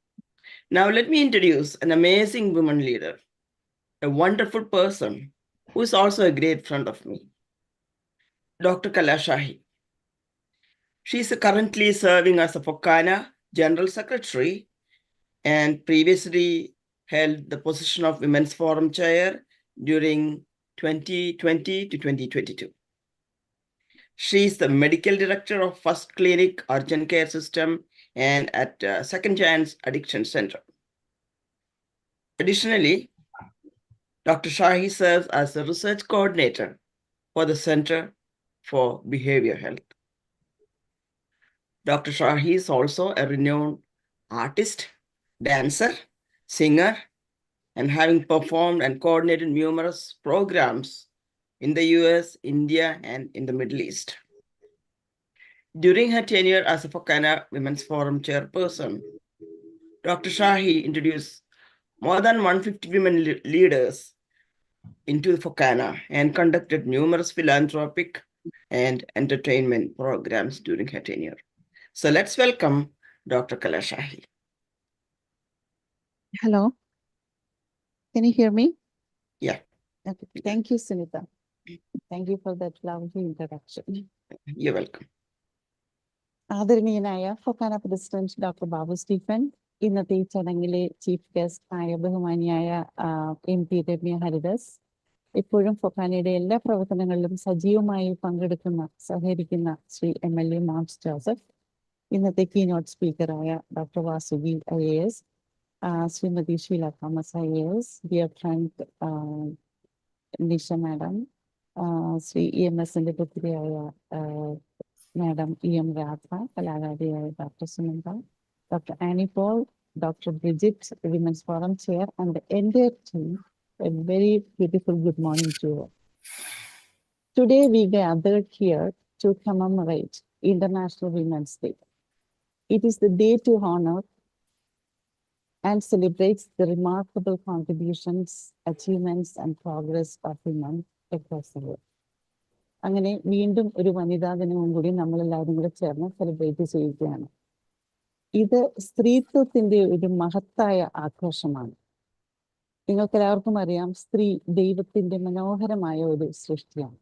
Now let me introduce an amazing woman leader, a wonderful person who is also a great friend of me, Dr. Kala Shahi. She is currently serving as a Fokana General Secretary and previously held the position of Women's Forum Chair during 2020 to 2022. She is the medical director of First Clinic Urgent Care System and at Second Chance Addiction Center. Additionally, Dr. Shahi serves as the research coordinator for the Center for Behavioral Health. Dr. Shahi is also a renowned artist, dancer, singer, and having performed and coordinated numerous programs in the US, India, and in the Middle East. During her tenure as a Fokana Women's Forum chairperson, Dr. Shahi introduced more than 150 women leaders into Fokana and conducted numerous philanthropic and entertainment programs during her tenure. So let's welcome Dr. Kala Shahi. Hello. Can you hear me? Yeah. Okay. Thank you, Sunita. Thank you for that lovely introduction. You're welcome. ആദരണീയനായ FOKANA president doctor Babu Stephen, ഇന്നത്തെ ഈ ചടങ്ങിലെ chief guest ആയ ബഹുമാനിയായ MP Ramya Haridas, ഇപ്പോഴും ഫൊക്കാനയുടെ എല്ലാ പ്രവർത്തനങ്ങളിലും സജീവമായി പങ്കെടുക്കുന്ന സഹകരിക്കുന്ന ശ്രീ MLA മാർക്സ് ജോസഫ്, ഇന്നത്തെ കീനോട്ട് സ്പീക്കറായ doctor Vasuki IAS, Shrimati Sheela Thomas IAS, dear friend Nisha madam, Shri EMSന്റെ പുത്രിയായ Madam EM Radha, കലാകാരിയായ doctor Sunanda, Dr. Annie Paul, Dr. Bridget, Women's Forum Chair, and the entire team, a very beautiful good morning to you. Today we gathered here to commemorate International Women's Day. It is the day to honor and celebrates the remarkable contributions, achievements, and progress of women across the world. അങ്ങനെ വീണ്ടും ഒരു വനിതാ ദിനവും കൂടി നമ്മളെല്ലാവരും കൂടെ ചേർന്ന് celebrate ചെയ്യുകയാണ്. ഇത് സ്ത്രീത്വത്തിന്റെ ഒരു മഹത്തായ ആഘോഷമാണ്. നിങ്ങൾക്കെല്ലാവർക്കും അറിയാം, സ്ത്രീ ദൈവത്തിന്റെ മനോഹരമായ ഒരു സൃഷ്ടിയാണ്.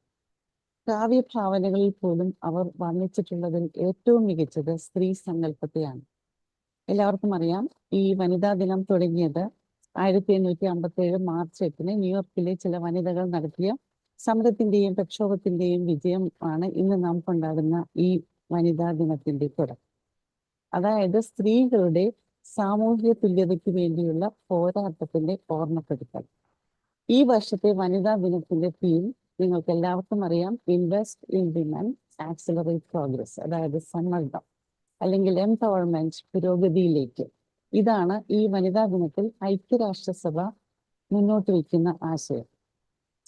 കാവ്യഭാവനകളിൽ പോലും അവർ വർണ്ണിച്ചിട്ടുള്ളതിൽ ഏറ്റവും മികച്ചത് സ്ത്രീ സങ്കല്പത്തെയാണ്. എല്ലാവർക്കും അറിയാം, ഈ വനിതാ ദിനം തുടങ്ങിയത് 1857 മാർച്ച് 8 ന്യൂയോർക്കിലെ ചില വനിതകൾ നടത്തിയ സമരത്തിന്റെയും പ്രക്ഷോഭത്തിന്റെയും വിജയം ആണ് ഇന്ന് നാം കൊണ്ടാടുന്ന ഈ വനിതാ ദിനത്തിന്റെ തുടക്കം. അതായത് സ്ത്രീകളുടെ സാമൂഹിക തുല്യതയ്ക്ക് വേണ്ടിയുള്ള പോരാട്ടത്തിന്റെ ഓർമ്മപ്പെടുത്തൽ. ഈ വർഷത്തെ വനിതാ ദിനത്തിന്റെ തീം നിങ്ങൾക്ക് എല്ലാവർക്കും അറിയാം, invest in women, accelerate progress, അതായത് സമ്മർദ്ദം അല്ലെങ്കിൽ എംപവർമെന്റ്, പുരോഗതിയിലേക്ക്. ഇതാണ് ഈ വനിതാ ദിനത്തിൽ ഐക്യരാഷ്ട്രസഭ മുന്നോട്ട് വയ്ക്കുന്ന ആശയം.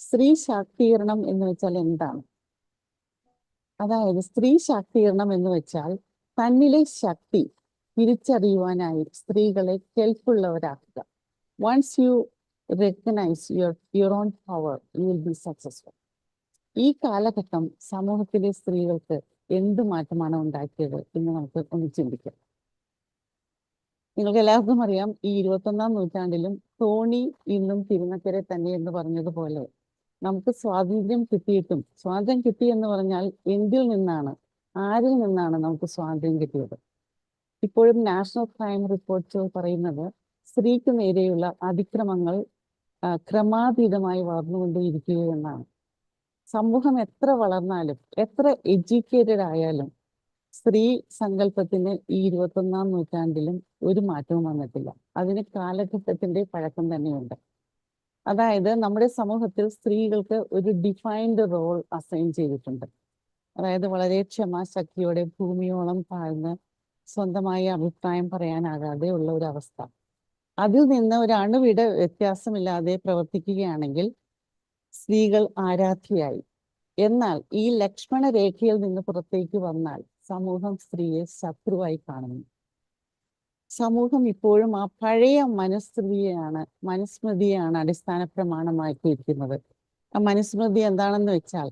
സ്ത്രീ ശാക്തീകരണം എന്ന് വെച്ചാൽ എന്താണ്? അതായത് സ്ത്രീ ശാക്തീകരണം എന്ന് വെച്ചാൽ തന്നിലെ ശക്തി തിരിച്ചറിയുവാനായി സ്ത്രീകളെ കെൽപ്പുള്ളവരാക്കുക. Once you recognise your own power, you will be successful. ഈ കാലഘട്ടം സമൂഹത്തിലെ സ്ത്രീകൾക്ക് എന്ത് മാറ്റമാണ് ഉണ്ടാക്കിയത് എന്ന് നമുക്ക് ഒന്ന് ചിന്തിക്കാം. നിങ്ങൾക്ക് എല്ലാവർക്കും അറിയാം, ഈ 21ാം നൂറ്റാണ്ടിലും തോണി ഇന്നും തിരുനക്കരെ തന്നെ എന്ന് പറഞ്ഞതുപോലെ നമുക്ക് സ്വാതന്ത്ര്യം കിട്ടിയിട്ടും, സ്വാതന്ത്ര്യം കിട്ടി എന്ന് പറഞ്ഞാൽ എന്തിൽ നിന്നാണ്, ആരിൽ നിന്നാണ് നമുക്ക് സ്വാതന്ത്ര്യം കിട്ടിയത്? ഇപ്പോഴും നാഷണൽ ക്രൈം റിപ്പോർട്ട് പറയുന്നത് സ്ത്രീക്ക് നേരെയുള്ള അതിക്രമങ്ങൾ ക്രമാതീതമായി വളർന്നുകൊണ്ടേയിരിക്കുകയെന്നാണ്. സമൂഹം എത്ര വളർന്നാലും, എത്ര എഡ്യൂക്കേറ്റഡ് ആയാലും സ്ത്രീ സങ്കല്പത്തിന് ഈ 21ാം നൂറ്റാണ്ടിലും ഒരു മാറ്റവും വന്നിട്ടില്ല. അതിന് കാലഘട്ടത്തിന്റെ പഴക്കം തന്നെയുണ്ട്. അതായത് നമ്മുടെ സമൂഹത്തിൽ സ്ത്രീകൾക്ക് ഒരു ഡിഫൈൻഡ് റോൾ അസൈൻ ചെയ്തിട്ടുണ്ട്. അതായത് വളരെ ക്ഷമാശക്തിയോടെ ഭൂമിയോളം താഴ്ന്ന് സ്വന്തമായ അഭിപ്രായം പറയാനാകാതെ ഉള്ള ഒരു അവസ്ഥ. അതിൽ നിന്ന് ഒരു അണുവിട വ്യത്യാസമില്ലാതെ പ്രവർത്തിക്കുകയാണെങ്കിൽ സ്ത്രീകൾ ആരാധ്യയായി. എന്നാൽ ഈ ലക്ഷ്മണ രേഖയിൽ നിന്ന് പുറത്തേക്ക് വന്നാൽ സമൂഹം സ്ത്രീയെ ശത്രുവായി കാണുന്നു. സമൂഹം ഇപ്പോഴും ആ പഴയ മനുസ്മൃതിയാണ് അടിസ്ഥാന പ്രമാണമാക്കിയിരിക്കുന്നത്. ആ മനുസ്മൃതി എന്താണെന്ന് വെച്ചാൽ,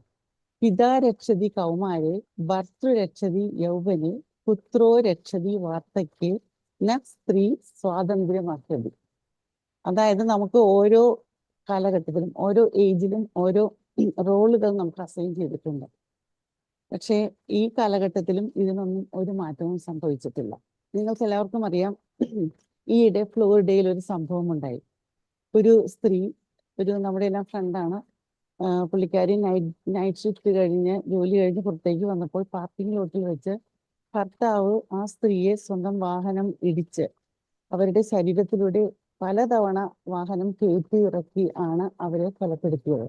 പിതാ രക്ഷതി കൗമാരെ, ഭർത്തൃ രക്ഷതി യൗവനെ, പുത്രോ രക്ഷതി വാർദ്ധക്യെ, ന സ്ത്രീ സ്വാതന്ത്ര്യമാക്കതി. അതായത് നമുക്ക് ഓരോ കാലഘട്ടത്തിലും ഓരോ ഏജിലും ഓരോ റോളുകൾ നമുക്ക് അസൈൻ ചെയ്തിട്ടുണ്ട്. പക്ഷേ ഈ കാലഘട്ടത്തിലും ഇതിനൊന്നും ഒരു മാറ്റവും സംഭവിച്ചിട്ടില്ല. നിങ്ങൾക്ക് എല്ലാവർക്കും അറിയാം, ഈയിടെ ഫ്ലോറിഡയിൽ ഒരു സംഭവം ഉണ്ടായി. ഒരു സ്ത്രീ, നമ്മുടെ എല്ലാം ഫ്രണ്ടാണ്, പുള്ളിക്കാരി നൈറ്റ് ഷിഫ്റ്റ് കഴിഞ്ഞ് ജോലി കഴിഞ്ഞ് പുറത്തേക്ക് വന്നപ്പോൾ പാർക്കിംഗ് ലോട്ടിൽ വെച്ച് ഭർത്താവ് ആ സ്ത്രീയെ സ്വന്തം വാഹനം ഇടിച്ച് അവരുടെ ശരീരത്തിലൂടെ പലതവണ വാഹനം കയറ്റി ഇറക്കി ആണ് അവരെ കൊലപ്പെടുത്തിയത്.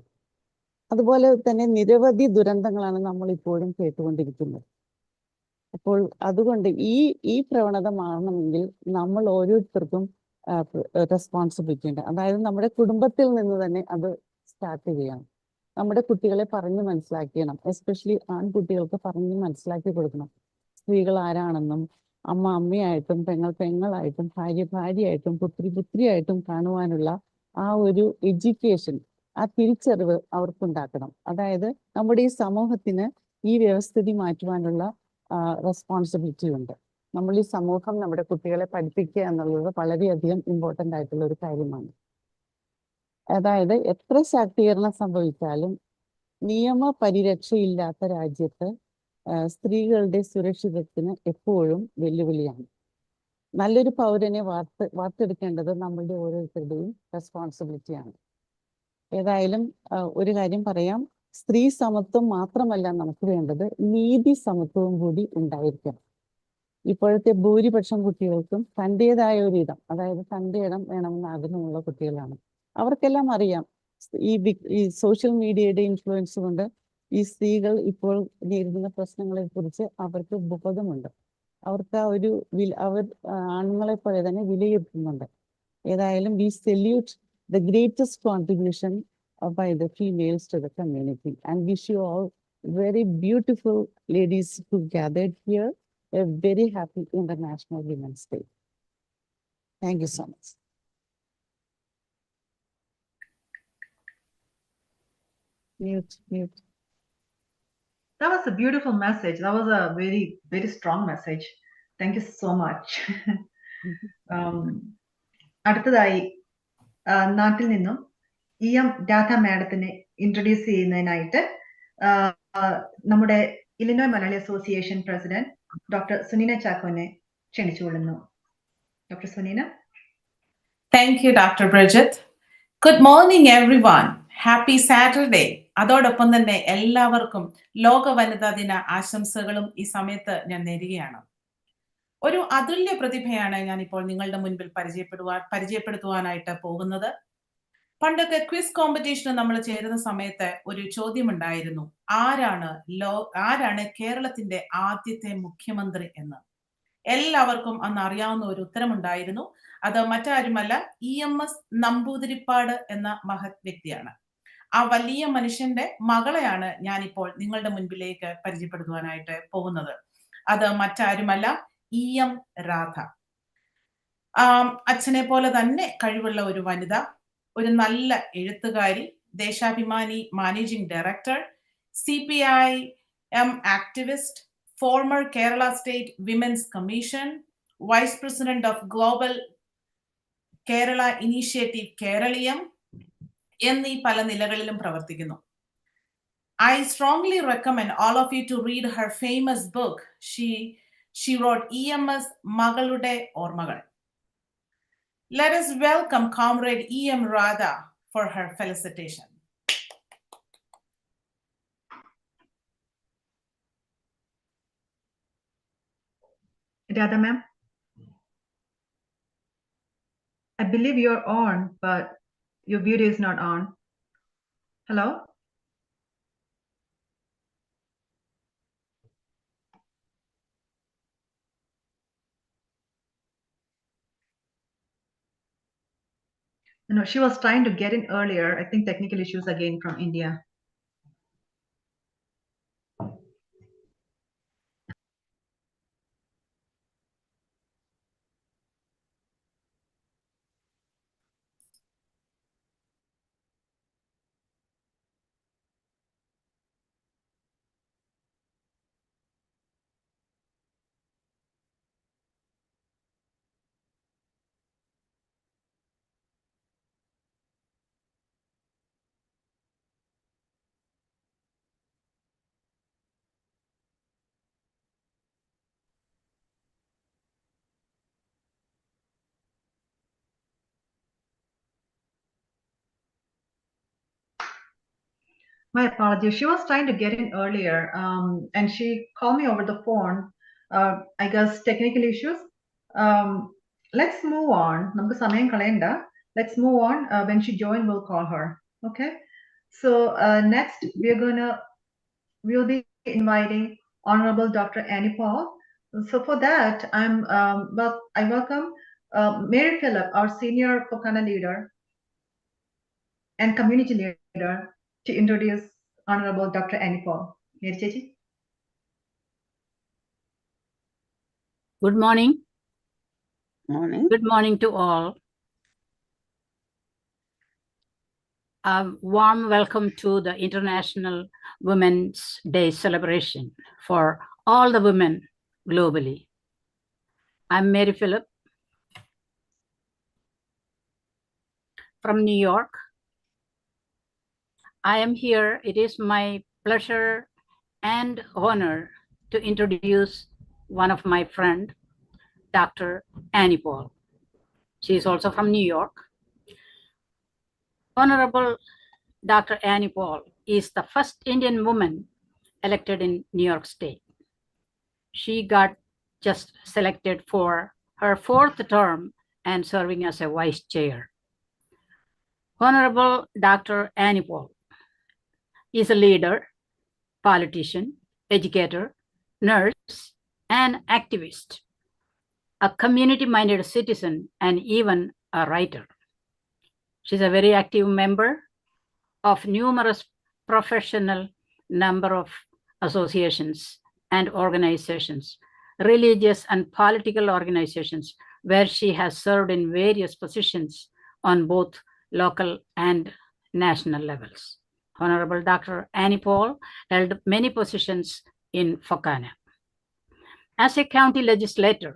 അതുപോലെ തന്നെ നിരവധി ദുരന്തങ്ങളാണ് നമ്മൾ ഇപ്പോഴും കേട്ടുകൊണ്ടിരിക്കുന്നത്. അപ്പോൾ അതുകൊണ്ട് ഈ പ്രവണത മാറണമെങ്കിൽ നമ്മൾ ഓരോരുത്തർക്കും റെസ്പോൺസിബിലിറ്റി ഉണ്ട്. അതായത് നമ്മുടെ കുടുംബത്തിൽ നിന്ന് തന്നെ അത് സ്റ്റാർട്ട് ചെയ്യണം. നമ്മുടെ കുട്ടികളെ പറഞ്ഞ് മനസ്സിലാക്കണം. എസ്പെഷ്യലി ആൺകുട്ടികൾക്ക് പറഞ്ഞ് മനസ്സിലാക്കി കൊടുക്കണം സ്ത്രീകൾ ആരാണെന്നും, അമ്മ അമ്മയായിട്ടും പെങ്ങൾ പെങ്ങളായിട്ടും ഭാര്യ ഭാര്യയായിട്ടും പുത്രി പുത്രിയായിട്ടും കാണുവാനുള്ള ആ ഒരു എഡ്യൂക്കേഷൻ, ആ തിരിച്ചറിവ് അവർക്കുണ്ടാക്കണം. അതായത് നമ്മുടെ ഈ സമൂഹത്തിന് ഈ വ്യവസ്ഥിതി മാറ്റുവാനുള്ള റെസ്പോൺസിബിലിറ്റി ഉണ്ട്. നമ്മൾ ഈ സമൂഹം നമ്മുടെ കുട്ടികളെ പഠിപ്പിക്കുക എന്നുള്ളത് വളരെയധികം ഇമ്പോർട്ടൻ്റ് ആയിട്ടുള്ള ഒരു കാര്യമാണ്. അതായത് എത്ര ശാക്തീകരണം സംഭവിച്ചാലും നിയമപരിരക്ഷയില്ലാത്ത രാജ്യത്ത് സ്ത്രീകളുടെ സുരക്ഷിതത്വത്തിന് എപ്പോഴും വെല്ലുവിളിയാണ്. നല്ലൊരു പൗരനെ വാർത്തെടുക്കേണ്ടത് നമ്മളുടെ ഓരോരുത്തരുടെയും റെസ്പോൺസിബിലിറ്റിയാണ്. ഏതായാലും ഒരു കാര്യം പറയാം, സ്ത്രീ സമത്വം മാത്രമല്ല നമുക്ക് വേണ്ടത്, നീതി സമത്വവും കൂടി ഉണ്ടായിരിക്കണം. ഇപ്പോഴത്തെ ഭൂരിപക്ഷം കുട്ടികൾക്കും തൻ്റെതായ ഒരു ഇടം, അതായത് തൻ്റെ ഇടം വേണമെന്ന് ആഗ്രഹമുള്ള കുട്ടികളാണ്. അവർക്കെല്ലാം അറിയാം ഈ സോഷ്യൽ മീഡിയയുടെ ഇൻഫ്ലുവൻസ് കൊണ്ട് ഈ സ്ത്രീകൾ ഇപ്പോൾ നേരിടുന്ന പ്രശ്നങ്ങളെ കുറിച്ച് അവർക്ക് ബോധമുണ്ട്. അവർക്ക് ആ ഒരു അവർ ആണുങ്ങളെ പോലെ തന്നെ വിലയിരുത്തുന്നുണ്ട്. ഏതായാലും V salute the greatest contribution by the females to the community, and wish you all very beautiful ladies who gathered here a very happy International Women's Day. Thank you so much. Mute. That was a beautiful message. That was a very, very strong message. Thank you so much. അടുത്തതായി നാട്ടിൽ നിന്നും EM Radha മാഡത്തിനെ introduce ചെയ്യുന്നതിനായിട്ട് നമ്മുടെ Illinois Malayali association president doctor Suneena ചാക്കോനെ ക്ഷണിച്ചുകൊള്ളുന്നു. Doctor Suneena. Thank you, Dr. Bridget. Good morning, everyone. Happy Saturday. അതോടൊപ്പം തന്നെ എല്ലാവർക്കും ലോക വനിതാ ദിന ആശംസകളും ഈ സമയത്ത് ഞാൻ നേരുകയാണ്. ഒരു അതുല്യ പ്രതിഭയാണ് ഞാൻ ഇപ്പോൾ നിങ്ങളുടെ മുൻപിൽ പരിചയപ്പെടുത്തുവാനായിട്ട് പോകുന്നത്. പണ്ടൊക്കെ ക്വിസ് കോമ്പറ്റീഷന് നമ്മൾ ചേരുന്ന സമയത്ത് ഒരു ചോദ്യമുണ്ടായിരുന്നു, ആരാണ് കേരളത്തിന്റെ ആദ്യത്തെ മുഖ്യമന്ത്രി എന്ന്. എല്ലാവർക്കും അന്ന് അറിയാവുന്ന ഒരു ഉത്തരമുണ്ടായിരുന്നു. അത് മറ്റാരുമല്ല, EMS നമ്പൂതിരിപ്പാട് എന്ന മഹത് വ്യക്തിയാണ്. ആ വലിയ മനുഷ്യന്റെ മകളെയാണ് ഞാനിപ്പോൾ നിങ്ങളുടെ മുൻപിലേക്ക് പരിചയപ്പെടുത്തുവാനായിട്ട് പോകുന്നത്. അത് മറ്റാരുമല്ല, EM രാധ. അച്ഛനെ പോലെ തന്നെ കഴിവുള്ള ഒരു വനിത, ഒരു നല്ല എഴുത്തുകാരി, Deshabhimani managing director, CPIM activist, former Kerala State Women's Commission, Vice President of Global Kerala Initiative Keralium എന്നീ പല നിലകളിലും പ്രവർത്തിക്കുന്നു. I strongly recommend all of you to read her famous book. She wrote EMS മകളുടെ ഓർമ്മകൾ. Let us welcome Comrade EM Radha for her felicitation. Radha ma'am, I believe you're on, but your video is not on. Hello? No, she was trying to get in earlier. I think technical issues again from India. My apologies. She was trying to get in earlier, and she called me over the phone. I guess technical issues. Let's move on. നമുക്ക് സമയം കളയണ്ട. Let's move on. When she joined, we'll call her. Okay. So next, we'll be inviting Honorable Dr. Annie Paul. So for that, I welcome Mary Phillip, our senior Fokana leader and community leader, to introduce Honorable Dr. Annie Paul. Mary Chechi. Good morning. Morning. Good morning to all. A warm welcome to the International Women's Day celebration for all the women globally. I'm Mary Phillip from New York. I am here. It is my pleasure and honor to introduce one of my friend, Dr. Annie Paul. She is also from New York. Honorable Dr. Annie Paul is the first Indian woman elected in New York State. She got just selected for her 4th term and serving as a vice chair. Honorable Dr. Annie Paul is a leader, politician, educator, nurse, and activist, a community-minded citizen, and even a writer. She's a very active member of numerous professional number of associations and organizations, religious and political organizations, where she has served in various positions on both local and national levels. Honorable Dr. Annie Paul held many positions in Fokana. As a county legislator,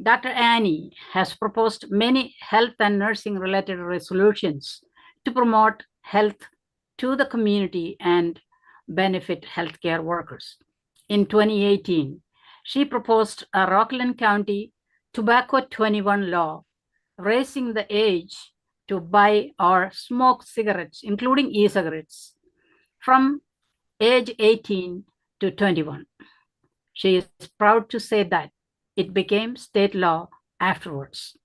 Dr. Annie has proposed many health and nursing related resolutions to promote health to the community and benefit healthcare workers. In 2018, she proposed a Rockland County Tobacco 21 law, raising the age to buy or smoke cigarettes, including e-cigarettes, from age 18 to 21. She is proud to say that it became state law afterwards.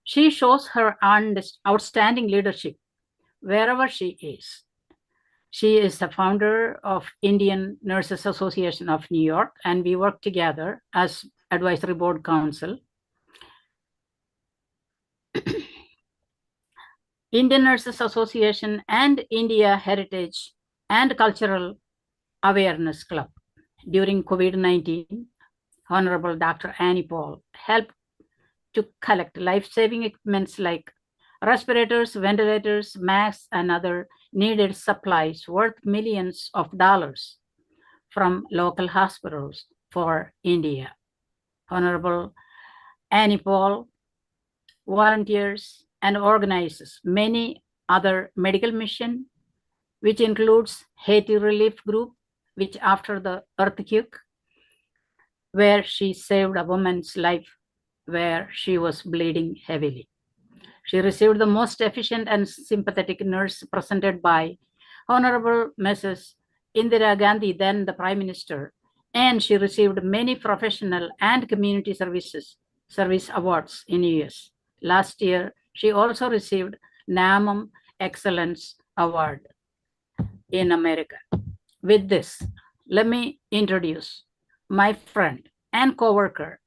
She shows her outstanding leadership wherever she is. She is the founder of Indian Nurses Association of New York, and we work together as Advisory Board Council. Indian Nurses Association and India Heritage and Cultural Awareness Club. During COVID-19, Honorable Dr. Annie Paul helped to collect life-saving equipments like respirators, ventilators, masks, and other needed supplies worth millions of dollars from local hospitals for India. Honorable Annie Paul volunteers and organizes many other medical missions, which includes Haiti Relief Group, which after the earthquake, where she saved a woman's life where she was bleeding heavily. She received the most efficient and sympathetic nurse presented by Honorable Mrs. Indira Gandhi, then the Prime Minister, and she received many professional and community service awards in US. Last year, she also received NAMM Excellence Award in America. With this, let me introduce my friend and co-worker,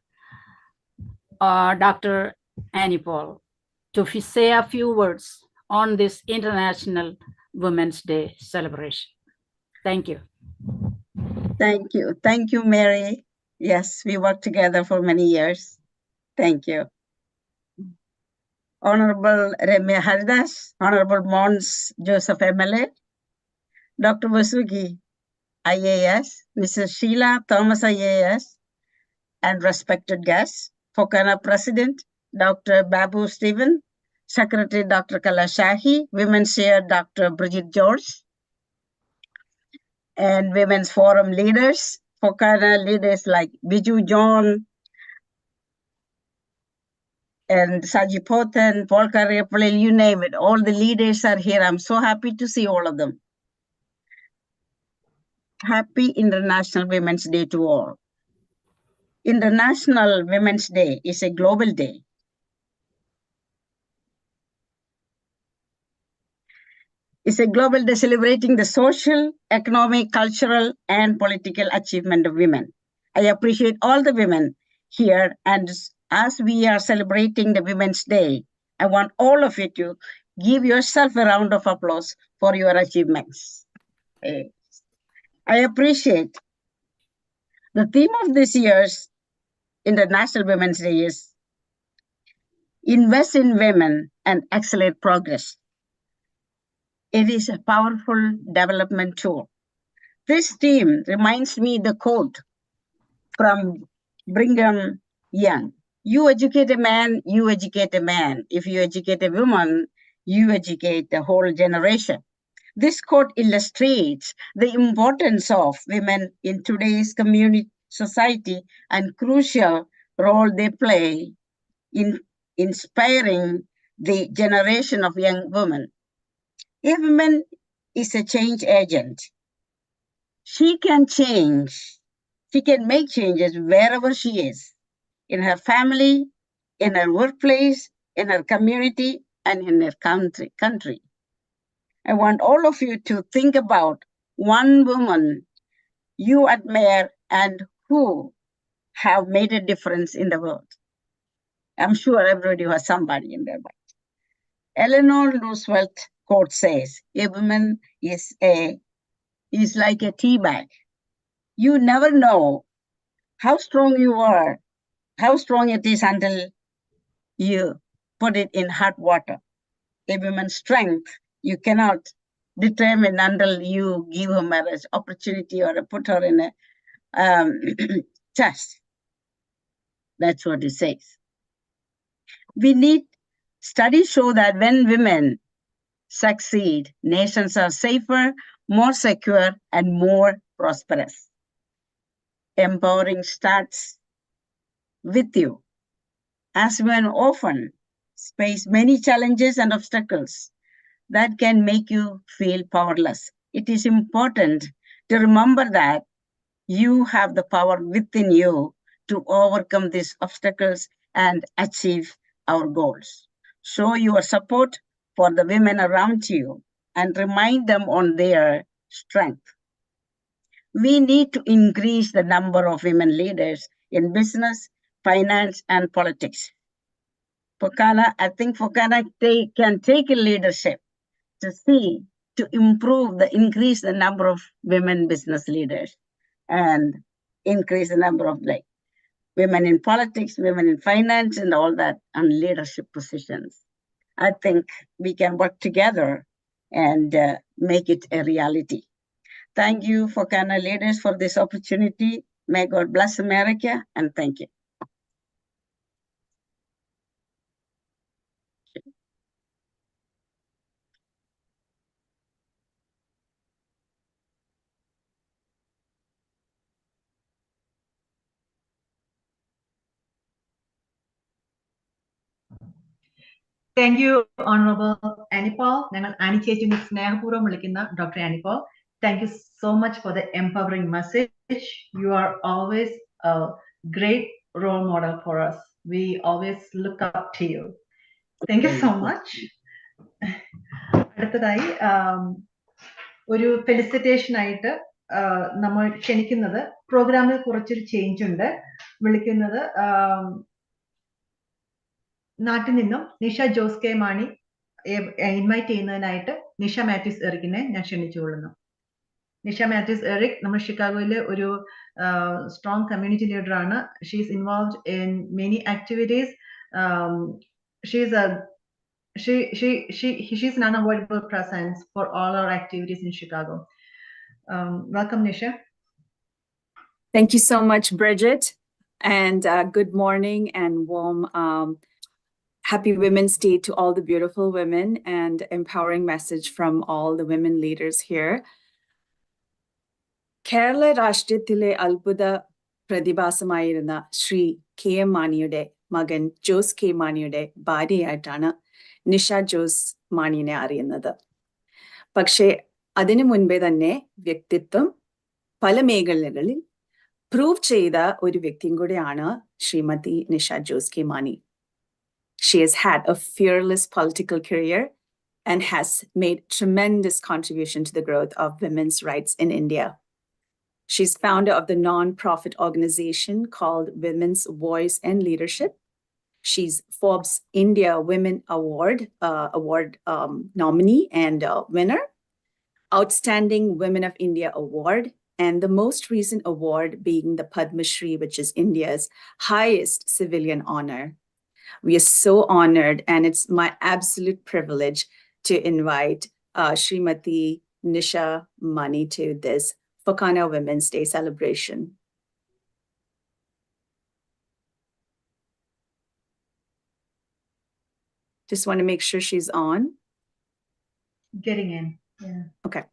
Dr. Annie Paul, to say a few words on this International Women's Day celebration. Thank you. Thank you. Thank you, Mary. Yes, we worked together for many years. Thank you. Honorable Remya Haridas, Honorable Mons Joseph MLA, Dr. Vasugi, IAS, Mrs. Sheila Thomas IAS, and respected guests, Fokana President, Dr. Babu Stephen, Secretary Dr. Kalashahi, Women's Chair Dr. Bridget George, and Women's Forum leaders, Fokana leaders like Biju John and Saji Poten, Polka Repolil, you name it. All the leaders are here. I'm so happy to see all of them. Happy International Women's Day to all. International Women's Day is a global day. It's a global day celebrating the social, economic, cultural, and political achievement of women. I appreciate all the women here, and as we are celebrating the Women's Day, I want all of you to give yourself a round of applause for your achievements. I appreciate the theme of this year's International Women's Day is Invest in Women and Accelerate Progress. It is a powerful development tool. This theme reminds me the quote from Brigham Young. You educate a man, you educate a man. If you educate a woman, you educate the whole generation. This quote illustrates the importance of women in today's community, society, and crucial role they play in inspiring the generation of young women. A woman is a change agent. She can change. She can make changes wherever she is, in her family, in her workplace, in her community, and in her country. I want all of you to think about one woman you admire and who have made a difference in the world. I'm sure everybody has somebody in their mind. Eleanor Roosevelt quote says, a woman is like a tea bag. You never know how strong you are, how strong it is until you put it in hot water. A woman's strength, you cannot determine until you give her marriage opportunity or put her in a test. That's what it says. Studies show that when women succeed, nations are safer, more secure, and more prosperous. Empowering starts with you. As women often face many challenges and obstacles that can make you feel powerless. It is important to remember that you have the power within you to overcome these obstacles and achieve our goals. Show your support for the women around you and remind them on their strength. We need to increase the number of women leaders in business, finance, and politics. I think Fokana can take a leadership to increase the number of women business leaders and increase the number of women in politics, women in finance, and all that, and leadership positions. I think we can work together and make it a reality. Thank you, Fokana leaders, for this opportunity. May God bless America, and thank you. Thank you, Honorable Anipal. ഞങ്ങൾ Annie ചേച്ചിനെ സ്നേഹപൂർവ്വം വിളിക്കുന്ന Dr. Anipal. Thank you so much for the empowering message. You are always a great role model for us. We always look up to you. Thank you so much. അടുത്തതായി ഒരു felicitation ആയിട്ട് നമ്മൾ ക്ഷണിക്കുന്നത് പ്രോഗ്രാമിൽ കുറച്ചൊരു ചേഞ്ച് ഉണ്ട്. വിളിക്കുന്നത് നാട്ടിൽ നിന്നും നിഷ ജോസ് കെ മാണി ഇൻവൈറ്റ് ചെയ്യുന്നതിനായിട്ട് നിഷ മാത്യൂസ് എറിക്കിനെ ഞാൻ ക്ഷണിച്ചുകൊള്ളുന്നു. നിഷ മാത്യൂസ് എറിക് നമ്മൾ ഷിക്കാഗോയിലെ ഒരു സ്ട്രോങ് കമ്മ്യൂണിറ്റി ലീഡർ ആണ്. She is involved in many activities. She's an unavoidable presence for all our activities in Chicago. Welcome, Nisha. Thank you so much, Bridget, and good morning and warm Happy Women's Day to all the beautiful women and empowering message from all the women leaders here. Kerala Rashtriyathile Albuda Pradibhasamayirunna Shri K.M. Maniyude Magan Jose K. Maniyude ഭാര്യയായിട്ടാണ് നിഷ ജോസ് മാണിയെ അറിയുന്നത്. പക്ഷേ അതിനു മുൻപേ തന്നെ വ്യക്തിത്വം, പല മേഖലകളിൽ പ്രൂവ് ചെയ്ത ഒരു വ്യക്തിയും കൂടിയാണ് Shrimati Nisha Jose K Mani. She has had a fearless political career and has made tremendous contribution to the growth of women's rights in India. She's founder of the non-profit organization called Women's Voice and Leadership. She's Forbes India Women Award nominee and winner, Outstanding Women of India Award, and the most recent award being the Padma Shri, which is India's highest civilian honor. We are so honored, and it's my absolute privilege to invite Srimati Nisha Mani to this Fokana Women's Day celebration. Just want to make sure she's on. Getting in. Yeah. Okay.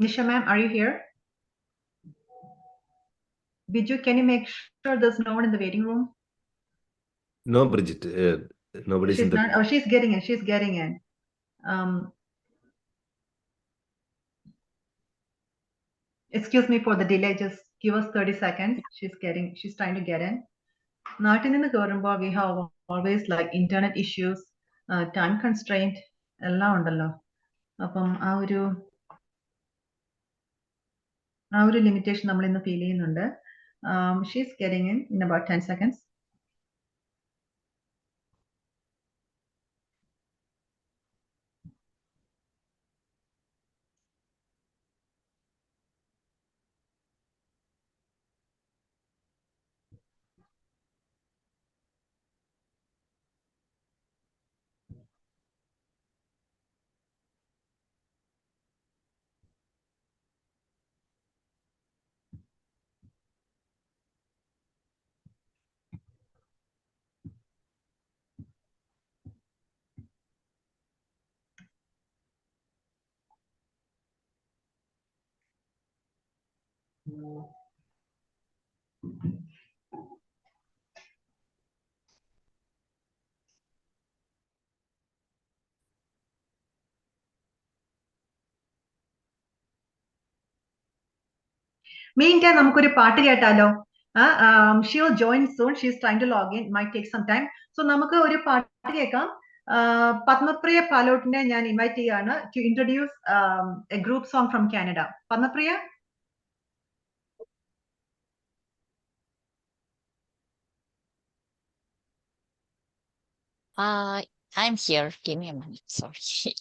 Nisha ma'am, are you here? Biju, can you make sure there's no one in the waiting room? No, Bridget. Nobody's in She's the. not. Oh, she's getting in. She's getting in. Excuse me for the delay. Just give us 30 seconds. She's trying to get in. നാട്ടിൽ നിന്ന് കയറുമ്പോൾ we have always like internet issues, time constraint എല്ലാം ഉണ്ടല്ലോ. അപ്പം ആ ഒരു limitation നമ്മൾ ഇന്ന് ഫീൽ ചെയ്യുന്നുണ്ട്. She's getting in about 10 seconds. Meantime, നമുക്കൊരു പാട്ട് കേട്ടാലോ? She will join soon. She's trying to log in. Might take some time. So നമുക്ക് ഒരു പാട്ട് കേൾക്കാം. പത്മപ്രിയ പാലോട്ടിനെ ഞാൻ ഇൻവൈറ്റ് ചെയ്യാണ് to introduce a group song from Canada. Padmapriya? I'm here. Give me a minute. Sorry.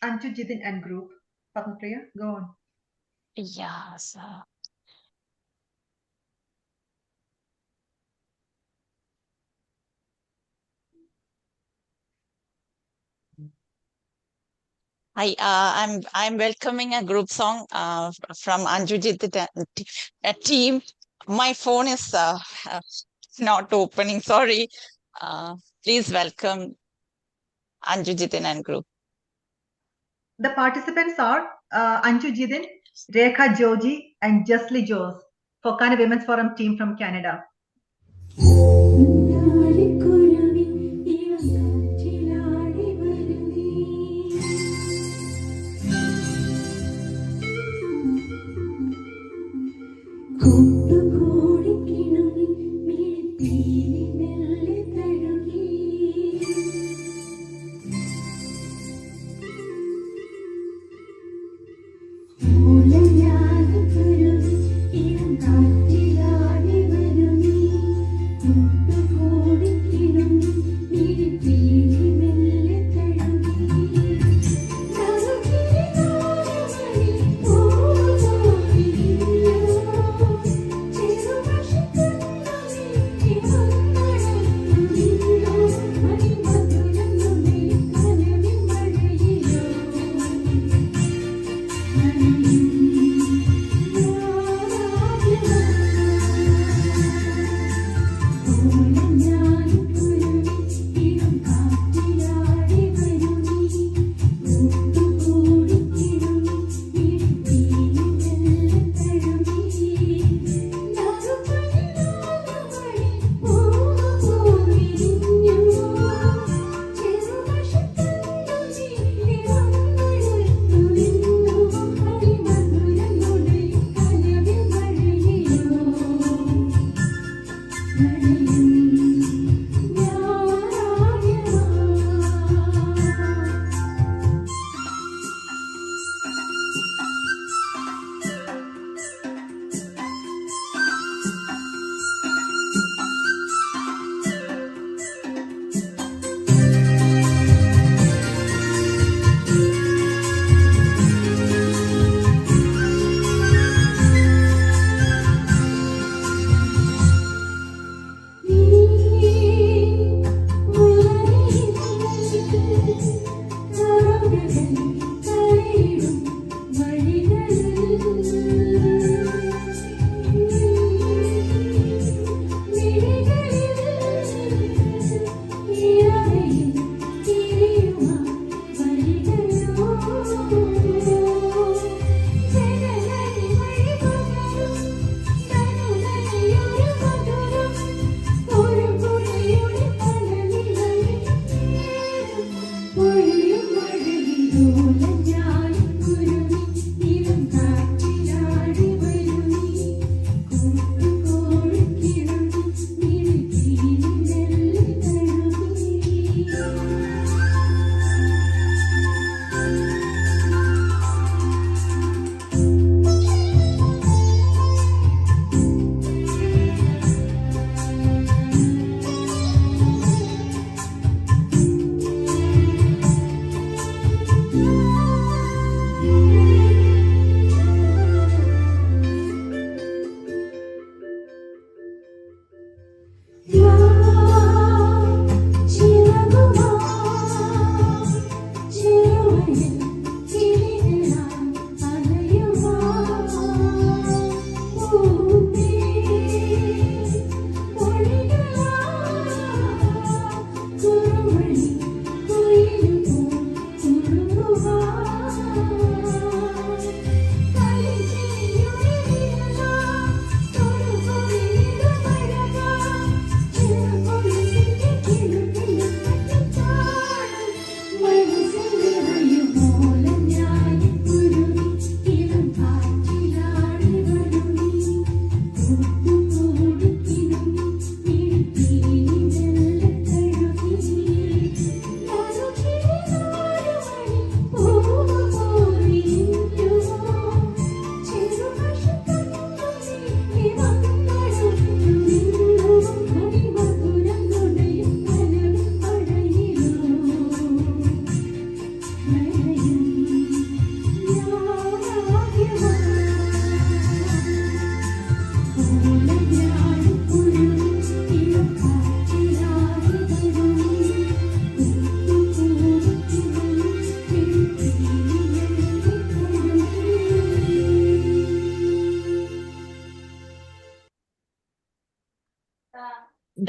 Anju Jidin and group. Padmapriya, go on. Yes. I'm welcoming a group song from Anjujit team. My phone is not opening. Sorry. Please welcome Anjujitin and group. The participants are Anju Jidin, Rekha Joji, and Justly Jose, Fokana Women's Forum team from Canada.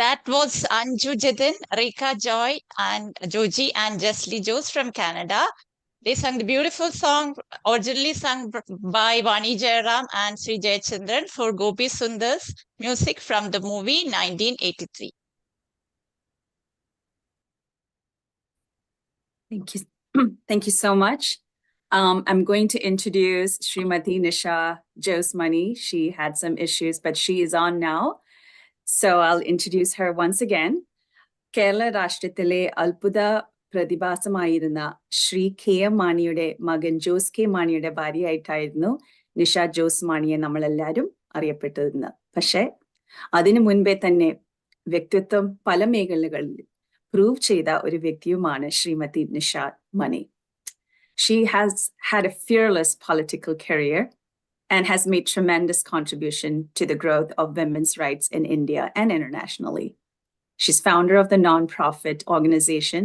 That was Anju Jadin, Rika Joy, and Joji and Jeslie Jose from Canada. They sang the beautiful song, originally sung by Vani Jairam and Sri Jayachandran for Gopi Sundar's music from the movie 1983. Thank you. Thank you so much. I'm going to introduce Srimati Nisha Josmani. She had some issues, but she is on now. So I'll introduce her once again. Kerala Rashtrathile Alpuda Pradibhasamayirunna Shri K. Maniyude Magan Jose K. Maniyude ഭാര്യയായിട്ടായിരുന്നു Nisha Jose മാണിയെ നമ്മളെല്ലാവരും അറിയപ്പെട്ടതെന്ന്. പക്ഷേ അതിനു മുൻപേ തന്നെ വ്യക്തിത്വം പല മേഖലകളിൽ prove ചെയ്ത ഒരു വ്യക്തിയുമാണ് ശ്രീമതി നിഷ മണി. She has had a fearless political career and has made tremendous contribution to the growth of women's rights in India and internationally. She's founder of the non-profit organization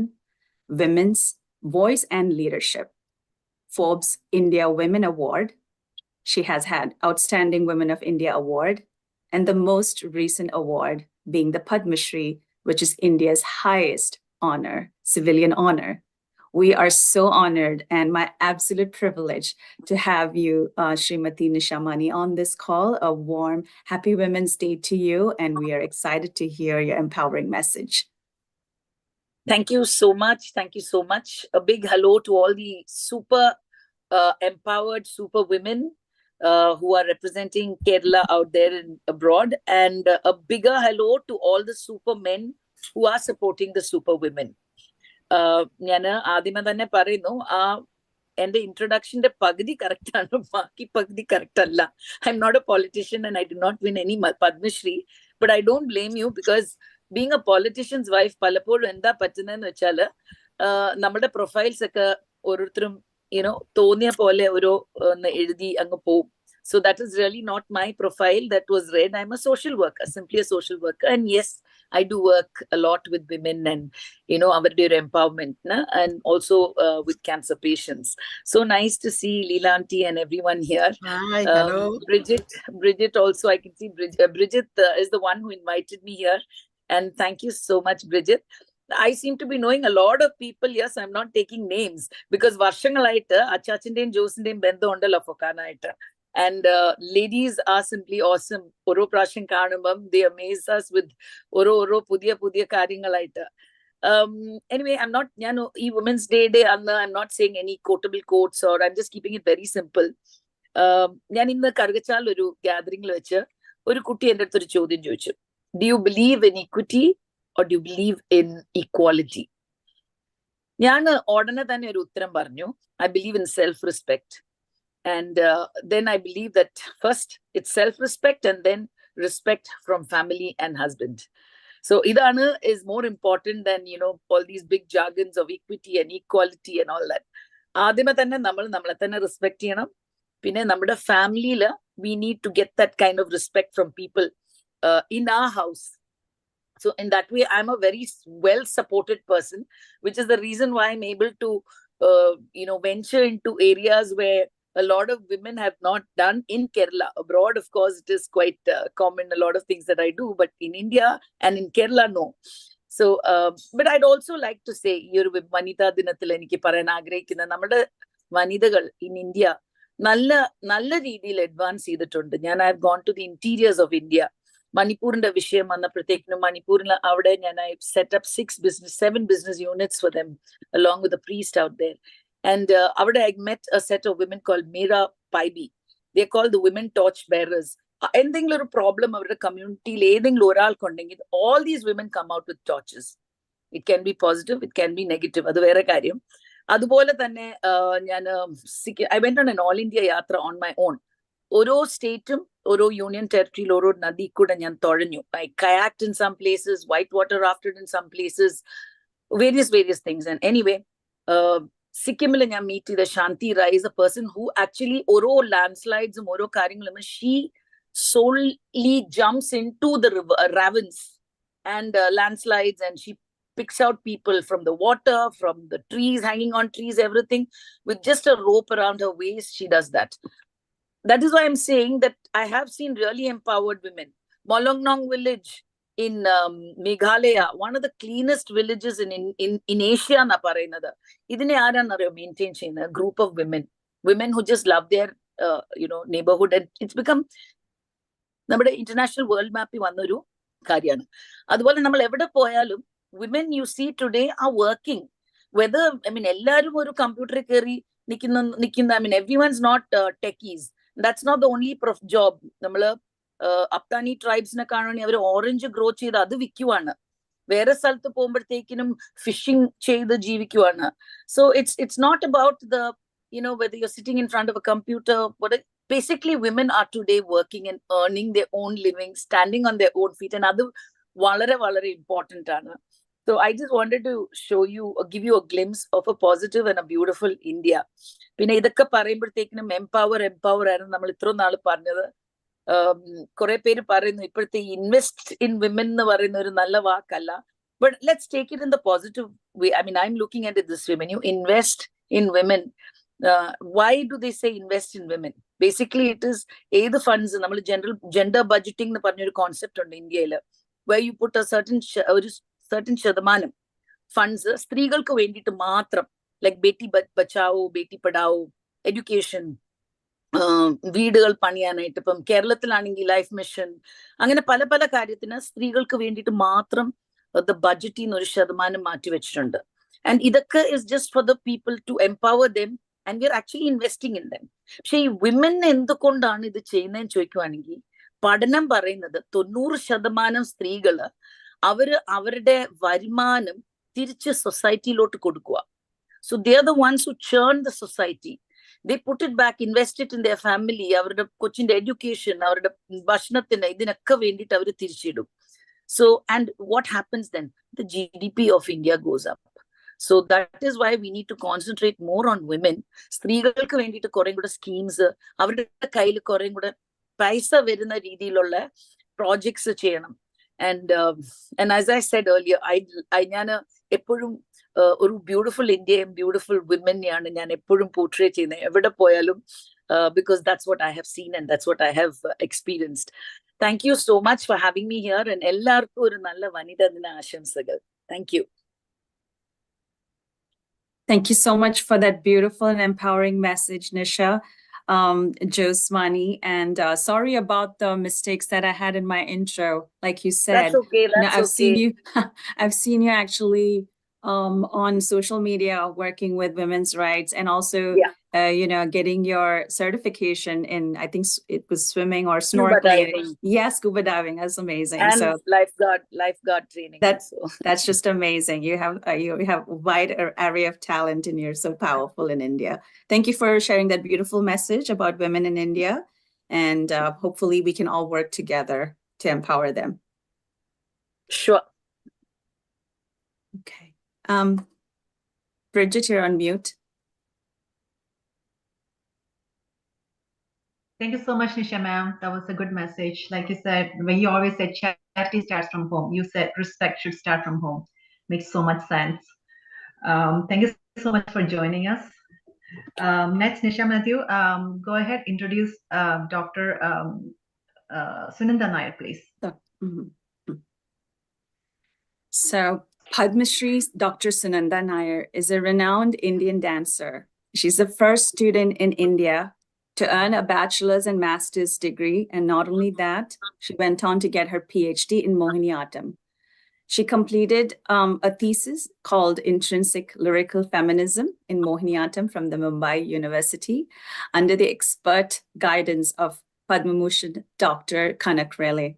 Women's Voice and Leadership, Forbes India Women Award. She has had Outstanding Women of India Award, and the most recent award being the Padma Shri, which is India's highest honor, civilian honor. We are so honored and my absolute privilege to have you, Srimati Nisha Mani, on this call. A warm, happy Women's Day to you, and we are excited to hear your empowering message. Thank you so much. Thank you so much. A big hello to all the super empowered super women who are representing Kerala out there and abroad, and a bigger hello to all the super men who are supporting the super women. ഞാൻ ആദ്യമേ തന്നെ പറയുന്നു, എന്റെ ഇൻട്രൊഡക്ഷന്റെ പകുതി correct ആണ്, ബാക്കി പകുതി correct അല്ല. I am not a politician and I did not win any Padmashri, but I don't blame you because being a politician's wife പലപ്പോഴും എന്താ പറ്റുന്നതെന്ന് വെച്ചാല് നമ്മുടെ പ്രൊഫൈൽസ് ഒക്കെ ഓരോരുത്തരും തോന്നിയ പോലെ ഓരോ എഴുതി അങ്ങ് പോവും. So that is really not my profile that was read. I'm a social worker, simply a social worker. And yes, I do work a lot with women and, avരുടെ ഒരു empowerment, and also with cancer patients. So nice to see Leela auntie and everyone here. Hi, hello. Bridget also, I can see Bridget is the one who invited me here. And thank you so much, Bridget. I seem to be knowing a lot of people. Yes, I'm not taking names because varshangalayitte achachindeയും ജോസിന്റെയും ബന്ധം ഉണ്ടല്ലോ ഫൊക്കാനായിട്ട്. And ladies are simply awesome. Oro പ്രാവശ്യം കാണുമ്പം they amaze us with ഓരോ പുതിയ കാര്യങ്ങളായിട്ട്. Anyway, I'm not, Women's Day I'm not saying any quotable quotes, or I'm just keeping it very simple. ഞാൻ ഇന്ന് കറുകച്ചാൽ ഒരു ഗ്യാതറിംഗിൽ വെച്ച് ഒരു കുട്ടി എൻ്റെ അടുത്തൊരു ചോദ്യം ചോദിച്ചു. Do you believe in equity or do you believe in equality? ഞാൻ ഉടനെ തന്നെ ഒരു ഉത്തരം പറഞ്ഞു. I believe in self-respect. And then I believe that first it's self-respect and then respect from family and husband. So idana is more important than, all these big jargons of equity and equality and all that. Adime thanne namale thanne respect cheyanam. Pinne nammade family la we need to get that kind of respect from people in our house. So in that way, I'm a very well supported person, which is the reason why I'm able to, venture into areas where a lot of women have not done in Kerala. Abroad, of course, it is quite common, a lot of things that I do, but in India and in Kerala, no. So, but I'd also like to say, Vanitha Dinathil enikku parayan aagrahikkunna nammade vanithagal in India nalla reediyil advance ചെയ്തിട്ടുണ്ട്. I've gone to the interiors of India. മണിപ്പൂരിന്റെ വിഷയം വന്നപ്പോഴത്തേക്കിനും മണിപ്പൂരിൽ അവിടെ ഞാൻ I set up 7 business units for them along with a priest out there. And അവിടെ I met a set of women called Meera Paibi. They're called the women torch bearers. എന്തെങ്കിലും ഒരു problem അവരുടെ കമ്മ്യൂണിറ്റിയിൽ ഏതെങ്കിലും ഒരാൾക്കുണ്ടെങ്കിൽ all these women come out with torches. It can be positive, it can be negative. അത് വേറെ കാര്യം. അതുപോലെ തന്നെ ഞാൻ I went on an all India യാത്ര on my own. ഓരോ സ്റ്റേറ്റും ഓരോ യൂണിയൻ ടെറിട്ടറിയിൽ ഓരോ നദി കൂടെ ഞാൻ തുഴഞ്ഞു. I kayaked in some places, white water rafted in some places, various things. And anyway, സിക്കിമിൽ ഞാൻ മീറ്റ് ചെയ്ത ശാന്തി Rai is a person who actually ഓരോ ലാൻഡ്സ്ലൈഡ്സും ഓരോ കാര്യങ്ങളും she solely jumps into the ravines and landslides, and she picks out people from the water, from the trees, hanging on trees, everything with just a rope around her waist. She does that. That is why I'm saying that I have seen really empowered women. Molongnong village in Meghalaya, one of the cleanest villages in Asia na parayunnathu. Idine aaranariyo maintain cheyna group of women who just love their neighborhood, and it's become നമ്മുടെ international world മാപ്പിൽ വന്നൊരു കാര്യമാണ്. അതുപോലെ നമ്മൾ എവിടെ പോയാലും women you see today are working, whether എല്ലാവരും ഒരു കമ്പ്യൂട്ടറിൽ കയറി നിൽക്കുന്ന everyone's not techies. That's not the only job. നമ്മള് അപ്താനി ട്രൈബ്സിനെ കാണുകയാണെങ്കിൽ അവർ ഓറഞ്ച് ഗ്രോ ചെയ്ത് അത് വിൽക്കുവാണ്. വേറെ സ്ഥലത്ത് പോകുമ്പോഴത്തേക്കിനും ഫിഷിംഗ് ചെയ്ത് ജീവിക്കുവാണ്. So it's not about the whether you're sitting in front of a computer. Basically, women are today working and earning their own living, standing on their own feet, and അത് വളരെ important ആണ്. So I just wanted to show you or give you a glimpse of a positive and a beautiful India. പിന്നെ ഇതൊക്കെ പറയുമ്പോഴത്തേക്കിനും empower ആണ് നമ്മൾ ഇത്രയും നാൾ പറഞ്ഞത്. കുറെ പേര് പറയുന്നു ഇപ്പോഴത്തെ ഇൻവെസ്റ്റ് ഇൻ വിമൻ എന്ന് പറയുന്ന ഒരു നല്ല വാക്കല്ല. But let's take it in the positive way. I'm looking at it this way. When you invest in women, why do they say invest in women? Basically, it is ഏത് funds നമ്മൾ gender budgeting എന്ന് പറഞ്ഞൊരു concept ഉണ്ട് ഇന്ത്യയിൽ, where you put a certain ശതമാനം funds സ്ത്രീകൾക്ക് വേണ്ടിയിട്ട് മാത്രം, ലൈക് ബേട്ടി ബച്ചാവോ ബേട്ടി പഠാവോ, എഡ്യൂക്കേഷൻ, വീടുകൾ പണിയാനായിട്ട്. ഇപ്പം കേരളത്തിലാണെങ്കിൽ ലൈഫ് മിഷൻ, അങ്ങനെ പല കാര്യത്തിന് സ്ത്രീകൾക്ക് വേണ്ടിയിട്ട് മാത്രം ബഡ്ജറ്റിൽ നിന്ന് ഒരു ശതമാനം മാറ്റി വെച്ചിട്ടുണ്ട്. ആൻഡ് ഇതൊക്കെ is just for the people to empower them, and we are actually investing in them. പക്ഷെ ഈ വിമൻ എന്തുകൊണ്ടാണ് ഇത് ചെയ്യുന്നതെന്ന് ചോദിക്കുവാണെങ്കിൽ, പഠനം പറയുന്നത് 90% സ്ത്രീകള് അവരുടെ വരുമാനം തിരിച്ച് സൊസൈറ്റിയിലോട്ട് കൊടുക്കുക. So they are the ones who churn the society. They put it back, invest it in their family, അവരുടെ കൊച്ചിന്റെ എഡ്യൂക്കേഷൻ, അവരുടെ ഭക്ഷണത്തിന്, ഇതിനൊക്കെ വേണ്ടിയിട്ട് അവർ തിരിച്ചിടും. So, and what happens then? The GDP of India goes up. So that is why we need to concentrate more on women. സ്ത്രീകൾക്ക് വേണ്ടിയിട്ട് കുറേ കൂടെ സ്കീംസ്, അവരുടെ കയ്യിൽ കുറേ കൂടെ പൈസ വരുന്ന രീതിയിലുള്ള പ്രോജക്ട്സ് ചെയ്യണം. And as I said earlier, ഞാൻ എപ്പോഴും ഒരു ബ്യൂട്ടിഫുൾ ഇന്ത്യയും ബ്യൂട്ടിഫുൾ വിമനെയാണ് ഞാൻ എപ്പോഴും പോർട്രേ ചെയ്യുന്നത് എവിടെ പോയാലും, because that's what I have seen and that's what I have experienced. Thank you so much for having me here, and എല്ലാവർക്കും ഒരു നല്ല വനിതാ ദിന ആശംസകൾ. Thank you. Thank you so much for that beautiful and empowering message, Nisha, Josmani. And sorry about the mistakes that I had in my intro. Like you said, That's okay. I've seen you. I've seen you actually on social media working with women's rights, and also getting your certification in, I think it was swimming or snorkeling. Yes, scuba diving. That's amazing. And so lifeguard training. That's just amazing. You have a wide array of talent, and you're so powerful in India. Thank you for sharing that beautiful message about women in India, and hopefully we can all work together to empower them. Sure. Okay. Bridget, you're on mute. Thank you so much, Nisha ma'am. That was a good message. Like you said, when you always said charity starts from home, you said respect should start from home. Makes so much sense. Thank you so much for joining us. Next, Nisha Matthew, go ahead, introduce Dr. Sunanda Nair, please. So Padma Shri Dr. Sunanda Nair is a renowned Indian dancer. She's the first student in India to earn a bachelor's and master's degree. And not only that, she went on to get her PhD in Mohiniyattam. She completed a thesis called Intrinsic Lyrical Feminism in Mohiniyattam from the Mumbai University under the expert guidance of Padma Bhushan Dr. Kanak Rele.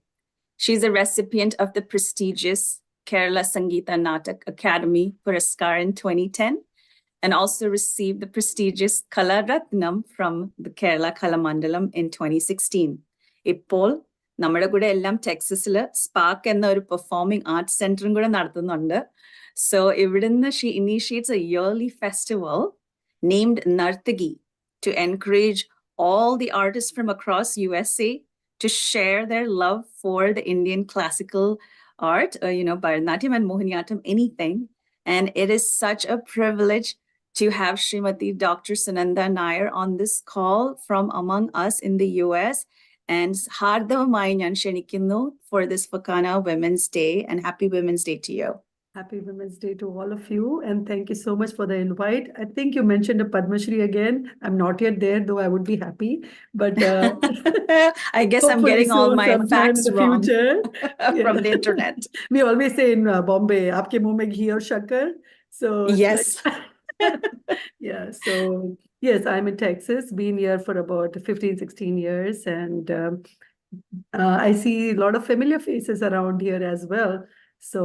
She's a recipient of the prestigious Kerala Sangeeta Natak Academy Puraskar in 2010, and also received the prestigious Kala Ratnam from the Kerala Kalamandalam in 2016. ഇപ്പോൾ നമ്മുടെ കൂടെ എല്ലാം ടെക്സസിൽ spark എന്ന ഒരു performing arts സെന്ററും കൂടെ നടത്തുന്നുണ്ട്. So ഇവിടുന്ന് she initiates A yearly festival named Nartagi to encourage all the artists from across USA to share their love for the Indian classical art, Bharatanatyam and Mohiniyattam, anything. And it is such a privilege to have Srimati Dr. Sunanda Nair on this call from among us in the US. And hardavamayi njan kshanikkunnu for this Fokana Women's Day, and happy Women's Day to you. Happy Women's Day to all of you, and thank you so much for the invite. I think you mentioned a Padma Shri again. I'm not yet there, though I would be happy. But I guess I'm getting all my facts wrong from the internet. We always say in Bombay, "Aapke muh mein ghee aur shakkar." So yes, yeah. So yes, I'm in Texas. Been here for about 15-16 years, and I see a lot of familiar faces around here as well. So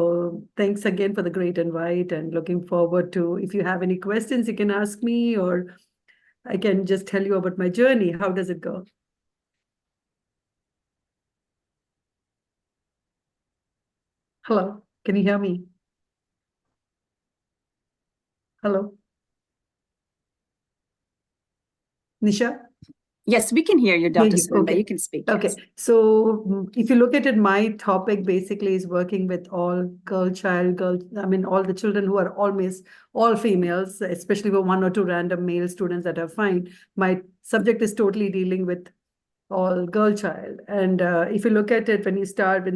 thanks again for the great invite, and looking forward to, if you have any questions, you can ask me, or I can just tell you about my journey. How does it go? Hello, can you hear me? Hello? Nisha? Yes, we can hear you, Dr. Sunanda. Okay. You can speak. Okay. Yes. So if you look at it, my topic basically is working with all all the children who are almost all females, especially with 1 or 2 random male students that I find. My subject is totally dealing with all girl child. And if you look at it, when they start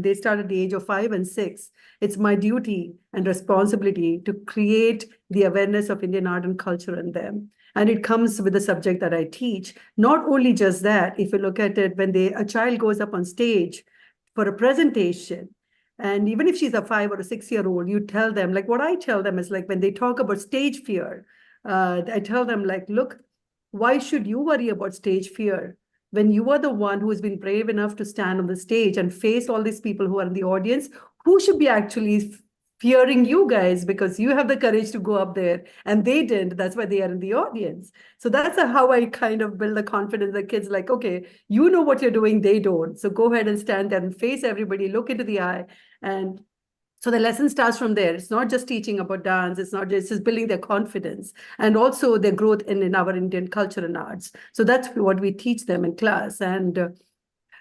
at the age of 5 and 6, it's my duty and responsibility to create the awareness of Indian art and culture in them. And it comes with the subject that I teach. Not only just that, if you look at it, when a child goes up on stage for a presentation, and even if she's a 5 or a 6-year-old, you tell them, like what I tell them is, like when they talk about stage fear, I tell them, like, look, why should you worry about stage fear when you are the one who has been brave enough to stand on the stage and face all these people who are in the audience, who should be actually fearing you guys, because you have the courage to go up there and they didn't. That's why they are in the audience. So that's how I kind of build the confidence. The kids like, okay, you know what you're doing, they don't. So go ahead and stand there and face everybody, look into the eye. And so the lesson starts from there. It's not just teaching about dance. It's not just building their confidence and also their growth in our Indian culture and arts. So that's what we teach them in class. And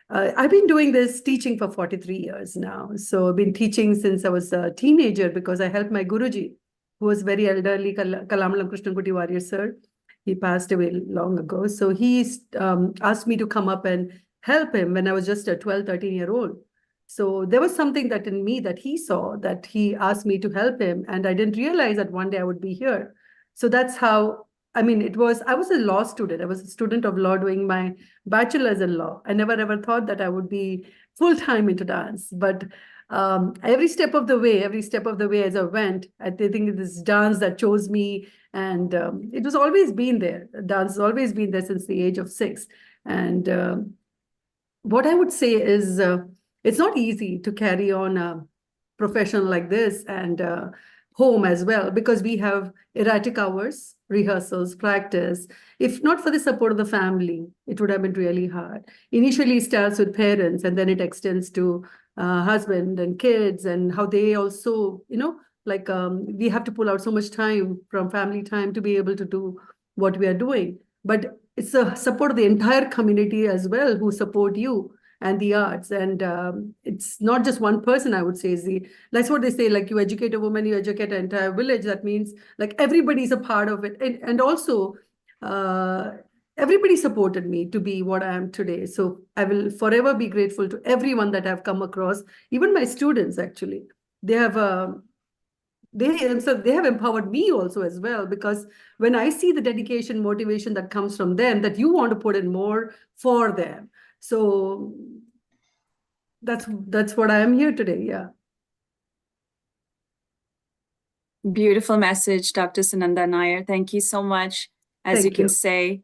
I've been doing this teaching for 43 years now. So I've been teaching since I was a teenager because I helped my Guruji, who was very elderly, Kalamalam Krishnankuti Warrior sir. He passed away long ago. So he asked me to come up and help him when I was just a 12, 13-year-old. So there was something that in me that he saw, that he asked me to help him. And I didn't realize that one day I would be here. So that's how, I was a law student. I was a student of law doing my bachelor's in law. I never ever thought that I would be full-time into dance. But every step of the way as I went, I think it is dance that chose me. And it was always been there. Dance has always been there since the age of 6. And what I would say is it's not easy to carry on a profession like this and home as well, because we have erratic hours, rehearsals, practice. If not for the support of the family, it would have been really hard. Initially, it starts with parents, and then it extends to husband and kids, and how they also, we have to pull out so much time from family time to be able to do what we are doing. But it's the support of the entire community as well who support you and the arts. And it's not just one person, I would say. That's what they say, like, you educate a woman, you educate an entire village. That means like everybody's a part of it. And also everybody supported me to be what I am today. So I will forever be grateful to everyone that I've come across, even my students, actually. They have empowered me also as well, because when I see the dedication, motivation that comes from them, that you want to put in more for them. So that's what I am here today. Yeah. Beautiful message, Dr. Sunanda Nair. Thank you so much. As you can say,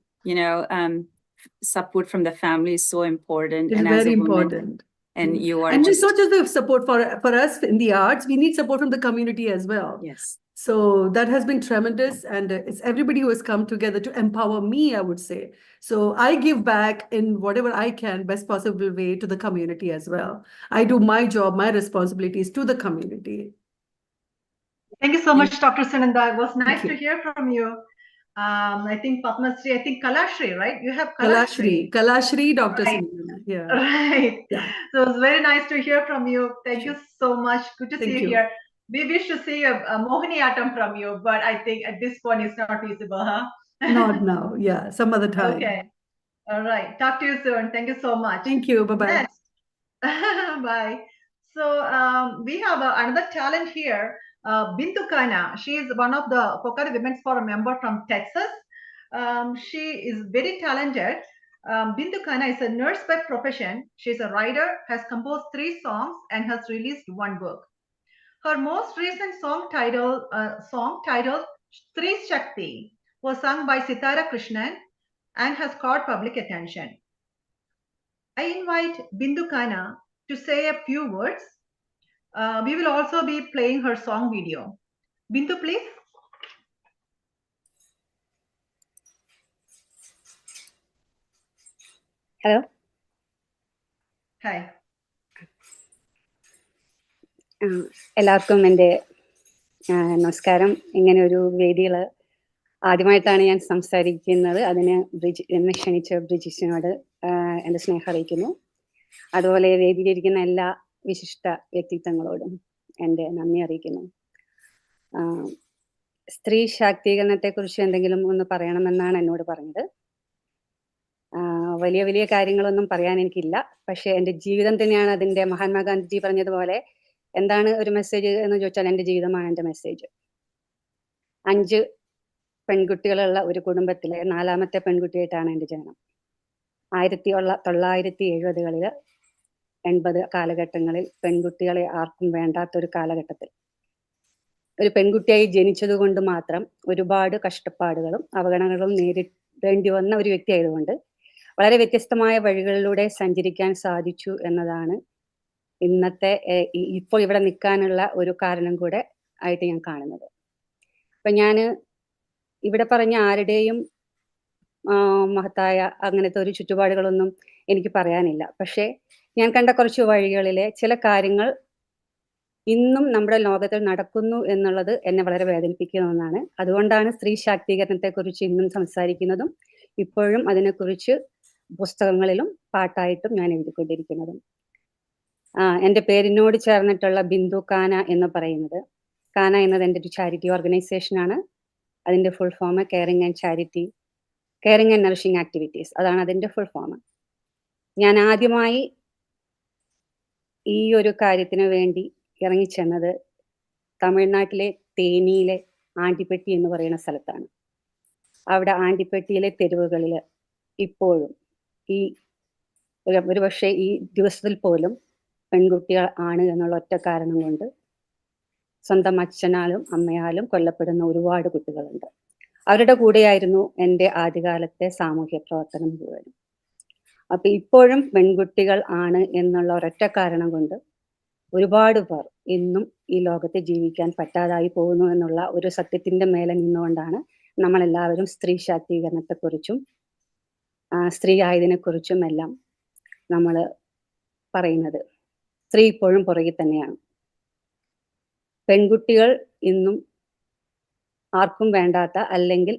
support from the family is so important. It's very important. And you are it's not just the support for us in the arts, we need support from the community as well. Yes. So that has been tremendous, and it's everybody who has come together to empower me, I would say. So I give back in whatever I can, best possible way, to the community as well. I do my job, my responsibilities to the community. Thank you so much, Dr. Sunanda. It was nice to hear from you. I think Padma Shri, I think Kalashri, right? You have Kalashri. Kalashri, Dr. Right. Sunanda. Yeah. Right. Yeah. So it was very nice to hear from you. Thank you so much. Good to see you here. We wish to see a Mohini Atom from you, but I think at this point it's not feasible, huh? Not now. Yeah, some other time. Okay. All right. Talk to you soon. Thank you so much. Thank you. Bye-bye. Next. Bye. So we have another talent here, Bintu Khanna. She is one of the Fokana Women's Forum member from Texas. She is very talented. Bintu Khanna is a nurse by profession. She's a writer, has composed 3 songs, and has released 1 book. Her most recent song titled Sri Shakti was sung by Sitara Krishnan and has caught public attention. I invite Bintu Khanna to say a few words. We will also be playing her song video. Bintu, please. Hello. Hi. എല്ലാവർക്കും എൻ്റെ നമസ്കാരം. ഇങ്ങനെ ഒരു വേദിയിൽ ആദ്യമായിട്ടാണ് ഞാൻ സംസാരിക്കുന്നത്. അതിന് എന്നെ ക്ഷണിച്ച ബ്രിജിഷിനോട് എൻ്റെ സ്നേഹം അറിയിക്കുന്നു. അതുപോലെ വേദിയിലിരിക്കുന്ന എല്ലാ വിശിഷ്ട വ്യക്തിത്വങ്ങളോടും എൻ്റെ നന്ദി അറിയിക്കുന്നു. സ്ത്രീ ശാക്തീകരണത്തെക്കുറിച്ച് എന്തെങ്കിലും ഒന്ന് പറയണമെന്നാണ് എന്നോട് പറഞ്ഞത്. വലിയ വലിയ കാര്യങ്ങളൊന്നും പറയാൻ എനിക്കില്ല. പക്ഷെ എൻ്റെ ജീവിതം തന്നെയാണ് അതിൻ്റെ. മഹാത്മാഗാന്ധിജി പറഞ്ഞതുപോലെ എന്താണ് ഒരു മെസ്സേജ് എന്ന് ചോദിച്ചാൽ എൻ്റെ ജീവിതമാണ് എൻ്റെ മെസ്സേജ്. 5 പെൺകുട്ടികളുള്ള ഒരു കുടുംബത്തിലെ 4ാമത്തെ പെൺകുട്ടിയായിട്ടാണ് എൻ്റെ ജനനം. 1970കളിൽ 80 കാലഘട്ടങ്ങളിൽ പെൺകുട്ടികളെ ആർക്കും വേണ്ടാത്തൊരു കാലഘട്ടത്തിൽ ഒരു പെൺകുട്ടിയായി ജനിച്ചതുകൊണ്ട് മാത്രം ഒരുപാട് കഷ്ടപ്പാടുകളും അവഗണനകളും നേരിടേണ്ടി വന്ന ഒരു വ്യക്തി ആയതുകൊണ്ട് വളരെ വ്യത്യസ്തമായ വഴികളിലൂടെ സഞ്ചരിക്കാൻ സാധിച്ചു എന്നതാണ് ഇന്നത്തെ ഇപ്പോൾ ഇവിടെ നിൽക്കാനുള്ള ഒരു കാരണം കൂടെ ആയിട്ട് ഞാൻ കാണുന്നത്. അപ്പം ഞാൻ ഇവിടെ പറഞ്ഞ ആരുടെയും മഹത്തായ അങ്ങനത്തെ ഒരു ചുറ്റുപാടുകളൊന്നും എനിക്ക് പറയാനില്ല. പക്ഷേ ഞാൻ കണ്ട കുറച്ച് വഴികളിലെ ചില കാര്യങ്ങൾ ഇന്നും നമ്മുടെ ലോകത്തിൽ നടക്കുന്നു എന്നുള്ളത് എന്നെ വളരെ വേദനിപ്പിക്കുന്ന ഒന്നാണ്. അതുകൊണ്ടാണ് സ്ത്രീ ശാക്തീകരണത്തെക്കുറിച്ച് ഇന്നും സംസാരിക്കുന്നതും ഇപ്പോഴും അതിനെക്കുറിച്ച് പുസ്തകങ്ങളിലും പാട്ടായിട്ടും ഞാൻ എഴുതിക്കൊണ്ടിരിക്കുന്നതും. എൻ്റെ പേരിനോട് ചേർന്നിട്ടുള്ള ബിന്ദു കാന എന്ന് പറയുന്നത്, കാന എന്നത് എൻ്റെ ഒരു ചാരിറ്റി ഓർഗനൈസേഷനാണ്. അതിൻ്റെ full form caring and nourishing activities, അതാണ് അതിൻ്റെ ഫുൾ ഫോം. ഞാൻ ആദ്യമായി ഈ ഒരു കാര്യത്തിന് വേണ്ടി ഇറങ്ങിച്ചെന്നത് തമിഴ്നാട്ടിലെ തേനിയിലെ ആണ്ടിപ്പെട്ടി എന്ന് പറയുന്ന സ്ഥലത്താണ്. അവിടെ ആണ്ടിപ്പെട്ടിയിലെ തെരുവുകളിൽ ഇപ്പോഴും ഒരു പക്ഷേ ഈ ദിവസത്തിൽ പോലും പെൺകുട്ടികൾ ആണ് എന്നുള്ള ഒറ്റ കാരണം കൊണ്ട് സ്വന്തം അച്ഛനാലും അമ്മയാലും കൊല്ലപ്പെടുന്ന ഒരുപാട് കുട്ടികളുണ്ട്. അവരുടെ കൂടെയായിരുന്നു എൻ്റെ ആദ്യകാലത്തെ സാമൂഹ്യ പ്രവർത്തനം മുഴുവനും. അപ്പൊ ഇപ്പോഴും പെൺകുട്ടികൾ ആണ് എന്നുള്ള ഒരൊറ്റ കാരണം കൊണ്ട് ഒരുപാട് പേർ ഇന്നും ഈ ലോകത്ത് ജീവിക്കാൻ പറ്റാതായി പോകുന്നു എന്നുള്ള ഒരു സത്യത്തിന്റെ മേലെ നിന്നുകൊണ്ടാണ് നമ്മളെല്ലാവരും സ്ത്രീ ശാക്തീകരണത്തെക്കുറിച്ചും സ്ത്രീ ആയതിനെക്കുറിച്ചും എല്ലാം നമ്മൾ പറയുന്നത്. സ്ത്രീ ഇപ്പോഴും പുറകിൽ തന്നെയാണ്. പെൺകുട്ടികൾ ഇന്നും ആർക്കും വേണ്ടാത്ത, അല്ലെങ്കിൽ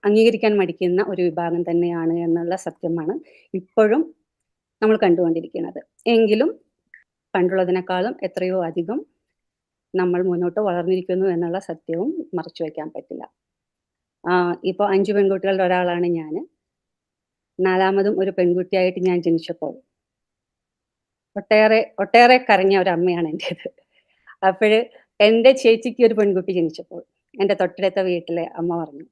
അംഗീകരിക്കാൻ മടിക്കുന്ന ഒരു വിഭാഗം തന്നെയാണ് എന്നുള്ള സത്യമാണ് ഇപ്പോഴും നമ്മൾ കണ്ടുകൊണ്ടിരിക്കുന്നത്. എങ്കിലും പണ്ടുള്ളതിനേക്കാളും എത്രയോ അധികം നമ്മൾ മുന്നോട്ട് വളർന്നിരിക്കുന്നു എന്നുള്ള സത്യവും മറച്ചു വയ്ക്കാൻ പറ്റില്ല. ഇപ്പോൾ 5 പെൺകുട്ടികളുടെ ഒരാളാണ് ഞാൻ. 4ാമതും ഒരു പെൺകുട്ടിയായിട്ട് ഞാൻ ജനിച്ചപ്പോൾ ഒട്ടേറെ കരഞ്ഞ ഒരു അമ്മയാണ് എൻ്റേത്. അപ്പോഴ് എൻ്റെ ചേച്ചിക്ക് ഒരു പെൺകുട്ടി ജനിച്ചപ്പോൾ എൻ്റെ തൊട്ടടുത്ത വീട്ടിലെ അമ്മ പറഞ്ഞു,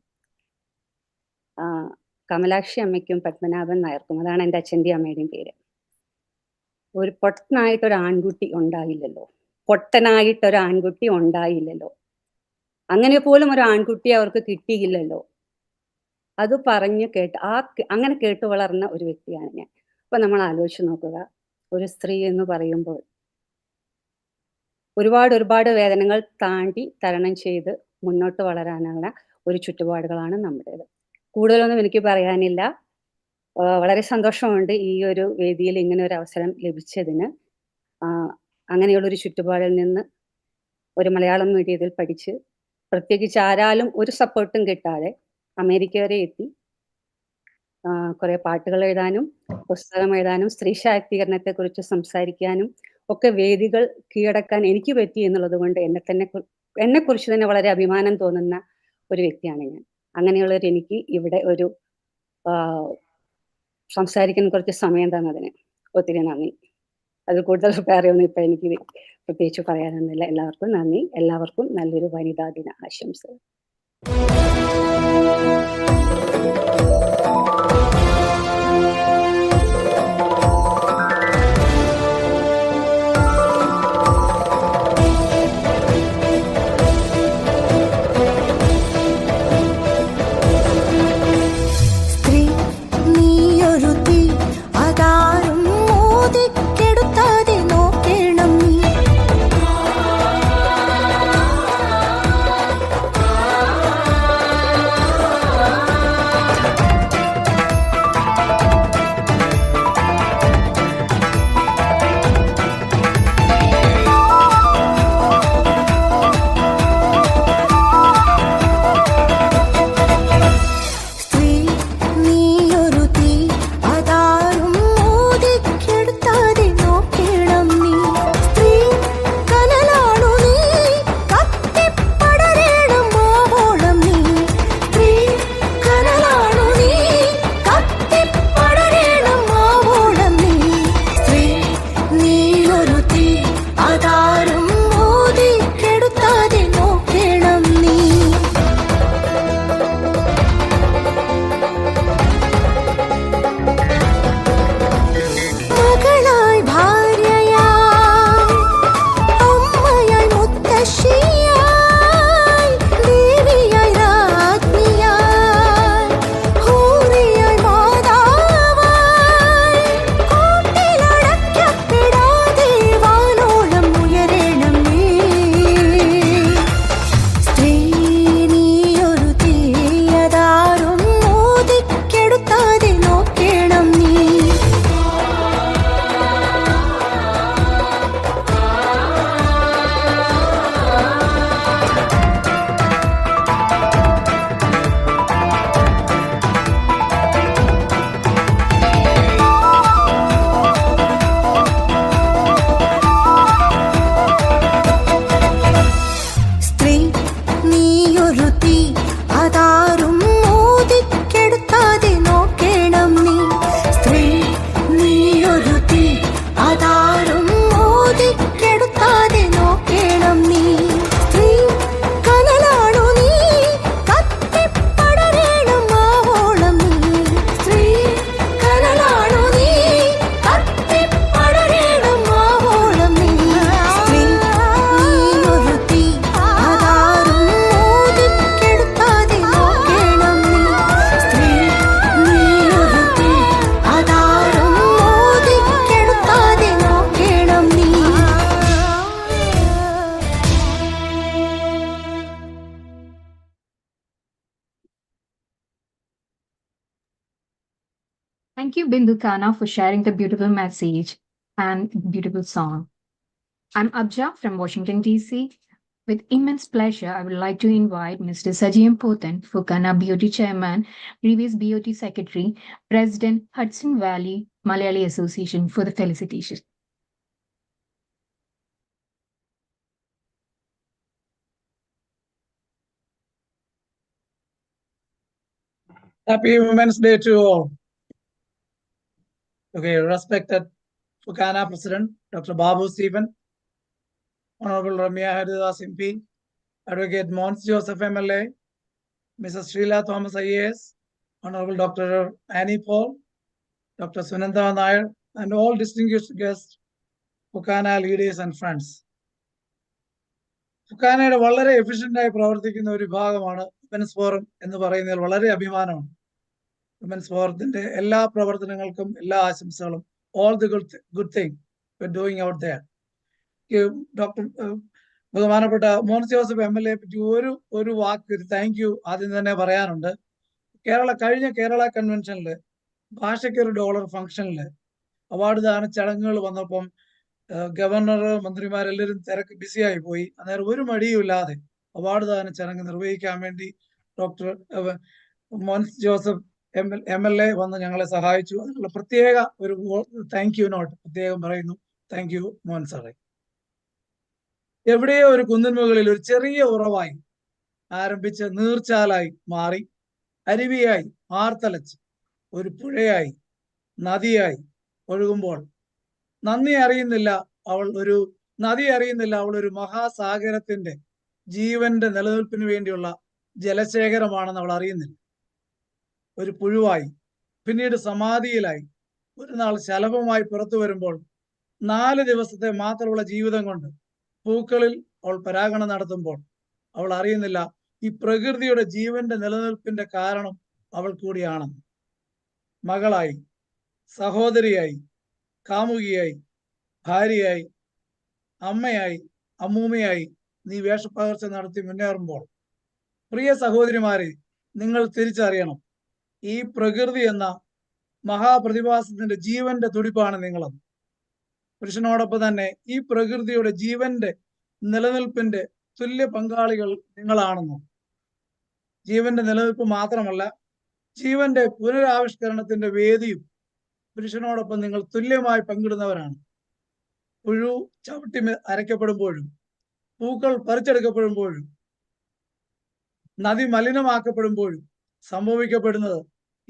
കമലാക്ഷി അമ്മയ്ക്കും പത്മനാഭൻ നായർക്കും, അതാണ് എൻ്റെ അച്ഛൻ്റെയും അമ്മയുടെയും പേര്, ഒരു പൊട്ടനായിട്ടൊരു ആൺകുട്ടി ഉണ്ടായില്ലല്ലോ, അങ്ങനെ പോലും ഒരു ആൺകുട്ടിയെ അവർക്ക് കിട്ടിയില്ലല്ലോ. അത് പറഞ്ഞു കേട്ട് അങ്ങനെ കേട്ടു വളർന്ന ഒരു വ്യക്തിയാണ് ഞാൻ. അപ്പൊ നമ്മൾ ആലോചിച്ച് നോക്കുക, ഒരു സ്ത്രീ എന്ന് പറയുമ്പോൾ ഒരുപാട് വേദനകൾ താണ്ടി തരണം ചെയ്ത് മുന്നോട്ട് വളരാനുള്ള ഒരു ചുറ്റുപാടുകളാണ് നമ്മുടേത്. കൂടുതലൊന്നും എനിക്ക് പറയാനില്ല. വളരെ സന്തോഷമുണ്ട് ഈ ഒരു വേദിയിൽ ഇങ്ങനെ ഒരു അവസരം ലഭിച്ചതിന്. അങ്ങനെയുള്ളൊരു ചുറ്റുപാടിൽ നിന്ന് ഒരു മലയാളം മീഡിയത്തിൽ പഠിച്ച്, പ്രത്യേകിച്ച് ആരാലും ഒരു സപ്പോർട്ടും കിട്ടാതെ അമേരിക്ക വരെ എത്തി കുറെ പാട്ടുകൾ എഴുതാനും പുസ്തകം എഴുതാനും സ്ത്രീ ശാക്തീകരണത്തെക്കുറിച്ച് സംസാരിക്കാനും ഒക്കെ വേദികൾ കീഴടക്കാൻ എനിക്ക് പറ്റി എന്നുള്ളത് കൊണ്ട് എന്നെക്കുറിച്ച് തന്നെ വളരെ അഭിമാനം തോന്നുന്ന ഒരു വ്യക്തിയാണ് ഞാൻ. അങ്ങനെയുള്ളവർ എനിക്ക് ഇവിടെ ഒരു സംസാരിക്കാൻ കുറച്ച് സമയം തന്നതിന് ഒത്തിരി നന്ദി. അതിൽ കൂടുതൽ കാര്യമൊന്നും ഇപ്പം എനിക്ക് പ്രത്യേകിച്ച് പറയാനൊന്നുമില്ല. എല്ലാവർക്കും നന്ദി. എല്ലാവർക്കും നല്ലൊരു വനിതാ ദിന ആശംസകൾ. Thank you, Bindukana, for sharing the beautiful message and beautiful song. I'm Abja from Washington, D.C. With immense pleasure, I would like to invite Mr. Saji Potan, Fokana BOT Chairman, previous BOT Secretary, President, Hudson Valley Malayali Association, for the felicitation. Happy Women's Day to all. Okay, respected Fokana President, Dr. Babu Stephen, Honorable Ramya Haridas MP, Advocate Mons Joseph MLA, Mrs. Sheila Thomas IAS, Honorable Dr. Annie Paul, Dr. Sunanda Nair, and all distinguished guests, Fokana leaders and friends. ഫുക്കാനയുടെ വളരെ എഫിഷ്യൻ്റായി പ്രവർത്തിക്കുന്ന ഒരു വിഭാഗമാണ് women's forum എന്ന് പറയുന്നതിൽ വളരെ അഭിമാനമാണ്. Women's ഫോറത്തിന്റെ എല്ലാ പ്രവർത്തനങ്ങൾക്കും എല്ലാ ആശംസകളും. All the good thing doing out there. Doctor ബഹുമാനപ്പെട്ട മോൻസ് ജോസഫ് MLA പറ്റി ഒരു വാക്ക് താങ്ക് യു ആദ്യം തന്നെ പറയാനുണ്ട്. കഴിഞ്ഞ കേരള കൺവെൻഷനിൽ $1 ഫംഗ്ഷനിൽ അവാർഡ് ദാന ചടങ്ങുകൾ വന്നപ്പം ഗവർണർ മന്ത്രിമാരെല്ലാവരും തിരക്ക് ബിസിയായി പോയി. അന്നേരം ഒരു മടിയുമില്ലാതെ അവാർഡ് ദാന ചടങ്ങ് നിർവഹിക്കാൻ വേണ്ടി ഡോക്ടർ മോൻസ് ജോസഫ് MLA വന്ന് ഞങ്ങളെ സഹായിച്ചു. അതിനുള്ള പ്രത്യേക ഒരു താങ്ക് യു നോട്ട് പ്രത്യേകം പറയുന്നു. താങ്ക് യു മോൻ സാറേ. എവിടെയോ ഒരു കുന്നിൻ മുകളിൽ ഒരു ചെറിയ ഉറവായി ആരംഭിച്ച് നീർച്ചാലായി മാറി, അരുവിയായി ആർത്തലച്ച് ഒരു പുഴയായി നദിയായി ഒഴുകുമ്പോൾ നദി അറിയുന്നില്ല അവൾ ഒരു മഹാസാഗരത്തിന്റെ ജീവന്റെ നിലനിൽപ്പിന് വേണ്ടിയുള്ള ജലശേഖരമാണെന്ന് അവൾ അറിയുന്നില്ല. ഒരു പുഴുവായി, പിന്നീട് സമാധിയിലായി, ഒരു നാൾ ശലഭമായി പുറത്തു വരുമ്പോൾ 4 ദിവസത്തെ മാത്രമുള്ള ജീവിതം കൊണ്ട് പൂക്കളിൽ അവൾ പരാഗണം നടത്തുമ്പോൾ അവൾ അറിയുന്നില്ല ഈ പ്രകൃതിയുടെ ജീവന്റെ നിലനിൽപ്പിന്റെ കാരണം അവൾ കൂടിയാണെന്ന്. മകളായി, സഹോദരിയായി, കാമുകിയായി, ഭാര്യയായി, അമ്മയായി, അമ്മൂമ്മയായി നീ വേഷപ്പകർച്ച നടത്തി മുന്നേറുമ്പോൾ പ്രിയ സഹോദരിമാരെ, നിങ്ങൾ തിരിച്ചറിയണം, ഈ പ്രകൃതി എന്ന മഹാപ്രതിഭാസത്തിന്റെ ജീവന്റെ തുടിപ്പാണ് നിങ്ങളെന്ന്. പുരുഷനോടൊപ്പം തന്നെ ഈ പ്രകൃതിയുടെ ജീവന്റെ നിലനിൽപ്പിന്റെ തുല്യ പങ്കാളികൾ നിങ്ങളാണെന്നും, ജീവന്റെ നിലനിൽപ്പ് മാത്രമല്ല ജീവന്റെ പുനരാവിഷ്കരണത്തിന്റെ വേദിയും പുരുഷനോടൊപ്പം നിങ്ങൾ തുല്യമായി പങ്കിടുന്നവരാണ്. പുഴു ചവിട്ടി അരയ്ക്കപ്പെടുമ്പോഴും, പൂക്കൾ പറിച്ചെടുക്കപ്പെടുമ്പോഴും, നദി മലിനമാക്കപ്പെടുമ്പോഴും സംഭവിക്കപ്പെടുന്നത്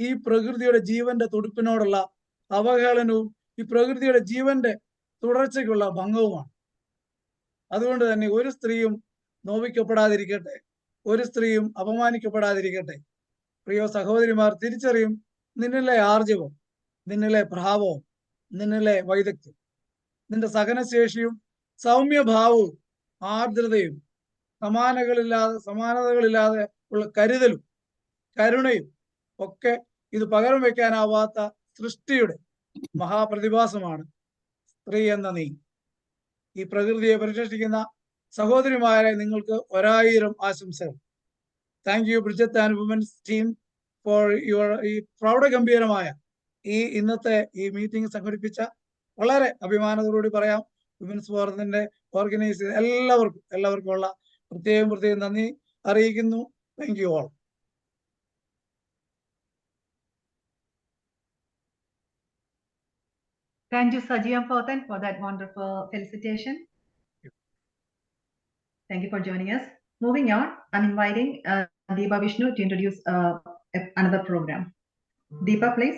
ഈ പ്രകൃതിയുടെ ജീവന്റെ തുടിപ്പിനോടുള്ള അവഹേളനവും ഈ പ്രകൃതിയുടെ ജീവന്റെ തുടർച്ചയ്ക്കുള്ള ഭംഗവുമാണ്. അതുകൊണ്ട് തന്നെ ഒരു സ്ത്രീയും നോവിക്കപ്പെടാതിരിക്കട്ടെ, ഒരു സ്ത്രീയും അപമാനിക്കപ്പെടാതിരിക്കട്ടെ. പ്രിയ സഹോദരിമാർ തിരിച്ചറിയും നിന്നിലെ ആർജവം, നിന്നിലെ ഭാവവും, നിന്നിലെ വൈദഗ്ധ്യം, നിന്റെ സഹനശേഷിയും സൗമ്യഭാവവും ആർദ്രതയും സമാനതകളില്ലാതെ ഉള്ള കരുതലും കരുണയും ഒക്കെ ഇത് പകരം വെക്കാനാവാത്ത സൃഷ്ടിയുടെ മഹാപ്രതിഭാസമാണ് സ്ത്രീ എന്ന നീ. ഈ പ്രകൃതിയെ പരിരക്ഷിക്കുന്ന സഹോദരിമാരെ നിങ്ങൾക്ക് 1000 ആശംസകൾ. Thank you Bridget and women's team for your ഈ പ്രൗഢഗംഭീരമായ ഇന്നത്തെ ഈ മീറ്റിംഗ് സംഘടിപ്പിച്ച വളരെ അഭിമാനത്തോടുകൂടി പറയാം വിമൻസ് ഫോറത്തിന്റെ ഓർഗനൈസ് ചെയ്ത എല്ലാവർക്കും ഉള്ള പ്രത്യേകം നന്ദി അറിയിക്കുന്നു. Thank you all. Thank you, Saji Pothan, for that wonderful felicitation. Thank you for joining us. Moving on, I'm inviting Deepa Vishnu to introduce another program. Deepa, please.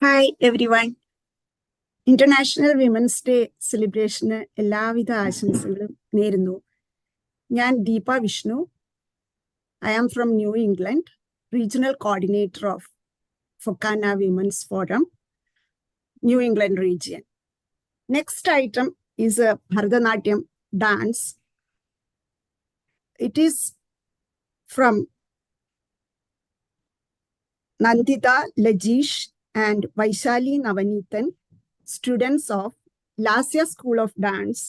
Hi, everyone. International Women's Day സെലിബ്രേഷന് എല്ലാവിധ ആശംസകളും നേരുന്നു. ഞാൻ Deepa Vishnu. I am from New England, Regional Coordinator of Fokana Women's Forum, New England region. Next item is a Bharatanatyam dance. It is from Nandita Lajesh and Vaishali Navanithan, students of Lasya School of Dance,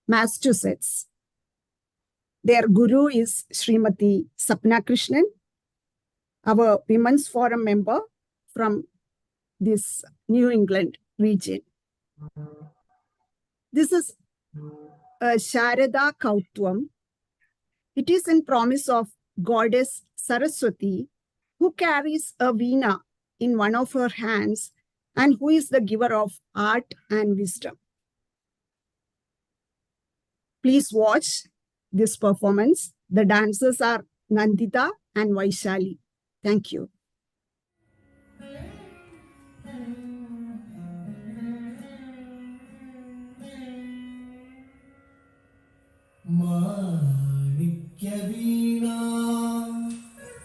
Massachusetts. Their guru is Srimati Sapna Krishnan, our Women's Forum member from this New England region. This is Sharada Kautvam. It is in promise of goddess Saraswati, who carries a veena in one of her hands and who is the giver of art and wisdom. Please watch this performance. The dancers are Nandita and Vaishali. Thank you. Manikya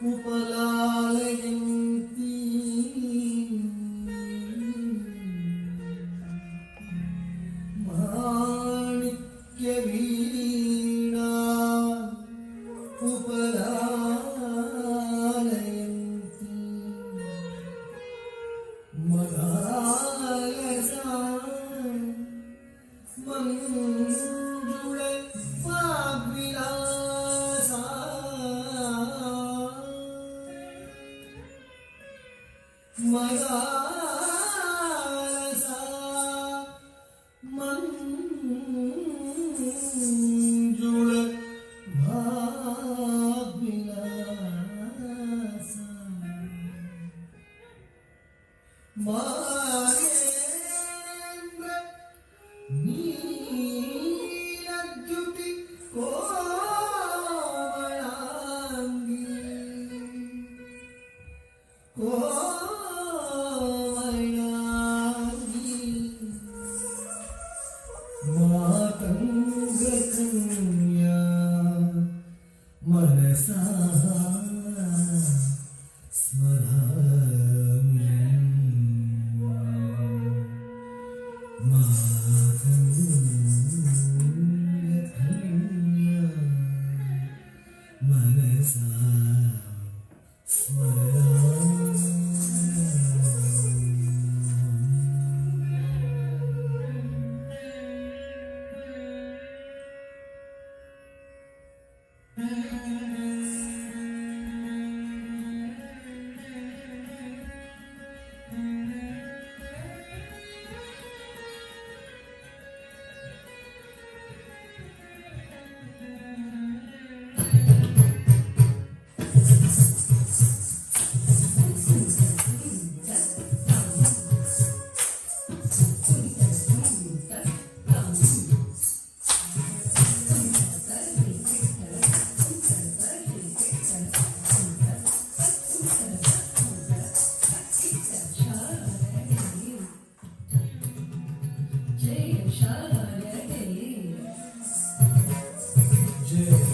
upalayanti Manikya veena upalayanti Magalasa Manjula Fabilasa Magalasa Manjula Fabilasa Mahendra Neeladyuti Komalangi Komalangi Matanga Kanya Manasa Smarami Jai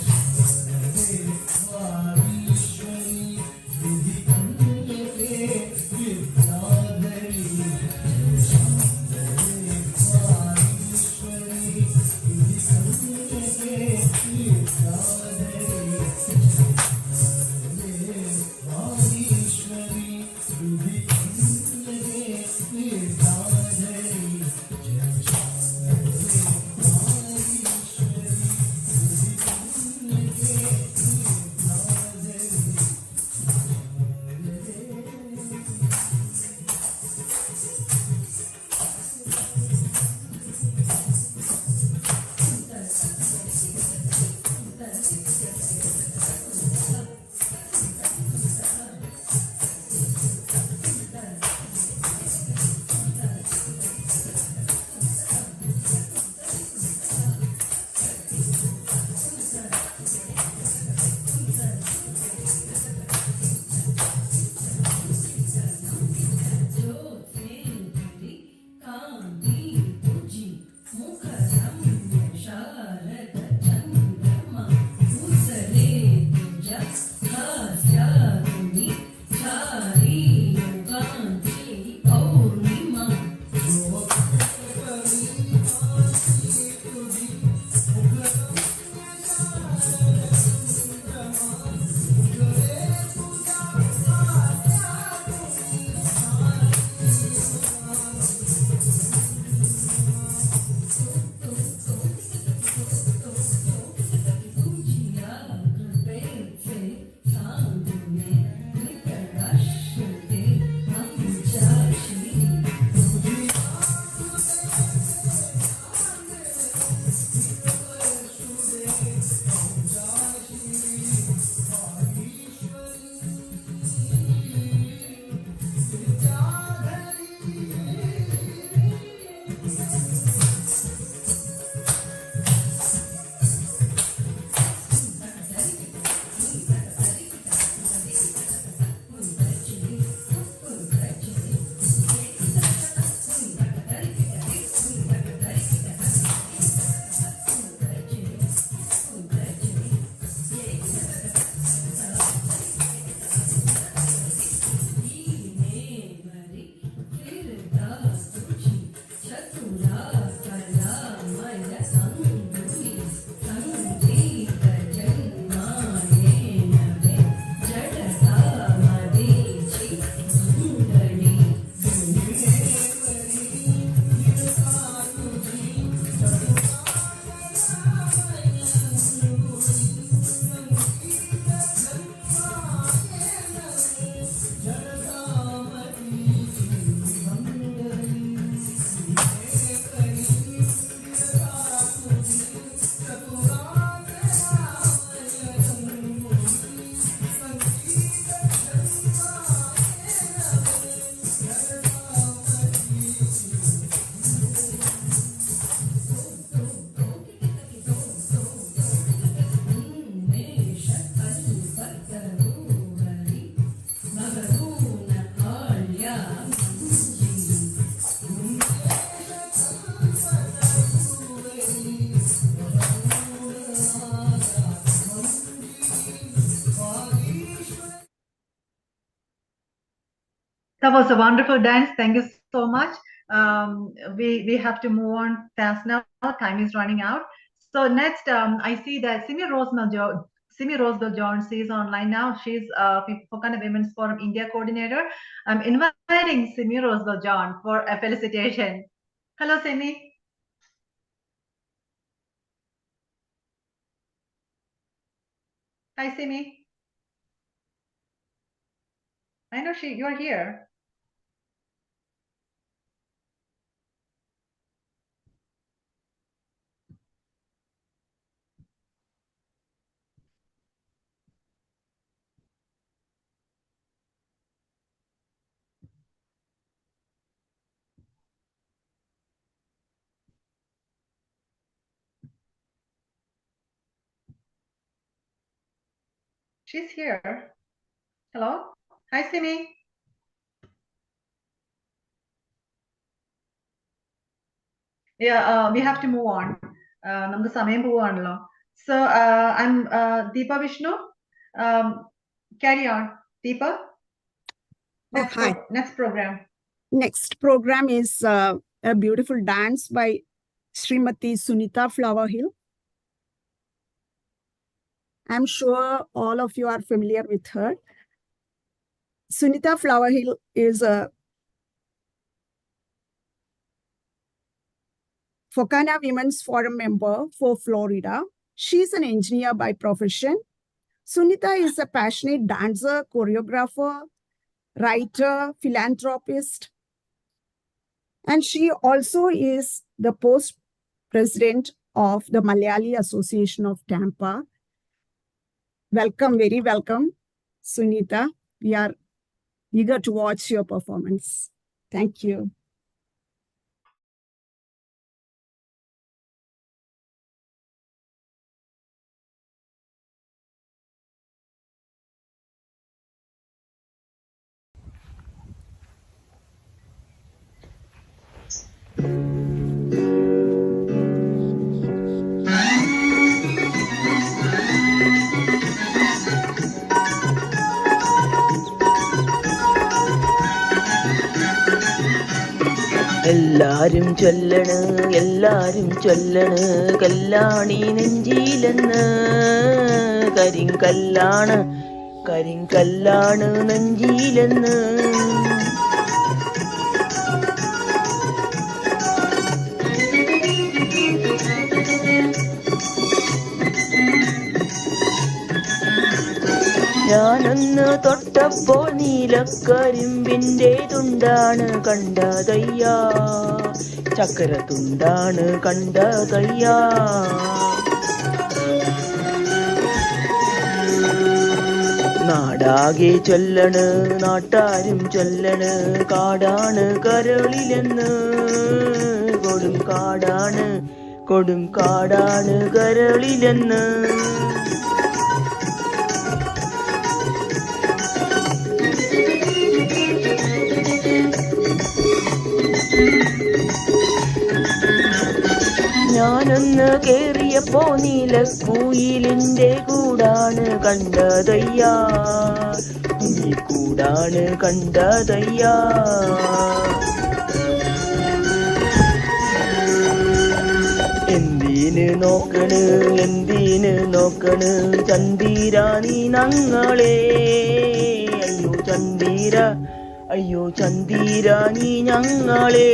That was a wonderful dance. Thank you so much. We have to move on fast now. Time is running out. So next, I see that Simi Rosebell Jones is online now. She's Fokana Women's Forum India coordinator. I'm inviting Simi Rosebell John for a felicitation. Hello, Simi. Hi, Simi. I know you're here. She's here. Hello. Hi, Simi. Yeah, we have to move on. നമുക്ക് സമയം പോവാണല്ലോ. So I'm Deepa Vishnu. Carry on, Deepa. Hi. Next program. Next program is a beautiful dance by Srimati Sunita Flowerhill. I'm sure all of you are familiar with her. Sunita Flowerhill is a Fokana Women's Forum member for Florida. She's an engineer by profession. Sunita is a passionate dancer, choreographer, writer, philanthropist, and she also is the post-president of the Malayali Association of Tampa. Welcome, very welcome, Sunita. We are eager to watch your performance. Thank you. എല്ലാരും ചൊല്ലണ് എല്ലാരും ചൊല്ലണ് കല്ലാണി നെഞ്ചിലെന്ന് കരിങ്കല്ലാണ് നെഞ്ചിലെന്ന് ഞാനൊന്ന് തൊട്ടപ്പോൾ നീലക്കരിമ്പിൻ്റെ തുണ്ടാണ് കണ്ടതയ്യാ ചക്കര തുണ്ടാണ് കണ്ടതയ്യാ നാടാകെ ചൊല്ലണ് നാട്ടാരും ചൊല്ലണ് കാടാണ് കരളിലെന്ന് കൊടും കാടാണ് കരളിലെന്ന് ഞാനൊന്ന് കേറിയപ്പോ നീലക്കുയിലിന്റെ കൂടാണ് കണ്ടതയ്യാ ഈ കൂടാണ് കണ്ടതയ്യാ എന്തിന് നോക്കണ് ചന്ദിരാ നീ ഞങ്ങളെ അയ്യോ ചന്ദിരാ നീ ഞങ്ങളെ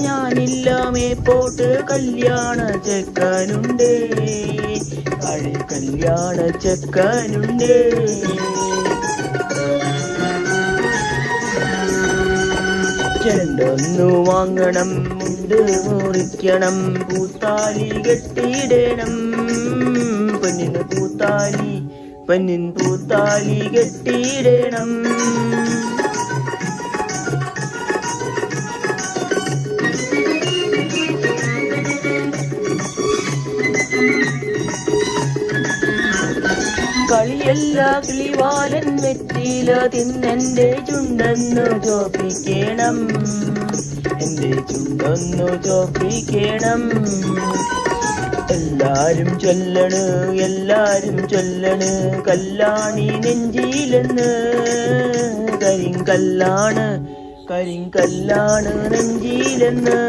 ഞാനില്ലാമേ പോട്ട് കല്യാണ ചെക്കനുണ്ടേ പഴയ കല്യാണ ചെക്കനുണ്ടേ ചെണ്ടൊന്നു വാങ്ങണം മുണ്ട് മുറിക്കണം പൂത്താലി കെട്ടിയിടണം പെണ്ണിൻ പൂത്താലി കെട്ടിയിടണം കളിയല്ല കിളിവാലൻ വെറ്റില തിന്നെന്റെ ചുണ്ടെന്നു ചോപ്പിക്കണം എൻ്റെ ചുണ്ടൊന്നു ചോപ്പിക്കണം. എല്ലാരും ചൊല്ലണ് കല്ലാണി നെഞ്ചിലെന്ന്. കരിങ്കല്ലാണ് നെഞ്ചിലെന്ന്.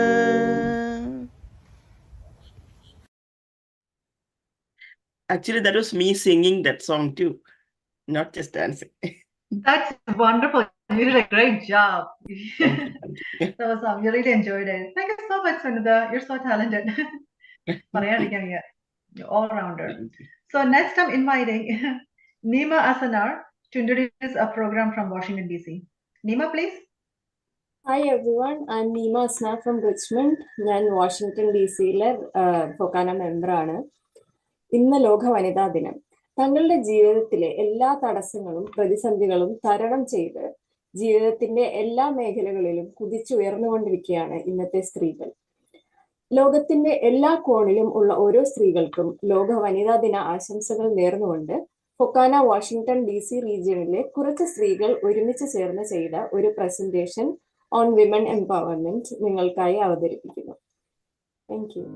Actually, that was me singing that song too, not just dancing. That's wonderful. You did a great job. Thank you. That was awesome. You really enjoyed it. Thank you so much, Sunita. You're so talented. You're all rounder. So next I'm inviting Nima Asanar to introduce a program from Washington DC. Nima, please. Hi everyone, I'm Nima Asna from Richmond. ഞാൻ Washington DC-യിലെ FOKANA മെമ്പറാണ്. ഇന്ന് ലോക വനിതാ ദിനം. തങ്ങളുടെ ജീവിതത്തിലെ എല്ലാ തടസ്സങ്ങളും പ്രതിസന്ധികളും തരണം ചെയ്ത് ജീവിതത്തിന്റെ എല്ലാ മേഖലകളിലും കുതിച്ചുയർന്നുകൊണ്ടിരിക്കുകയാണ് ഇന്നത്തെ സ്ത്രീകൾ. ലോകത്തിന്റെ എല്ലാ കോണിലും ഉള്ള ഓരോ സ്ത്രീകൾക്കും ലോക വനിതാ ദിന ആശംസകൾ നേർന്നുകൊണ്ട് ഫൊക്കാന വാഷിംഗ്ടൺ DC റീജിയണിലെ കുറച്ച് സ്ത്രീകൾ ഒരുമിച്ച് ചേർന്ന് ചെയ്ത ഒരു പ്രസന്റേഷൻ ഓൺ വിമൻ എംപവർമെന്റ് നിങ്ങൾക്കായി അവതരിപ്പിക്കുന്നു. Thank you.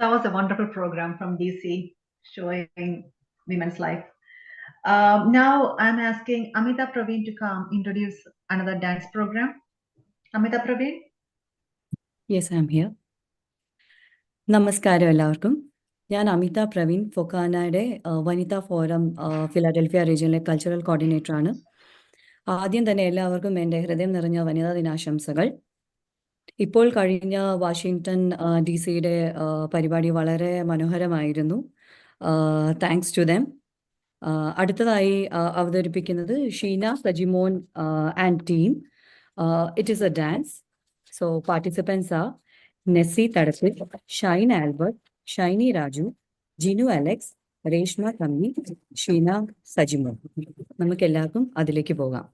That was a wonderful program from DC showing women's life. Now I'm asking Amita Praveen to come introduce another dance program. Amita Praveen? Yes, I'm here. നമസ്കാരം എല്ലാവർക്കും. ഞാൻ അമിത പ്രവീൺ, ഫൊക്കാനയുടെ വനിതാ forum Philadelphia റീജിയനിലെ cultural കോർഡിനേറ്ററാണ്. ആദ്യം തന്നെ എല്ലാവർക്കും എൻ്റെ ഹൃദയം നിറഞ്ഞ വനിതാ ദിനാശംസകൾ. ഇപ്പോൾ കഴിഞ്ഞ വാഷിംഗ്ടൺ DC-യുടെ പരിപാടി വളരെ മനോഹരമായിരുന്നു. താങ്ക്സ് ടു ദം. അടുത്തതായി അവതരിപ്പിക്കുന്നത് Sheena Sajimon and team. It is a dance. So participants are Nessy Thadappil, Shine Albert, Shiny Raju, Jinu Alex, Reshma Thampi, Sheena Sajimon. നമുക്ക് എല്ലാവർക്കും അതിലേക്ക് പോകാം.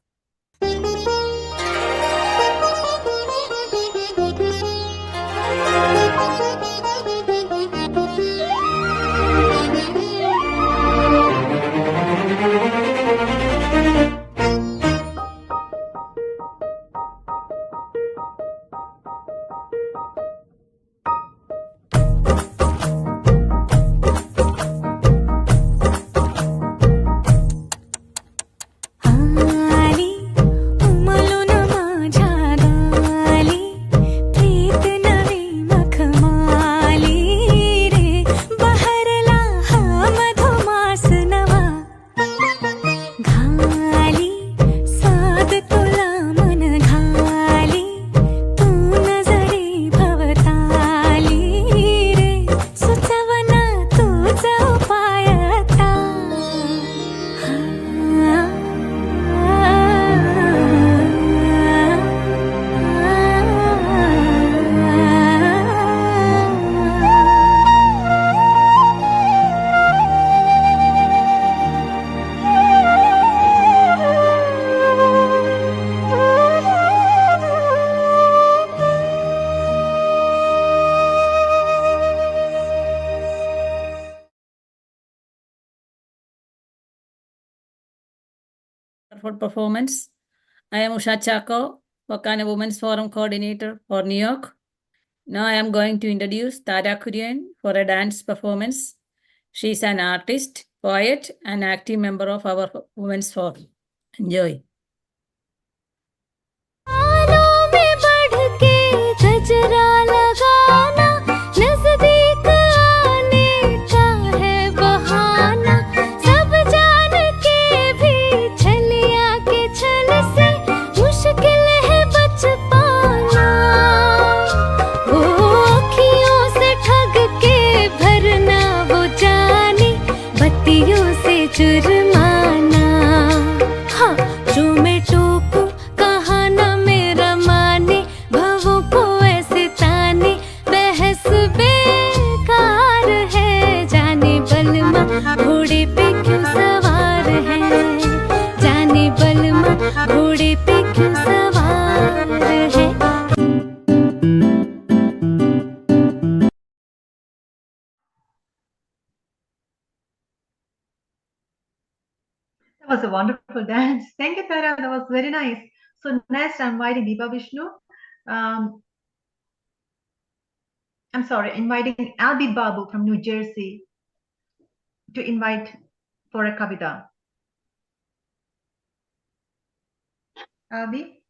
ആലി wonderful performance. I am Usha Chako, Fokana Women's Forum Coordinator for New York. Now I am going to introduce Tara Kurian for a dance performance. She is an artist, poet, and active member of our Women's Forum. Enjoy. जुर्माना हाँ जो मैं टोकूं कहा ना मेरा माने भवों को ऐसे ताने बहस बेकार है जाने बलमा घोड़े पे क्यों सवार है जाने बलमा घोड़े पे क्यों सवार है That was a wonderful dance. Thank you, Tara. That was very nice. So next, I'm inviting Deepa Vishnu. I'm sorry, inviting Albi Babu from New Jersey to invite for a kavita. Albi?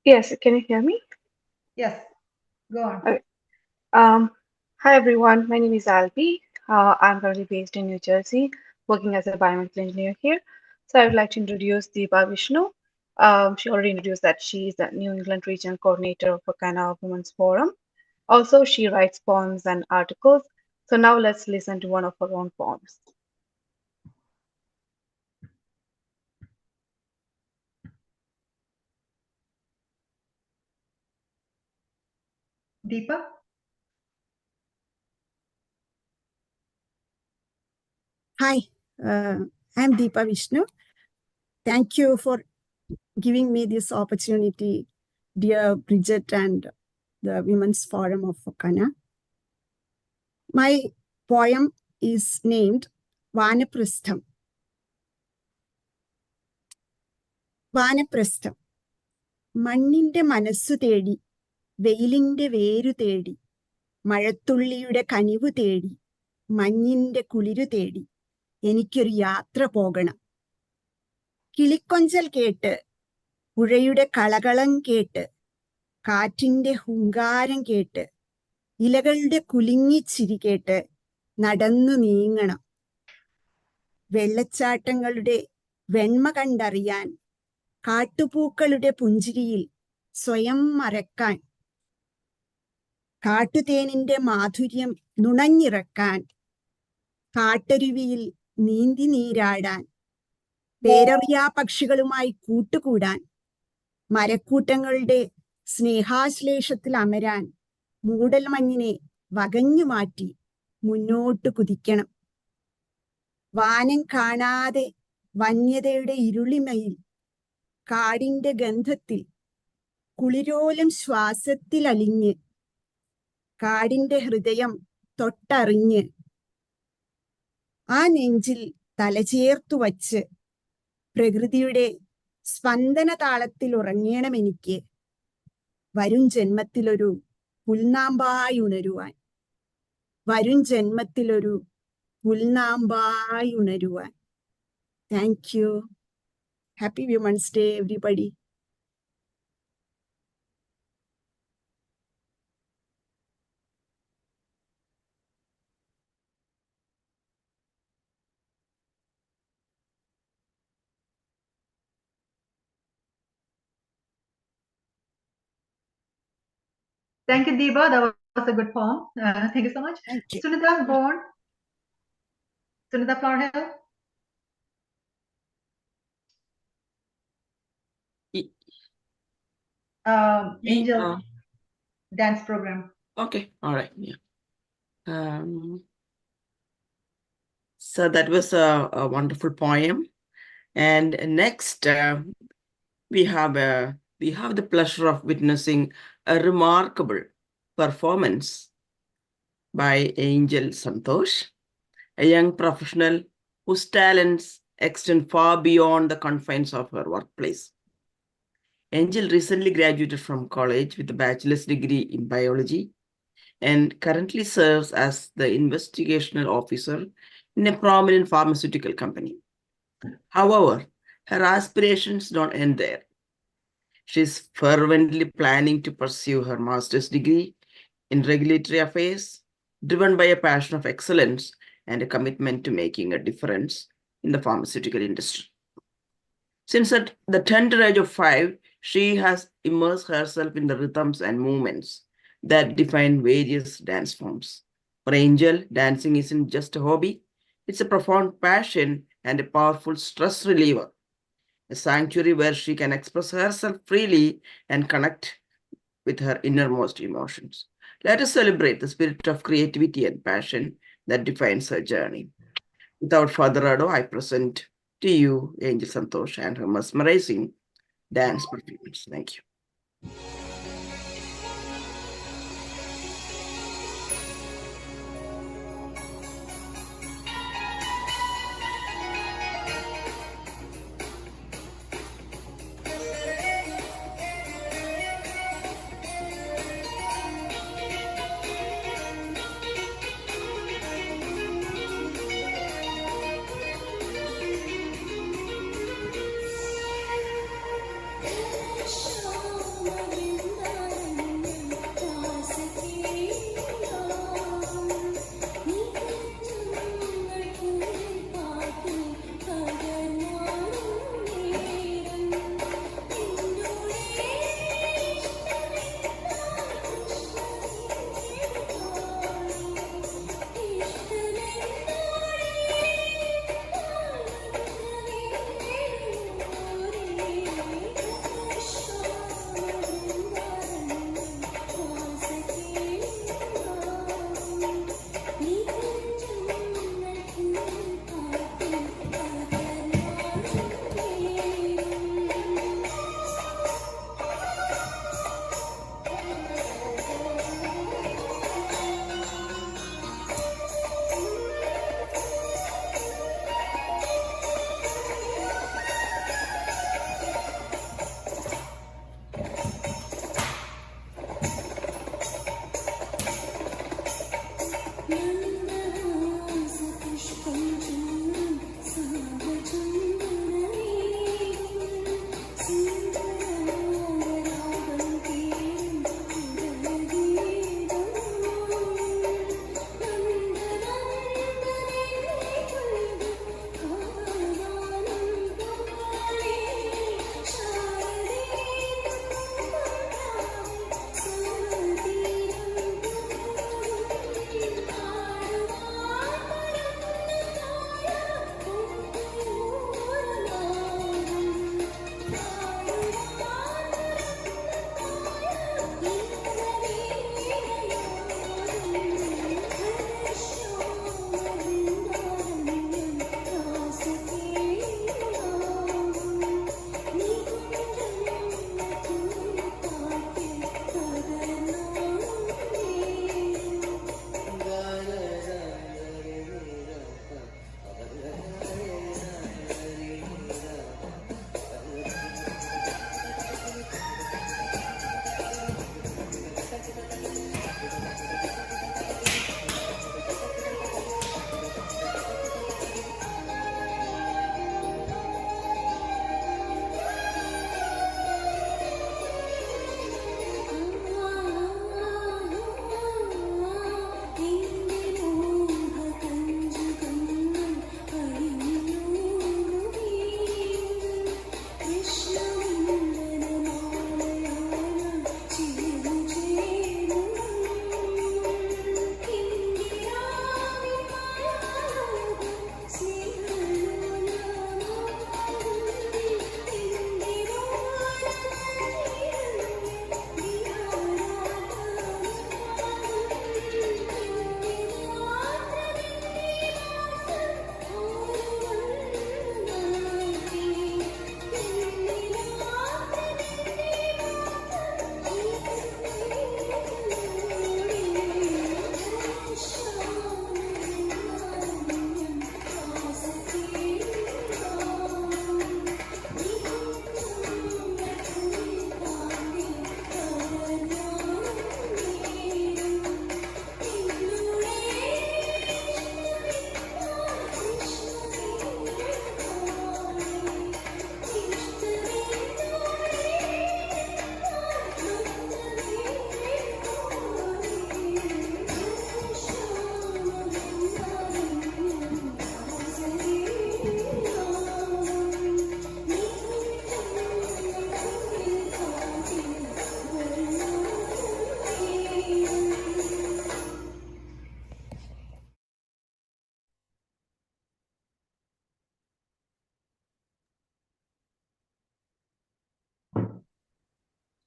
Yes, can you hear me? Yes, go on. Okay. Hi everyone, my name is Albi. I'm currently based in New Jersey, working as a biomedical engineer here. So I would like to introduce Deepa Vishnu. She already introduced that she is the New England Regional Coordinator of Fokana Women's Forum. Also, she writes poems and articles. So now let's listen to one of her own poems. Deepa? Hi, I'm Deepa Vishnu. Thank you for giving me this opportunity, dear Bridget and the Women's Forum of Fokana. My poem is named Vanaprastham. Vanaprastham. മണ്ണിന്റെ മനസ്സു തേടി വെയിലിന്റെ വേരു തേടി മഴത്തുള്ളിയുടെ കനിവു തേടി മഞ്ഞിന്റെ കുളിരു തേടി എനിക്കൊരു യാത്ര പോകണം കിളിക്കൊഞ്ചൽ കേട്ട് പുഴയുടെ കളകളം കേട്ട് കാറ്റിന്റെ ഹുങ്കാരം കേട്ട് ഇലകളുടെ കുലുങ്ങിച്ചിരി കേട്ട് നടന്നു നീങ്ങണം വെള്ളച്ചാട്ടങ്ങളുടെ വെണ്മ കണ്ടറിയാൻ കാട്ടുപൂക്കളുടെ പുഞ്ചിരിയിൽ സ്വയം മറക്കാൻ കാട്ടുതേനിന്റെ മാധുര്യം നുണഞ്ഞിറക്കാൻ കാട്ടരുവിയിൽ നീന്തി നീരാടാൻ പേരറിയാ പക്ഷികളുമായി കൂട്ടുകൂടാൻ മരക്കൂട്ടങ്ങളുടെ സ്നേഹാശ്ലേഷത്തിൽ അമരാൻ മൂടൽമഞ്ഞിനെ വകഞ്ഞു മാറ്റി മുന്നോട്ട് കുതിക്കണം വാനം കാണാതെ വന്യതയുടെ ഇരുളിമയിൽ കാടിന്റെ ഗന്ധത്തിൽ കുളിരോലം ശ്വാസത്തിൽ അലിഞ്ഞ് കാടിന്റെ ഹൃദയം തൊട്ടറിഞ്ഞ് ആ നെഞ്ചിൽ തലചേർത്തു വച്ച് പ്രകൃതിയുടെ സ്പന്ദന താളത്തിൽ ഉറങ്ങണമെനിക്ക് വരും ജന്മത്തിലൊരു പുൽനാമ്പായി ഉണരുവാൻ വരും ജന്മത്തിലൊരു പുൽനാമ്പായി ഉണരുവാൻ thank you happy women's day everybody Thank you, Deepa. That was a good poem. Thank you so much. Thank you. Sunita, go on. Sunita Flowerhill. Angel dance program. Okay, all right. Yeah. So that was a wonderful poem. And next, we have the pleasure of witnessing a remarkable performance by Angel Santosh, a young professional whose talents extend far beyond the confines of her workplace. Angel recently graduated from college with a bachelor's degree in biology and currently serves as the investigational officer in a prominent pharmaceutical company. However, her aspirations don't end there. She's fervently planning to pursue her master's degree in regulatory affairs, driven by a passion of excellence and a commitment to making a difference in the pharmaceutical industry. Since at the tender age of 5, she has immersed herself in the rhythms and movements that define various dance forms. For Angel, dancing isn't just a hobby, it's a profound passion and a powerful stress reliever, a sanctuary where she can express herself freely and connect with her innermost emotions. Let us celebrate the spirit of creativity and passion that defines her journey. Without further ado, I present to you Angel Santosh and her mesmerizing dance performance. Thank you. Show me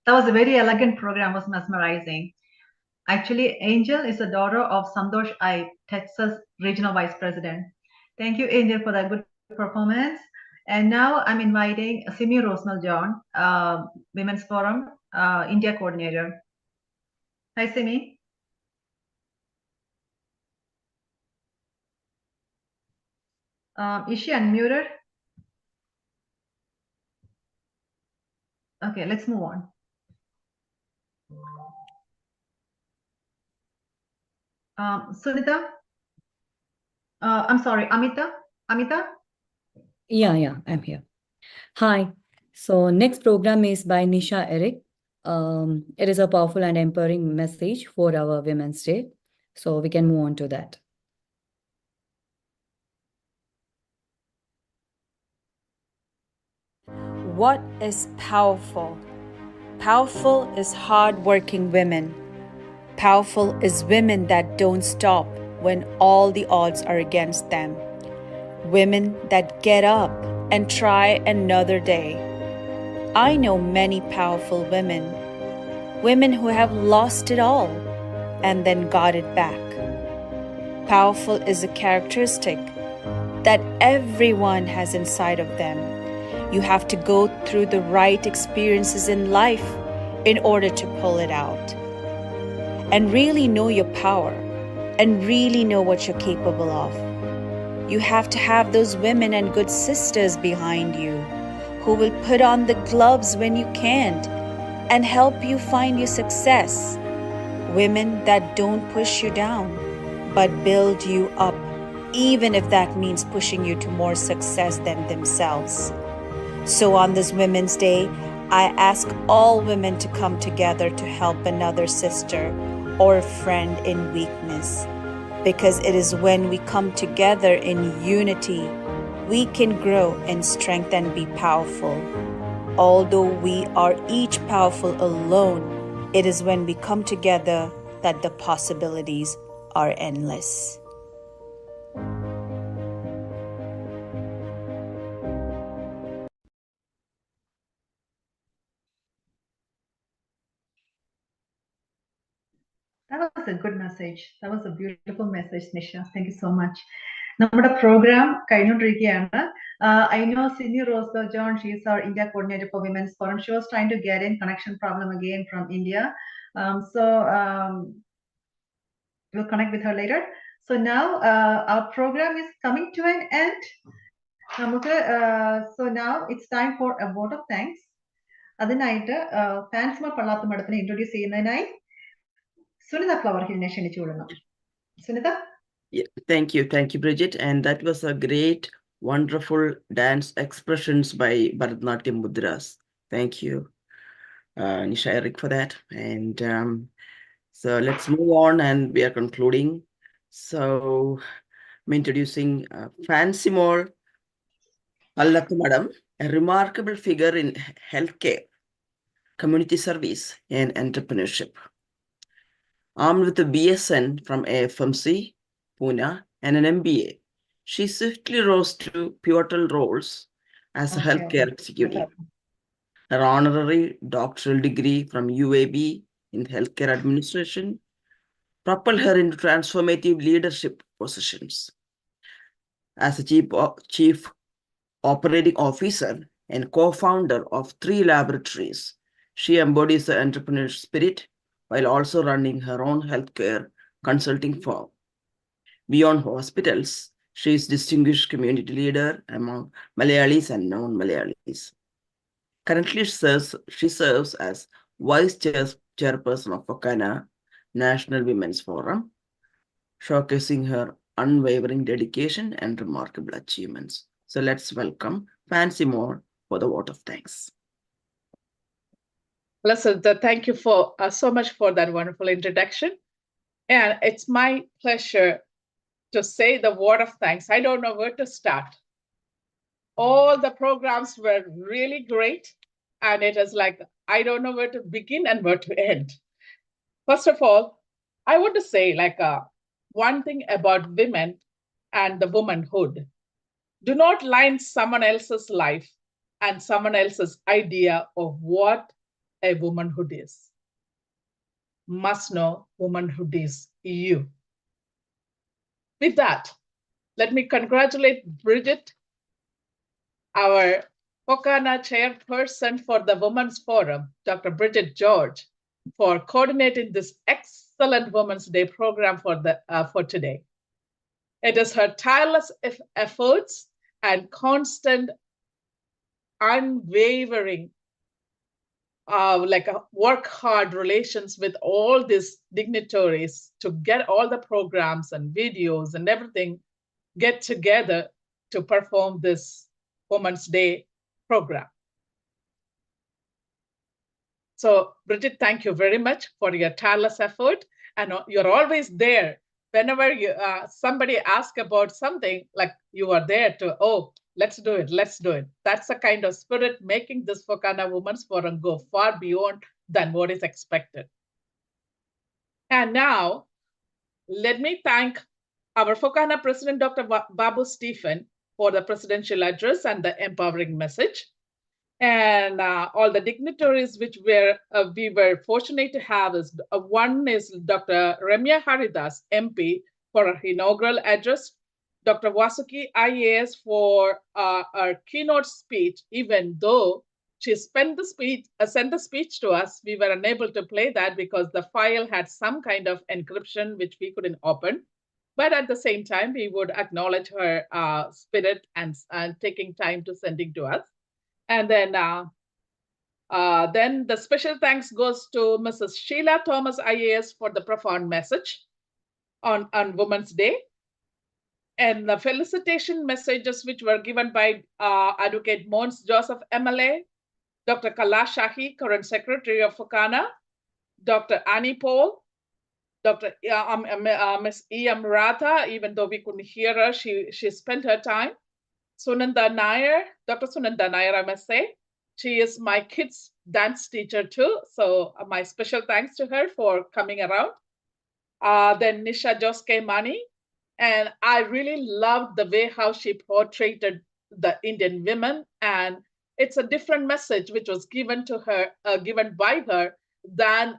That was a very elegant program, was mesmerizing. Actually, Angel is the daughter of Santosh I, Texas Regional Vice President. Thank you, Angel, for that good performance. And now I'm inviting Simi Rosnell John, Women's Forum, India Coordinator. Hi, Simi. Is she unmuted? Okay, let's move on. Sunita? I'm sorry, Amita? Amita? Yeah, I'm here. Hi. So next program is by Nisha Eric. It is a powerful and empowering message for our Women's Day. So we can move on to that. What is powerful? Powerful is hardworking women. Powerful is women that don't stop when all the odds are against them. Women that get up and try another day. I know many powerful women. Women who have lost it all and then got it back. Powerful is a characteristic that everyone has inside of them. You have to go through the right experiences in life in order to pull it out. And really know your power and really know what you're capable of. You have to have those women and good sisters behind you who will put on the gloves when you can't and help you find your success. Women that don't push you down but build you up, even if that means pushing you to more success than themselves. So on this Women's Day, I ask all women to come together to help another sister or friend in weakness. Because it is when we come together in unity, we can grow in strength and be powerful. Although we are each powerful alone, it is when we come together that the possibilities are endless. That was a good message. That was a beautiful message, Nisha. Thank you so much. നമ്മുടെ programme കഴിഞ്ഞുകൊണ്ടിരിക്കുകയാണ്. I know Sydney Rosebell John, she is our India coordinator for Women's Forum. She was trying to get in connection problem again from India. We'll connect with her later. So now our program is coming to an end. So now it's time for a vote of thanks. അതിനായിട്ട് ഫാൻസ്മ പള്ളാത്ത മഠത്തിനെ introduce ചെയ്യുന്നതിനായി Sunitha flower ഹിലിനെ ക്ഷണിച്ചുകൊള്ളുന്നു. Sunitha? Yeah, thank you, Bridget. And that was a great, wonderful dance expressions by Bharatanatyam Mudras. Thank you, Nisha Eric, for that. And so let's move on, and we are concluding. So I'm introducing Fancy Mall Allathu Madam, a remarkable figure in healthcare, community service, and entrepreneurship. Armed with a BSN from AFMC, Pune, and an MBA, she swiftly rose to pivotal roles as a healthcare executive. Her honorary doctoral degree from UAB in healthcare administration propelled her into transformative leadership positions. As a chief operating officer and co-founder of 3 laboratories, she embodies the entrepreneurial spirit while also running her own healthcare consulting firm. Beyond hospitals, she is distinguished community leader among Malayalis and non-Malayalis. Currently, she serves as Vice Chairperson of Fokana National Women's Forum, showcasing her unwavering dedication and remarkable achievements. So let's welcome Fancy Moore for the vote of thanks. Listen, thank you for so much for that wonderful introduction. And it's my pleasure to say the word of thanks. I don't know where to start. All the programs were really great. And it is like, I don't know where to begin and where to end. First of all, I want to say like one thing about women and the womanhood. Do not line someone else's life and someone else's idea of what a womanhood is. Must know womanhood is you. With that, let me congratulate Bridget, our Fokana chairperson for the Women's Forum, Dr. Bridget George, for coordinating this excellent Women's Day program for today. It is her tireless efforts and constant, unwavering, work hard relations with all these dignitaries to get all the programs and videos and everything get together to perform this Women's Day program. So, Bridget, thank you very much for your tireless effort. And you're always there. Whenever somebody asks about something, like you are there to, oh, let's do it, let's do it. That's the kind of spirit making this Fokana Women's Forum go far beyond than what is expected. And now, let me thank our Fokana President, Dr. Babu Stephen, for the presidential address and the empowering message. And all the dignitaries which we were fortunate to have is one is Dr. Ramya Haridas, MP, for her inaugural address, Dr. Vasuki, IAS, for our keynote speech. Even though she sent the speech to us, we were unable to play that because the file had some kind of encryption which we couldn't open. But at the same time, we would acknowledge her spirit and taking time to sending to us. And then the special thanks goes to Mrs. Sheila Thomas, IAS, for the profound message on Women's Day. And the felicitation messages which were given by Advocate Mons Joseph, MLA, Dr. Kala Shahi, current Secretary of Fokana, Dr. Annie Paul, Dr. Ms. E. Amrata, even though we couldn't hear her, she spent her time. Sunanda Nair, Dr. Sunanda Nair, I must say. She is my kids' dance teacher too. So my special thanks to her for coming around. Then Nisha Joske Mani. And I really loved the way how she portrayed the Indian women. And it's a different message which was given to her, given by her than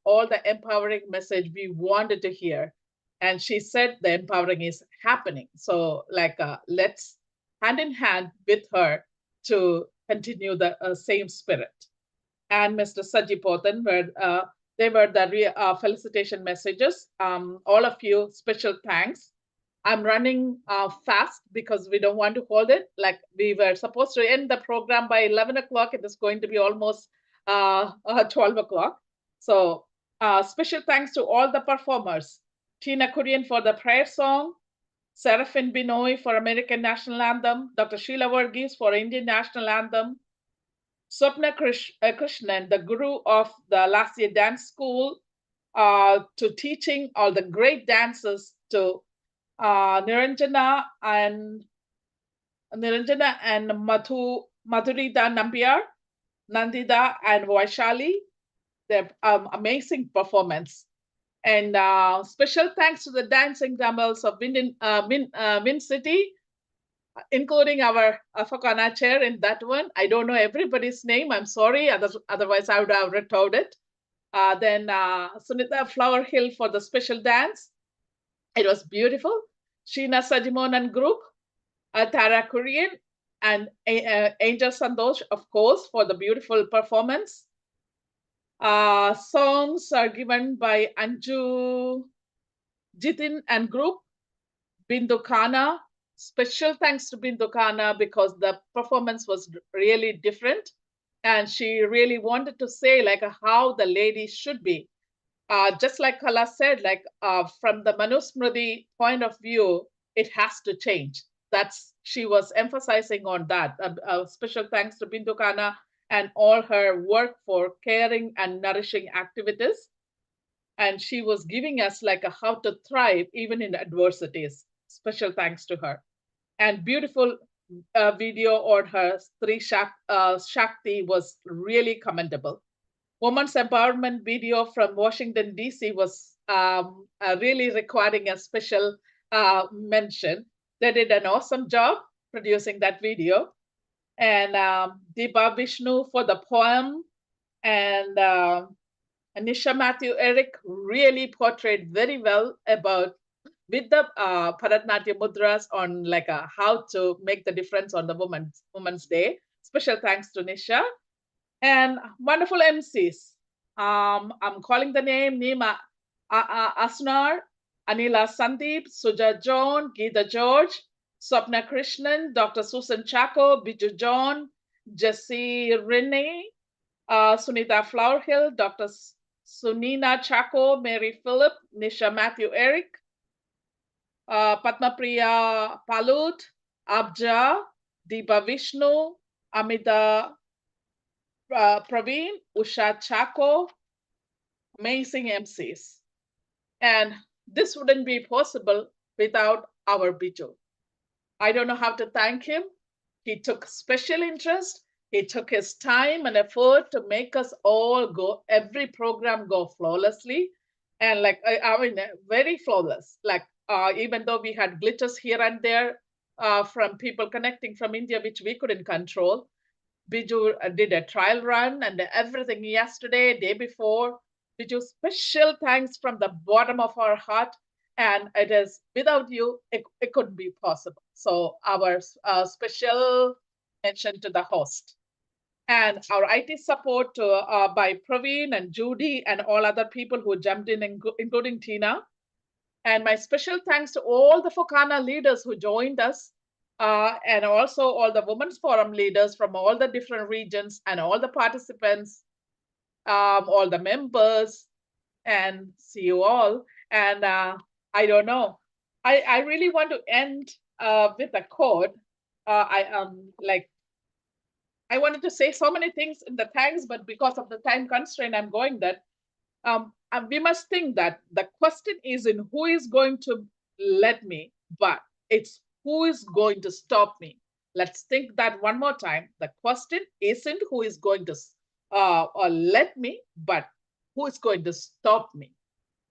all the empowering message we wanted to hear. And she said the empowering is happening. So let's hand in hand with her to continue the same spirit. And Mr. Saji Potan, they were the felicitation messages. All of you, special thanks. I'm running fast because we don't want to hold it. Like we were supposed to end the program by 11 o'clock. It is going to be almost 12 o'clock. So special thanks to all the performers. Tina Kurian for the prayer song, Serafin Binoy for American National Anthem, Dr. Sheila Varghese for Indian National Anthem, Swapna Krishnan, the guru of the last year dance school, to teaching all the great dancers, to Niranjana and Madhurita Nambiar, Nandita and Vaishali, their amazing performance. And special thanks to the dancing dumbbells of Win City, including our Fokana chair in that one. I don't know everybody's name. I'm sorry. Otherwise, I would have retold it. Then Sunita Flower Hill for the special dance. It was beautiful. Sheena Sajimonan group, Tara Kurian, and Angel Sandosh, of course, for the beautiful performance. Songs are given by Anju Jitin and group, Bindu Khanna. Special thanks to Bindu Khanna because the performance was really different. And she really wanted to say how the ladies should be. Just like Kala said, from the Manusmriti point of view, it has to change. She was emphasizing on that. Special thanks to Bindu Khanna and all her work for caring and nourishing activities. And she was giving us how to thrive even in adversities. Special thanks to her. And beautiful video on her Stri Shakti was really commendable. Women's empowerment video from Washington, D.C. was really requiring a special mention. They did an awesome job producing that video. And Deepa Vishnu for the poem, And Nisha Matthew Eric really portrayed very well about with the Bharatanatyam mudras on like how to make the difference on the Women's Day. Special thanks to Nisha and wonderful MCs. I'm calling the name Nima Asnar, Anila Sandeep, Suja John, Geeta George, Swapna Krishnan, Dr. Susan Chako, Biju John, Jessie Renee, Sunita Flowerhill, Dr. Sunina Chako, Mary Phillip, Nisha Matthew Eric, Padma Priya Palut, Abja, Deepa Vishnu, Amita Praveen, Usha Chako, amazing MCs. And this wouldn't be possible without our Biju. I don't know how to thank him. He took special interest. He took his time and effort to make us all go, every program go flawlessly. And like, I mean, very flawless. Like, even though we had glitches here and there from people connecting from India, which we couldn't control, Biju did a trial run and everything yesterday, day before. Biju, special thanks from the bottom of our heart. And it is without you, it couldn't be possible. So our special mention to the host. And our IT support by Praveen and Judy and all other people who jumped in, including Tina. And my special thanks to all the Fokana leaders who joined us, and also all the Women's Forum leaders from all the different regions and all the participants, all the members, and see you all. And I don't know. I really want to end with a quote. I wanted to say so many things in the thanks, but because of the time constraint, I'm going that. And we must think that the question isn't who is going to let me, but it's who is going to stop me. Let's think that one more time. The question isn't who is going to or let me, but who is going to stop me.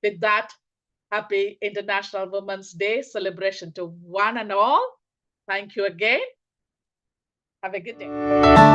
With that, happy International Women's Day celebration to one and all. Thank you again. Have a good day.